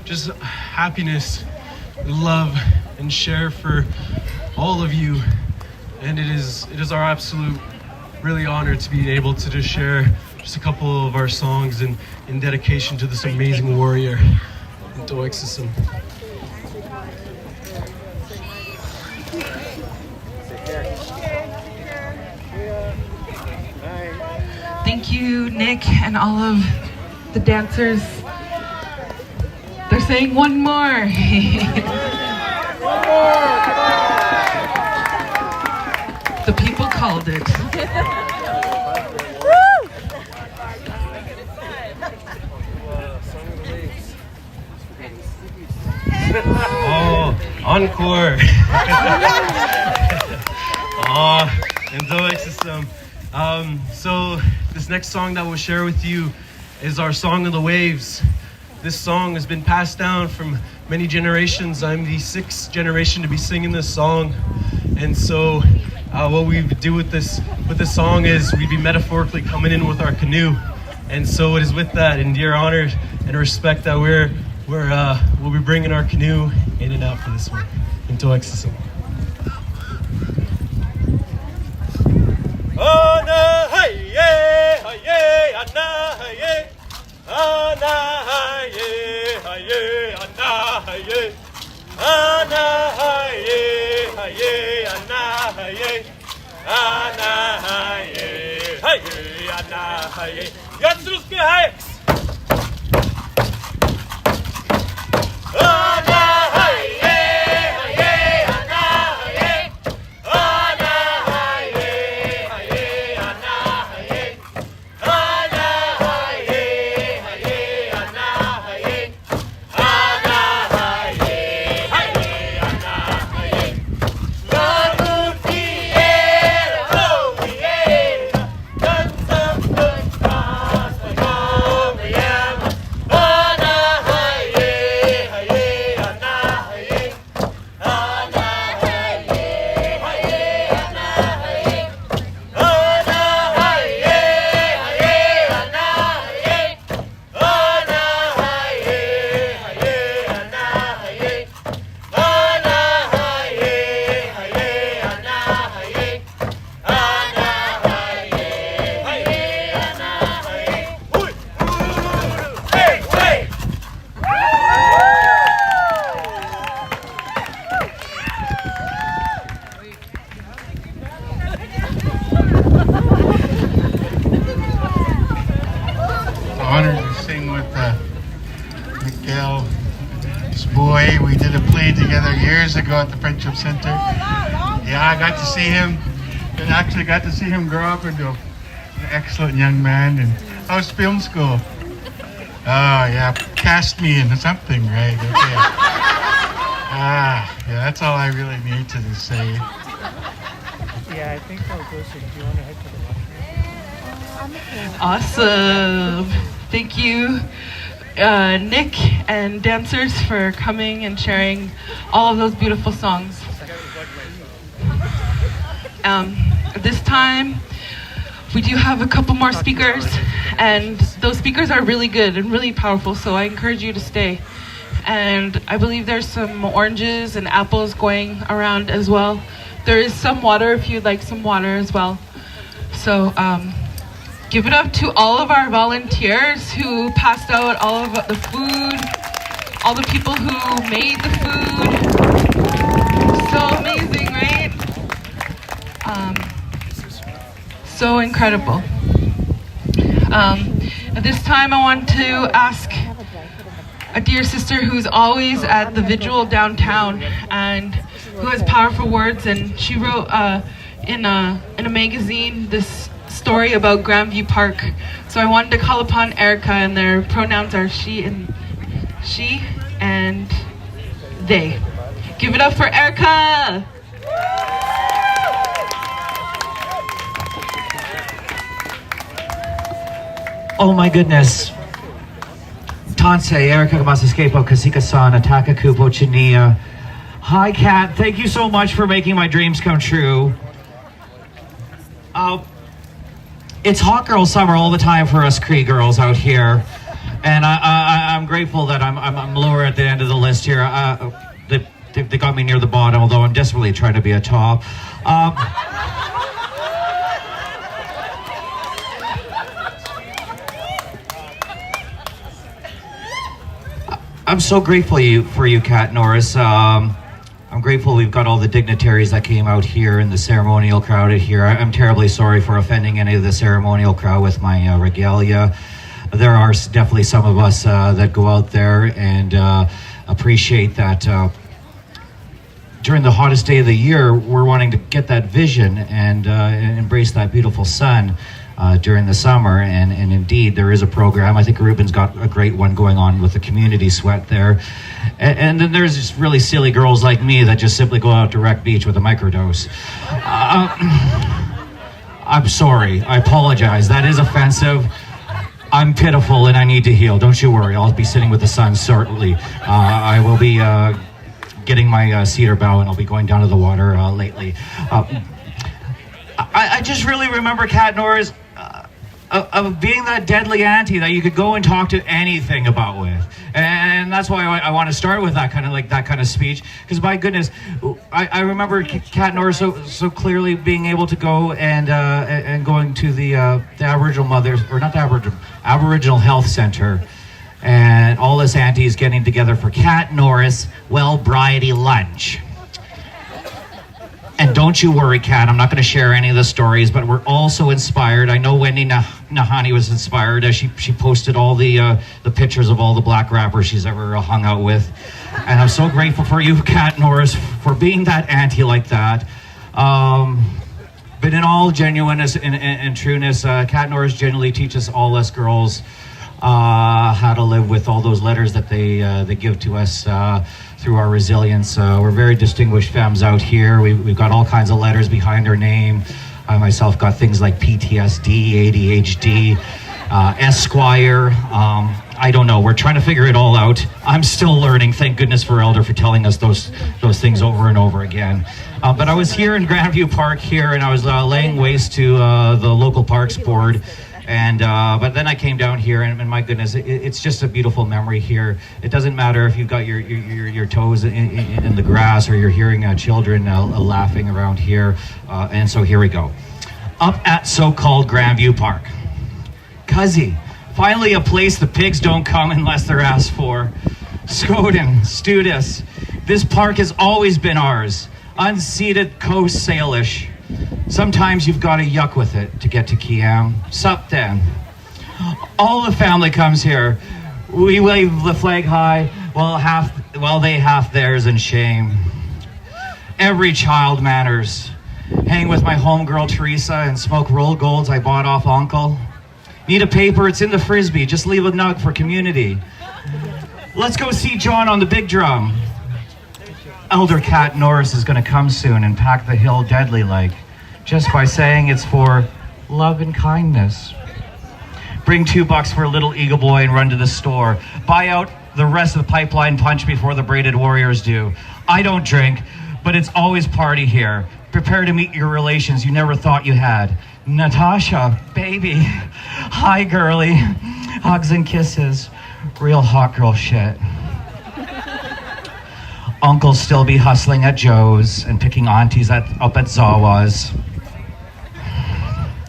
just happiness, love, and share for all of you. And it is our absolute really honor to be able to just share just a couple of our songs in dedication to this amazing warrior in Doexisum. Thank you, Nick, and all of the dancers. They're saying one more. The people called it. Oh, encore. Oh, and Doexisum. So this next song that we'll share with you is our Song of the Waves. This song has been passed down from many generations. I'm the 6th generation to be singing this song. And so what we do with this song is we'd be metaphorically coming in with our canoe. And so it is with that in dear honor and respect that we'll be bringing our canoe in and out for this one. In Doexisum. Ana haye haye ana haye ana haye haye ana haye ana haye haye ana haye ana haye haye ana haye Jetzt ruske Hex Ana haye haye ana haye ana haye haye ana haye ana haye haye ana haye ana haye haye ana haye La Luciera, Luciera, danza con Castellón. Ray. We did a play together years ago at the Friendship Center. Yeah, I got to see him, and actually got to see him grow up into an excellent young man. And how's film school? Oh yeah, cast me into something, right? Okay. Yeah, that's all I really need to say. Yeah, I think I'll go soon. Do you want to head to the washroom? Awesome. Thank you, Nick and dancers, for coming and sharing all of those beautiful songs. This time, we do have a couple more speakers, and those speakers are really good and really powerful, so I encourage you to stay. And I believe there's some oranges and apples going around as well. There is some water if you'd like some water as well. So give it up to all of our volunteers who passed out all of the food, all the people who made the food. So amazing, right? So incredible. At this time, I want to ask a dear sister who's always at the Vigil downtown and who has powerful words, and she wrote in a magazine this story about Grandview Park. So I wanted to call upon Erica, and their pronouns are she and they. Give it up for Erica! Oh my goodness. Tanse, Erica Masaskepo, Kasika-san, Ataka Kupo Chinia. Hi, Kat. Thank you so much for making my dreams come true. It's hot girl summer all the time for us Cree girls out here. And I'm grateful that I'm lower at the end of the list here. They got me near the bottom, although I'm desperately trying to be a top. I'm so grateful for you, Kat Norris. I'm grateful we've got all the dignitaries that came out here and the ceremonial crowd here. I'm terribly sorry for offending any of the ceremonial crowd with my regalia. There are definitely some of us that go out there and appreciate that during the hottest day of the year, we're wanting to get that vision and embrace that beautiful sun during the summer, and indeed there is a program. I think Ruben's got a great one going on with the community sweat there, and then there's just really silly girls like me that just simply go out to Wreck Beach with a microdose. I'm sorry, I apologize, that is offensive. I'm pitiful and I need to heal, don't you worry, I'll be sitting with the sun shortly. I will be getting my cedar bow, and I'll be going down to the water lately. I just really remember Kat Norris of being that deadly auntie that you could go and talk to anything about with, and that's why I want to start with that kind of speech, because my goodness, I remember Kat Norris so clearly being able to go and going to the Aboriginal mothers, or not the Aboriginal Health Center, and all us aunties getting together for Kat Norris well-briety lunch. And don't you worry, Kat, I'm not going to share any of the stories, but we're also inspired. I know Wendy Nahani was inspired as she posted all the pictures of all the black rappers she's ever hung out with. And I'm so grateful for you, Kat Norris, for being that auntie like that. But in all genuineness and trueness, Kat Norris generally teaches all us girls how to live with all those letters that they give to us through our resilience. We're very distinguished femmes out here. We've got all kinds of letters behind our name. I myself got things like PTSD, ADHD, Esquire. I don't know. We're trying to figure it all out. I'm still learning. Thank goodness for Elder for telling us those things over and over again. But I was here in Grandview Park here, and I was laying waste to the local parks board. And but then I came down here, and my goodness, it's just a beautiful memory here. It doesn't matter if you've got your toes in the grass, or you're hearing children laughing around here. And so here we go. Up at so-called Grandview Park. Cuzzy, finally a place the pigs don't come unless they're asked for. Skoden, Studis, this park has always been ours. Unceded Coast Salish. Sometimes you've got to yuck with it to get to Kiam. Sup then. All the family comes here. We wave the flag high Well, they half theirs in shame. Every child matters. Hang with my homegirl Teresa and smoke roll golds I bought off Uncle. Need a paper? It's in the frisbee. Just leave a nug for community. Let's go see John on the big drum. Elder Kat Norris is going to come soon and pack the hill deadly like, just by saying it's for love and kindness. Bring $2 for a little eagle boy and run to the store. Buy out the rest of the pipeline punch before the braided warriors do. I don't drink, but it's always party here. Prepare to meet your relations you never thought you had. Natasha, baby. Hi, girly. Hugs and kisses. Real hot girl shit. Uncle'll still be hustling at Joe's and picking aunties up at Zawa's.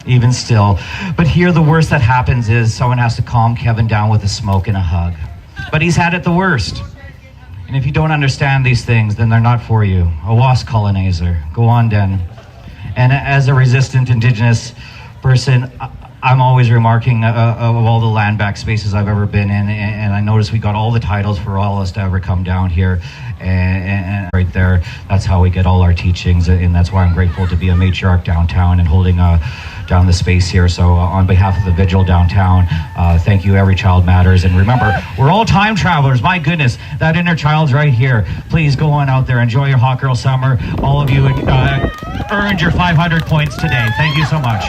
Even still. But here the worst that happens is someone has to calm Kevin down with a smoke and a hug. But he's had it the worst. And if you don't understand these things, then they're not for you. A lost colonizer. Go on, Den. And as a resistant Indigenous person, I'm always remarking of all the land back spaces I've ever been in, and I noticed we got all the titles for all of us to ever come down here, and right there, that's how we get all our teachings, and that's why I'm grateful to be a matriarch downtown and holding down the space here. So on behalf of the Vigil downtown, thank you. Every child matters, and remember, we're all time travelers. My goodness, that inner child's right here. Please go on out there, enjoy your hot girl summer. All of you earned your 500 points today. Thank you so much.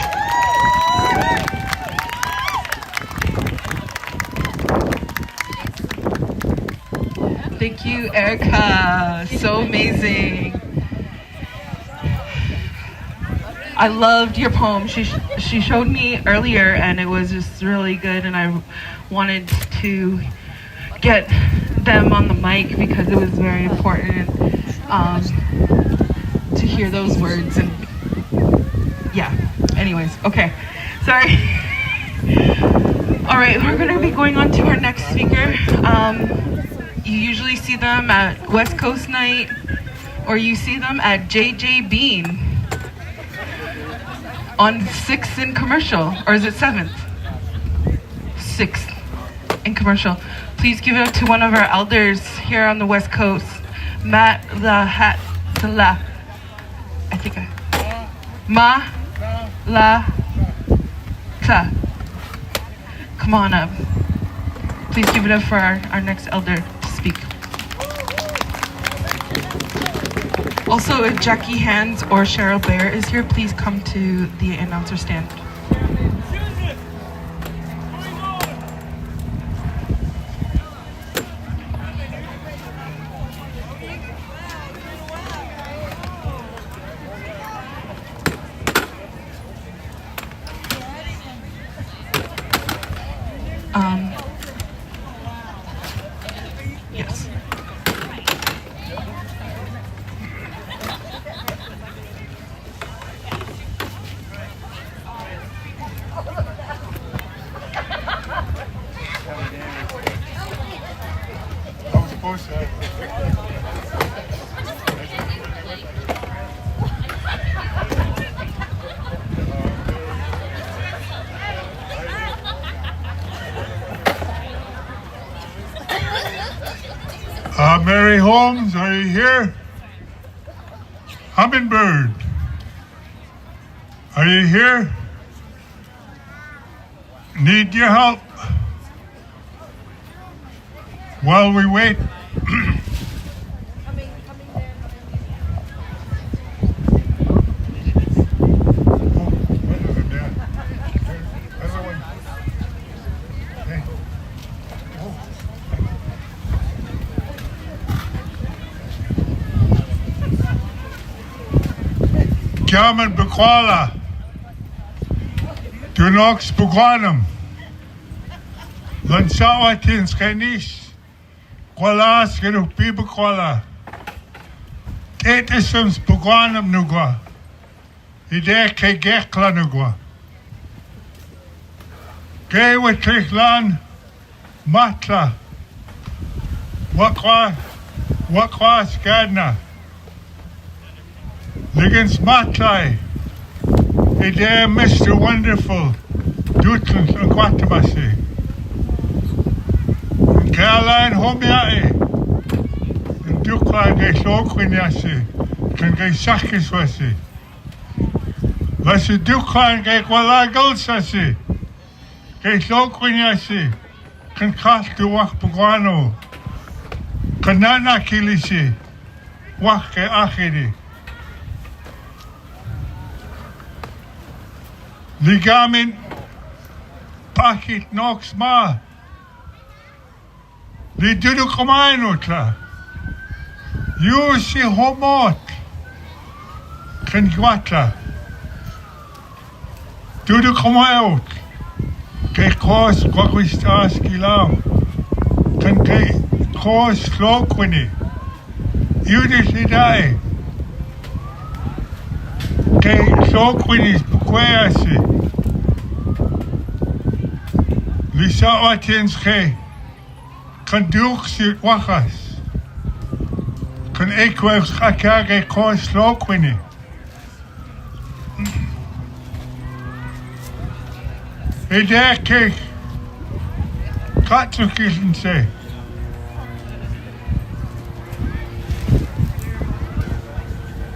Thank you, Erica. So amazing. I loved your poem. She showed me earlier, and it was just really good. And I wanted to get them on the mic because it was very important to hear those words. And yeah. Anyways, okay. Sorry. All right, we're going to be going on to our next speaker. You usually see them at West Coast Night, or you see them at JJ Bean on 6th in Commercial, or is it 7th? 6th in Commercial. Please give it up to one of our elders here on the West Coast, Matt La Hat La. I think Ma La Ta. Come on up. Please give it up for our next elder to speak. Also, if Jackie Hands or Cheryl Bear is here, please come to the announcer stand. Yes. Mary Holmes, are you here? Hummingbird, are you here? Need your help? While we wait. Kamen Bekwala, Tunox Bukwanum, Lansawatin Skanish, Kwalas Genupi Bekwala, Etisums Bukwanum Nugwa, Ide Kegekla Nugwa, Gewa Trichlan, Matla, Wakwa Skadna. Liggins Matlai, Ide Mr. Wonderful, Dutlan Quatamasi, Caroline Homiae, dukla ge slokwinasi, kan ge sakiswasi. Wasi dukla ge kwalagulsasi, ge slokwinasi, kan kastu wak pagwano, kanana kilisi, wak ge akhiri. Ligamin pakit nox ma. Li dudu kumainutla. Yusi homot. Kan gwatla. Dudu kumaut. Ke kos kwakwistas kilaw. Kan ke kos slokwini. Yudis lidai. Ke slokwini bukwayasi. Lisa watins ke. Kan duursiet wagas. Kan ik wel schakage kon slokwini. Idee katsukisen se.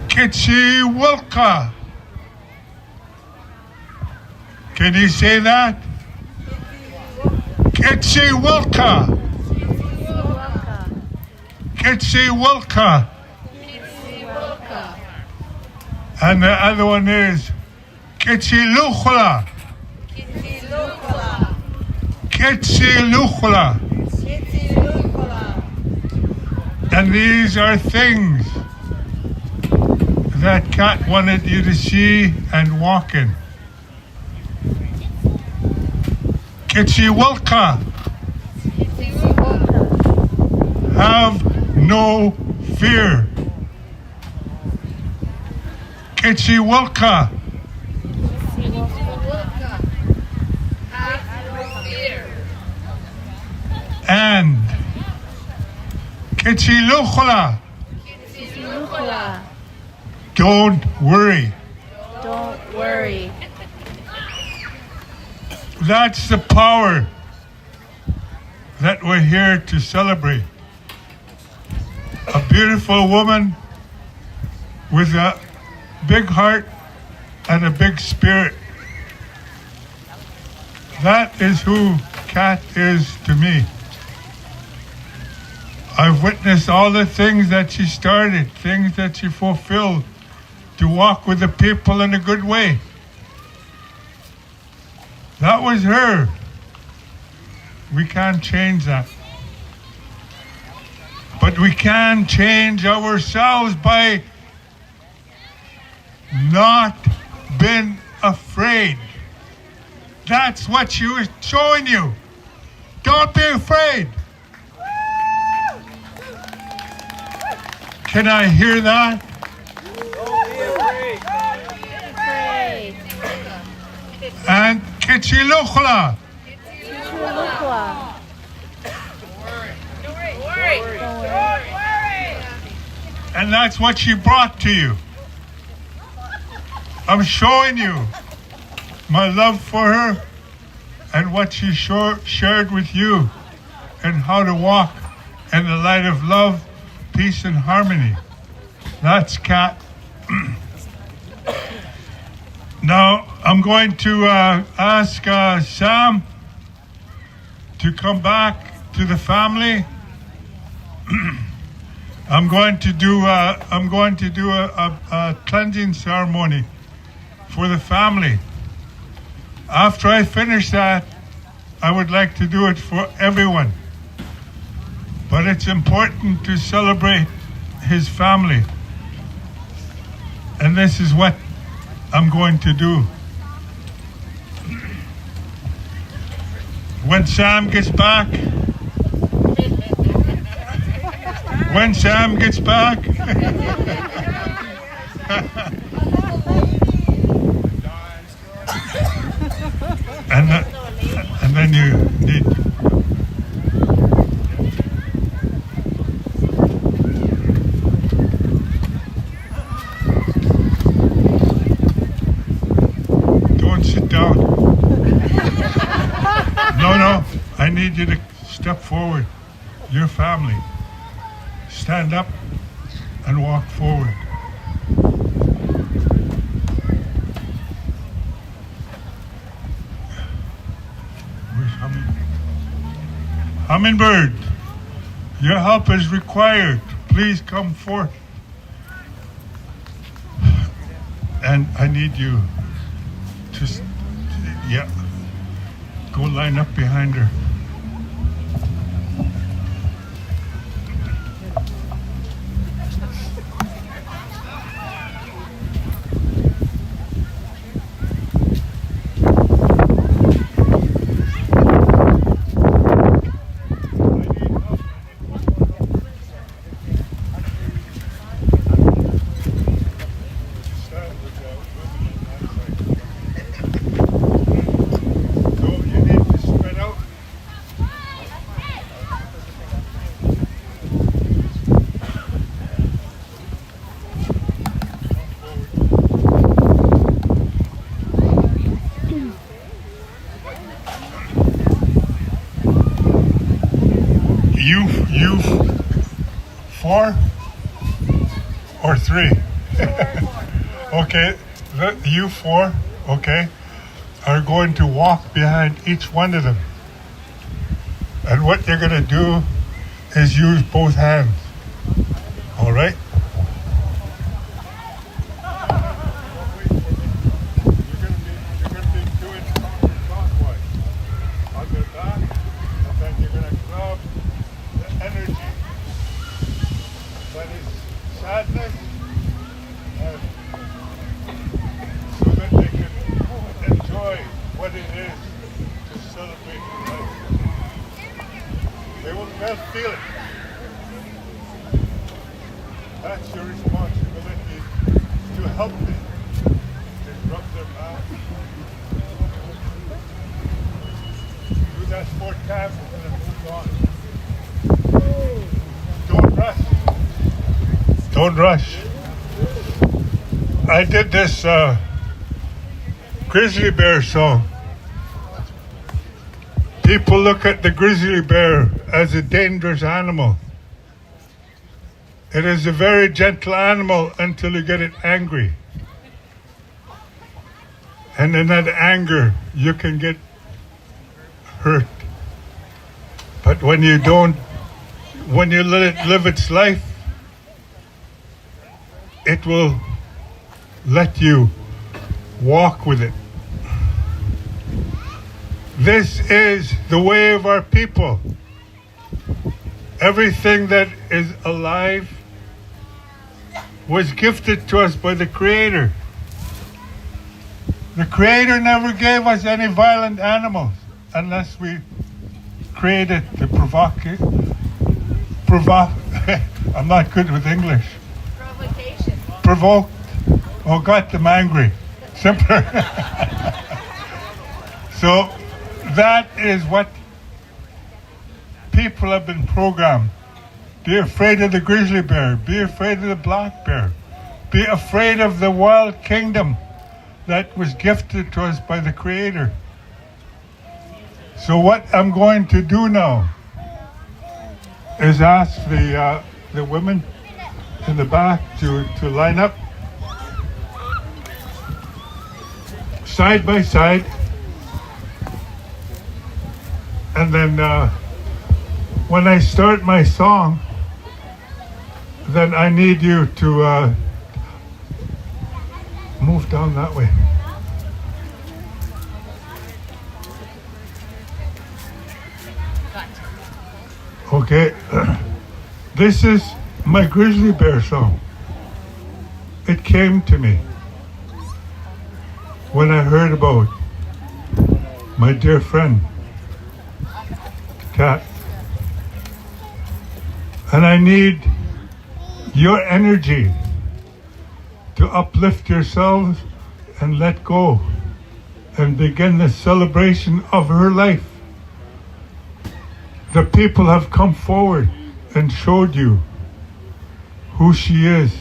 Kitsi Wilka. Can you say that? Kitsi Wilka. Kitsi Wilka. And the other one is Kitsi Luchla. Kitsi Luchla. And these are things that Kat wanted you to see and walk in. Kitsi Wilka. Have no fear. Kitsi Wilka. And Kitsi Luchla. Don't worry. Don't worry. That's the power that we're here to celebrate. A beautiful woman with a big heart and a big spirit. That is who Kat is to me. I've witnessed all the things that she started, things that she fulfilled, to walk with the people in a good way. That was her. We can't change that. But we can change ourselves by not being afraid. That's what she was showing you. Don't be afraid. Can I hear that? And Kitsi Luchla. And that's what she brought to you. I'm showing you my love for her and what she shared with you and how to walk in the light of love, peace, and harmony. That's Kat. Now, I'm going to ask Sam to come back to the family. I'm going to do a cleansing ceremony for the family. After I finish that, I would like to do it for everyone. But it's important to celebrate his family. And this is what I'm going to do. When Sam gets back, and then you need. Don't sit down. No, I need you to step forward. Your family. stand up and walk forward. Where's Hummingbird, your help is required. Please come forth. And I need you to, go line up behind her. You 4 or 3? Okay, you 4, okay, are going to walk behind each one of them. And what you're going to do is use both hands. All right? You're going to be doing clockwise. On their back, and then you're going to grab the energy. That is sadness, and so that they can enjoy what it is to celebrate life. They will well feel it. That's your responsibility to help them. To rub their back. Do that 4 times and then move on. Don't rush. Don't rush. I did this grizzly bear song. People look at the grizzly bear as a dangerous animal. It is a very gentle animal until you get it angry. And in that anger, you can get hurt. But when you let it live its life, it will let you walk with it. This is the way of our people. Everything that is alive was gifted to us by the Creator. The Creator never gave us any violent animals unless we created to provoke. I'm not good with English. Provoked or got them angry. Simpler. So that is what people have been programmed. Be afraid of the grizzly bear. Be afraid of the black bear. Be afraid of the wild kingdom that was gifted to us by the Creator. So what I'm going to do now is ask the women in the back to line up side by side, and then when I start my song, then I need you to move down that way. Okay, this is my grizzly bear song. It came to me when I heard about my dear friend, Kat. And I need your energy to uplift yourselves and let go and begin the celebration of her life. The people have come forward and showed you who she is.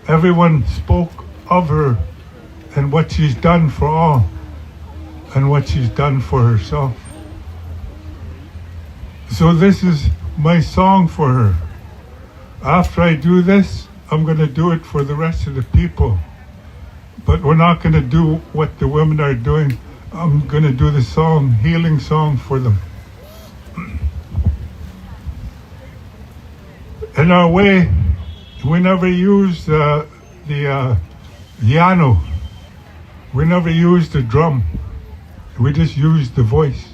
Everyone spoke of her and what she's done for all and what she's done for herself. So this is my song for her. After I do this, I'm going to do it for the rest of the people. But we're not going to do what the women are doing. I'm going to do the song, healing song for them. In our way, we never used the piano. We never used the drum. We just used the voice.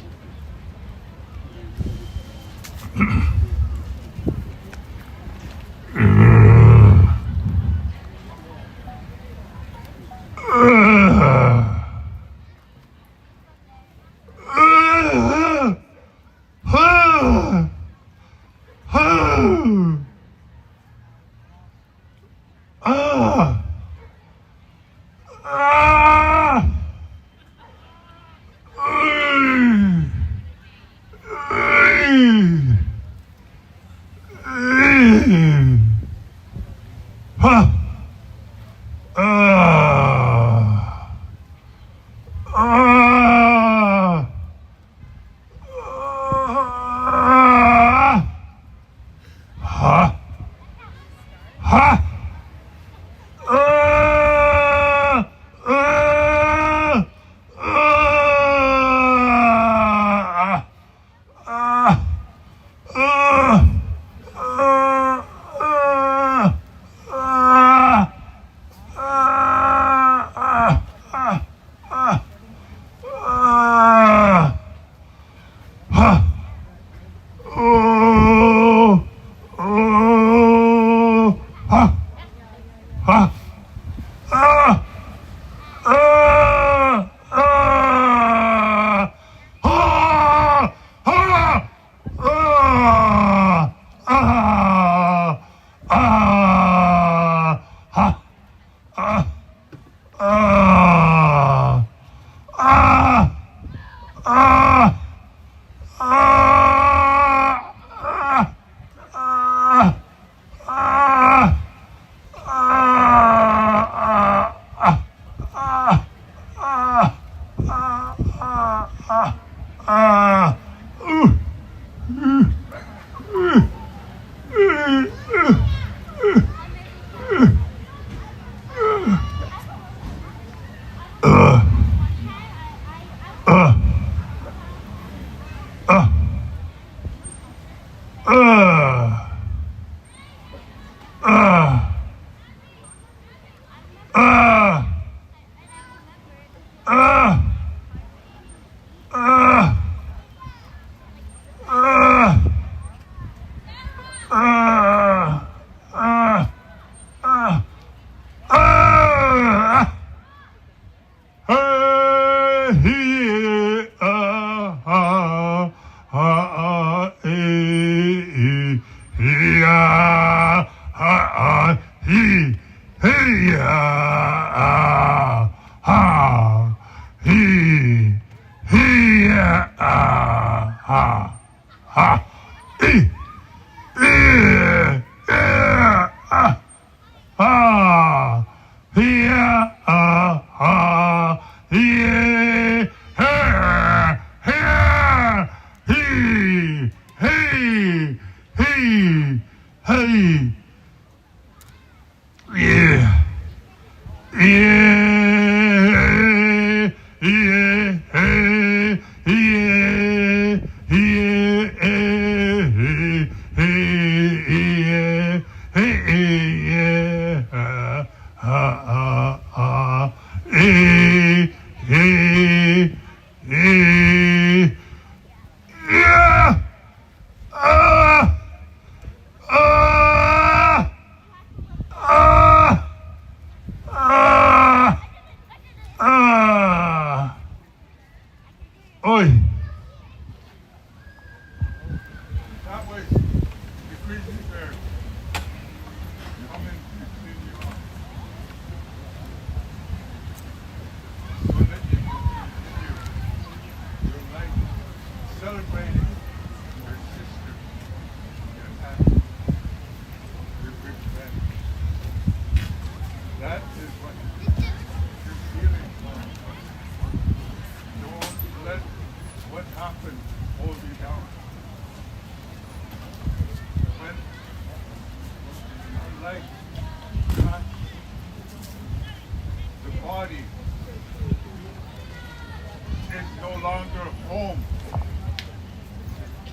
no longer home.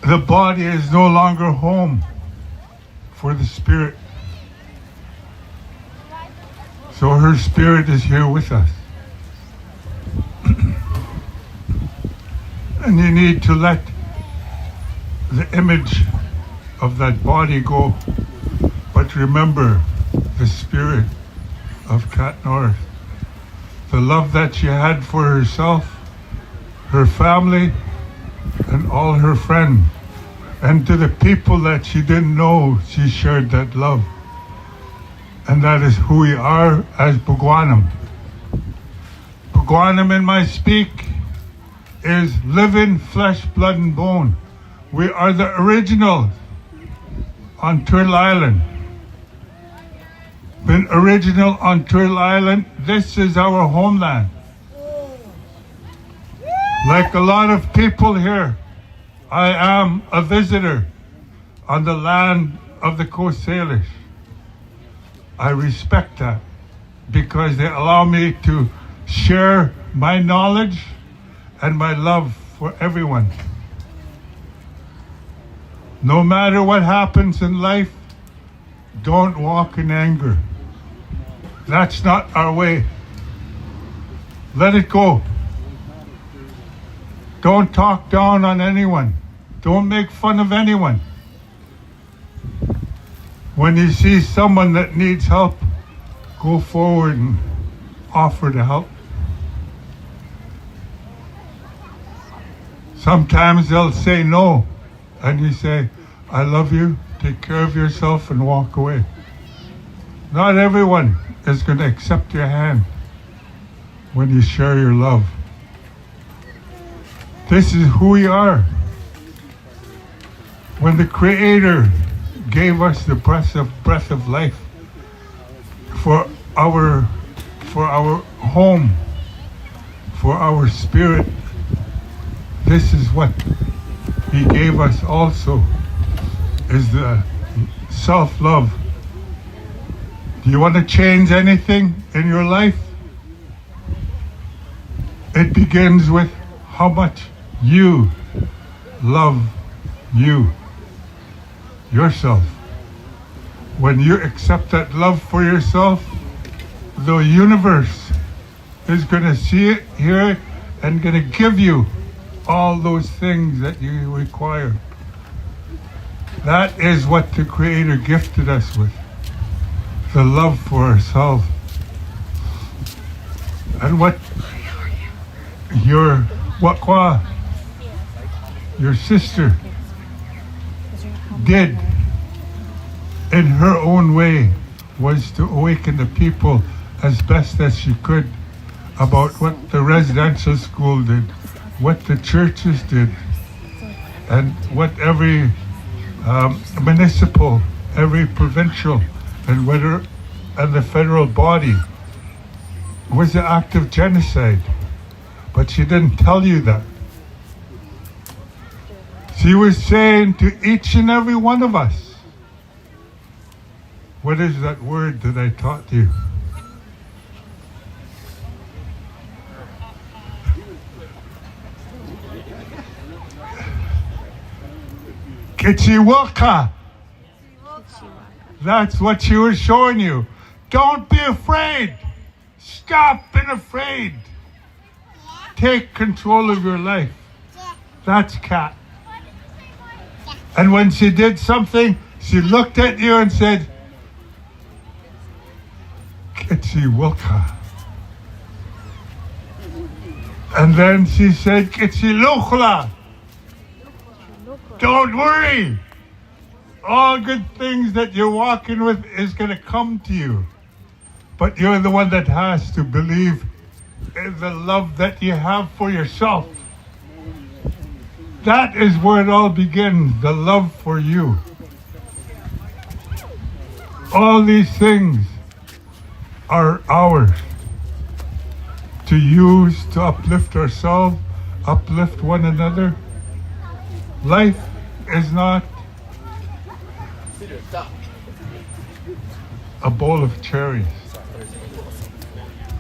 The body is no longer home for the spirit. So her spirit is here with us. And you need to let the image of that body go. But remember the spirit of Kat Norris. The love that she had for herself, her family, and all her friends. And to the people that she didn't know, she shared that love. And that is who we are as Bugwanam. Bugwanam in my speak is living flesh, blood, and bone. We are the originals on Turtle Island. Been original on Turtle Island. This is our homeland. Like a lot of people here, I am a visitor on the land of the Coast Salish. I respect that because they allow me to share my knowledge and my love for everyone. No matter what happens in life, don't walk in anger. That's not our way. Let it go. Don't talk down on anyone. Don't make fun of anyone. When you see someone that needs help, go forward and offer to help. Sometimes they'll say no, and you say, I love you, take care of yourself, and walk away. Not everyone is going to accept your hand when you share your love. This is who we are. When the Creator gave us the breath of life for our home, for our spirit, this is what He gave us also, is the self-love. Do you want to change anything in your life? It begins with how much you love yourself. When you accept that love for yourself, the universe is going to see it, hear it, and going to give you all those things that you require. That is what the Creator gifted us with, the love for ourselves. And what your sister did in her own way was to awaken the people as best as she could about what the residential school did, what the churches did, and what every municipal, every provincial, and the federal body was an act of genocide. But she didn't tell you that. She was saying to each and every one of us, what is that word that I taught you? Kichiwaka. That's what she was showing you. Don't be afraid. Stop being afraid. Take control of your life. That's Kat. And when she did something, she looked at you and said, Kichiwaka. And then she said, Kichilukhla. Don't worry. All good things that you're walking with is going to come to you. But you're the one that has to believe in the love that you have for yourself. That is where it all begins, the love for you. All these things are ours to use to uplift ourselves, uplift one another. Life is not a bowl of cherries.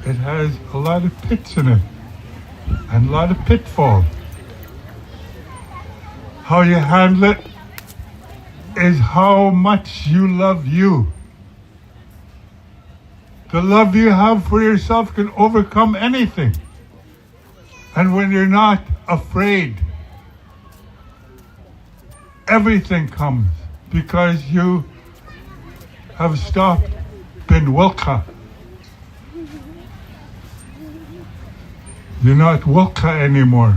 It has a lot of pits in it. and a lot of pitfalls. How you handle it is how much you love you. The love you have for yourself can overcome anything. And when you're not afraid, everything comes because you have stopped being Wilka. You're not Wilka anymore.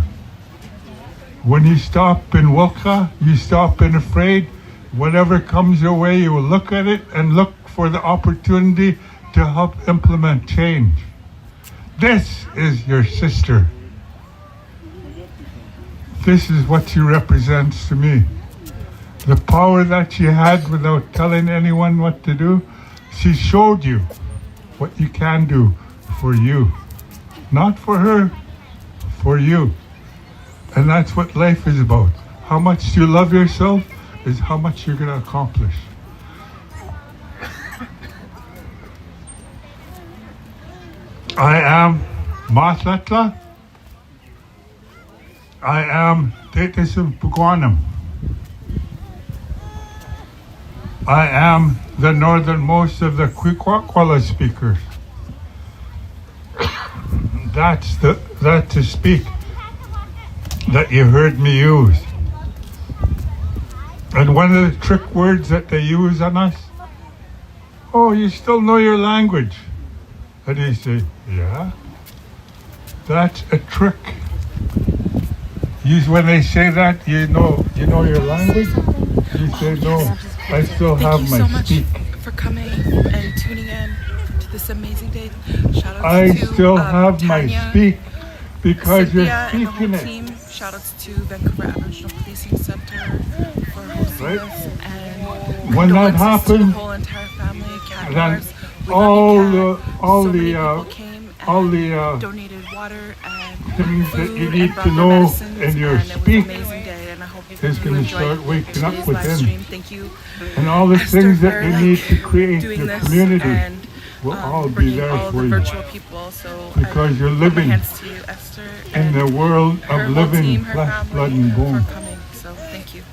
When you stop being Wilka, you stop being afraid. Whatever comes your way, you will look at it and look for the opportunity to help implement change. This is your sister. This is what she represents to me. The power that she had without telling anyone what to do, she showed you what you can do for you. Not for her, for you. And that's what life is about. How much you love yourself is how much you're going to accomplish. I am Matlatla. I am Tetisum Puguanum. I am the northernmost of the Kwikwakwa speakers. That's to speak that you heard me use. And one of the trick words that they use on us, oh, you still know your language. And you say, yeah, that's a trick. When they say that, you know your language. You say, no, I still have my speak. Thank you so much for coming and tuning in to this amazing day. Shout out I to still have my Tanya, speak because Cynthia, you're and the speaking whole it. team. Shout outs to Vancouver Aboriginal Policing Center for hosting Right. us, and When that condolences to the happened, whole entire family. Kat then Norris, we love you, Kat. all So many the people came all and the donated water and things that food you and need brought to their know medicines, in your and it was speak an amazing day, and I hope is you going to enjoyed start waking up today's live within. stream. Thank you, And all the Esther, things that for, you like, need to create doing your this community and will all be bringing there all for the you. virtual people. So Because you're I put my living hands to you, Esther, in and the world her of whole living team, her flesh, family, blood, and bone. for coming. So thank you.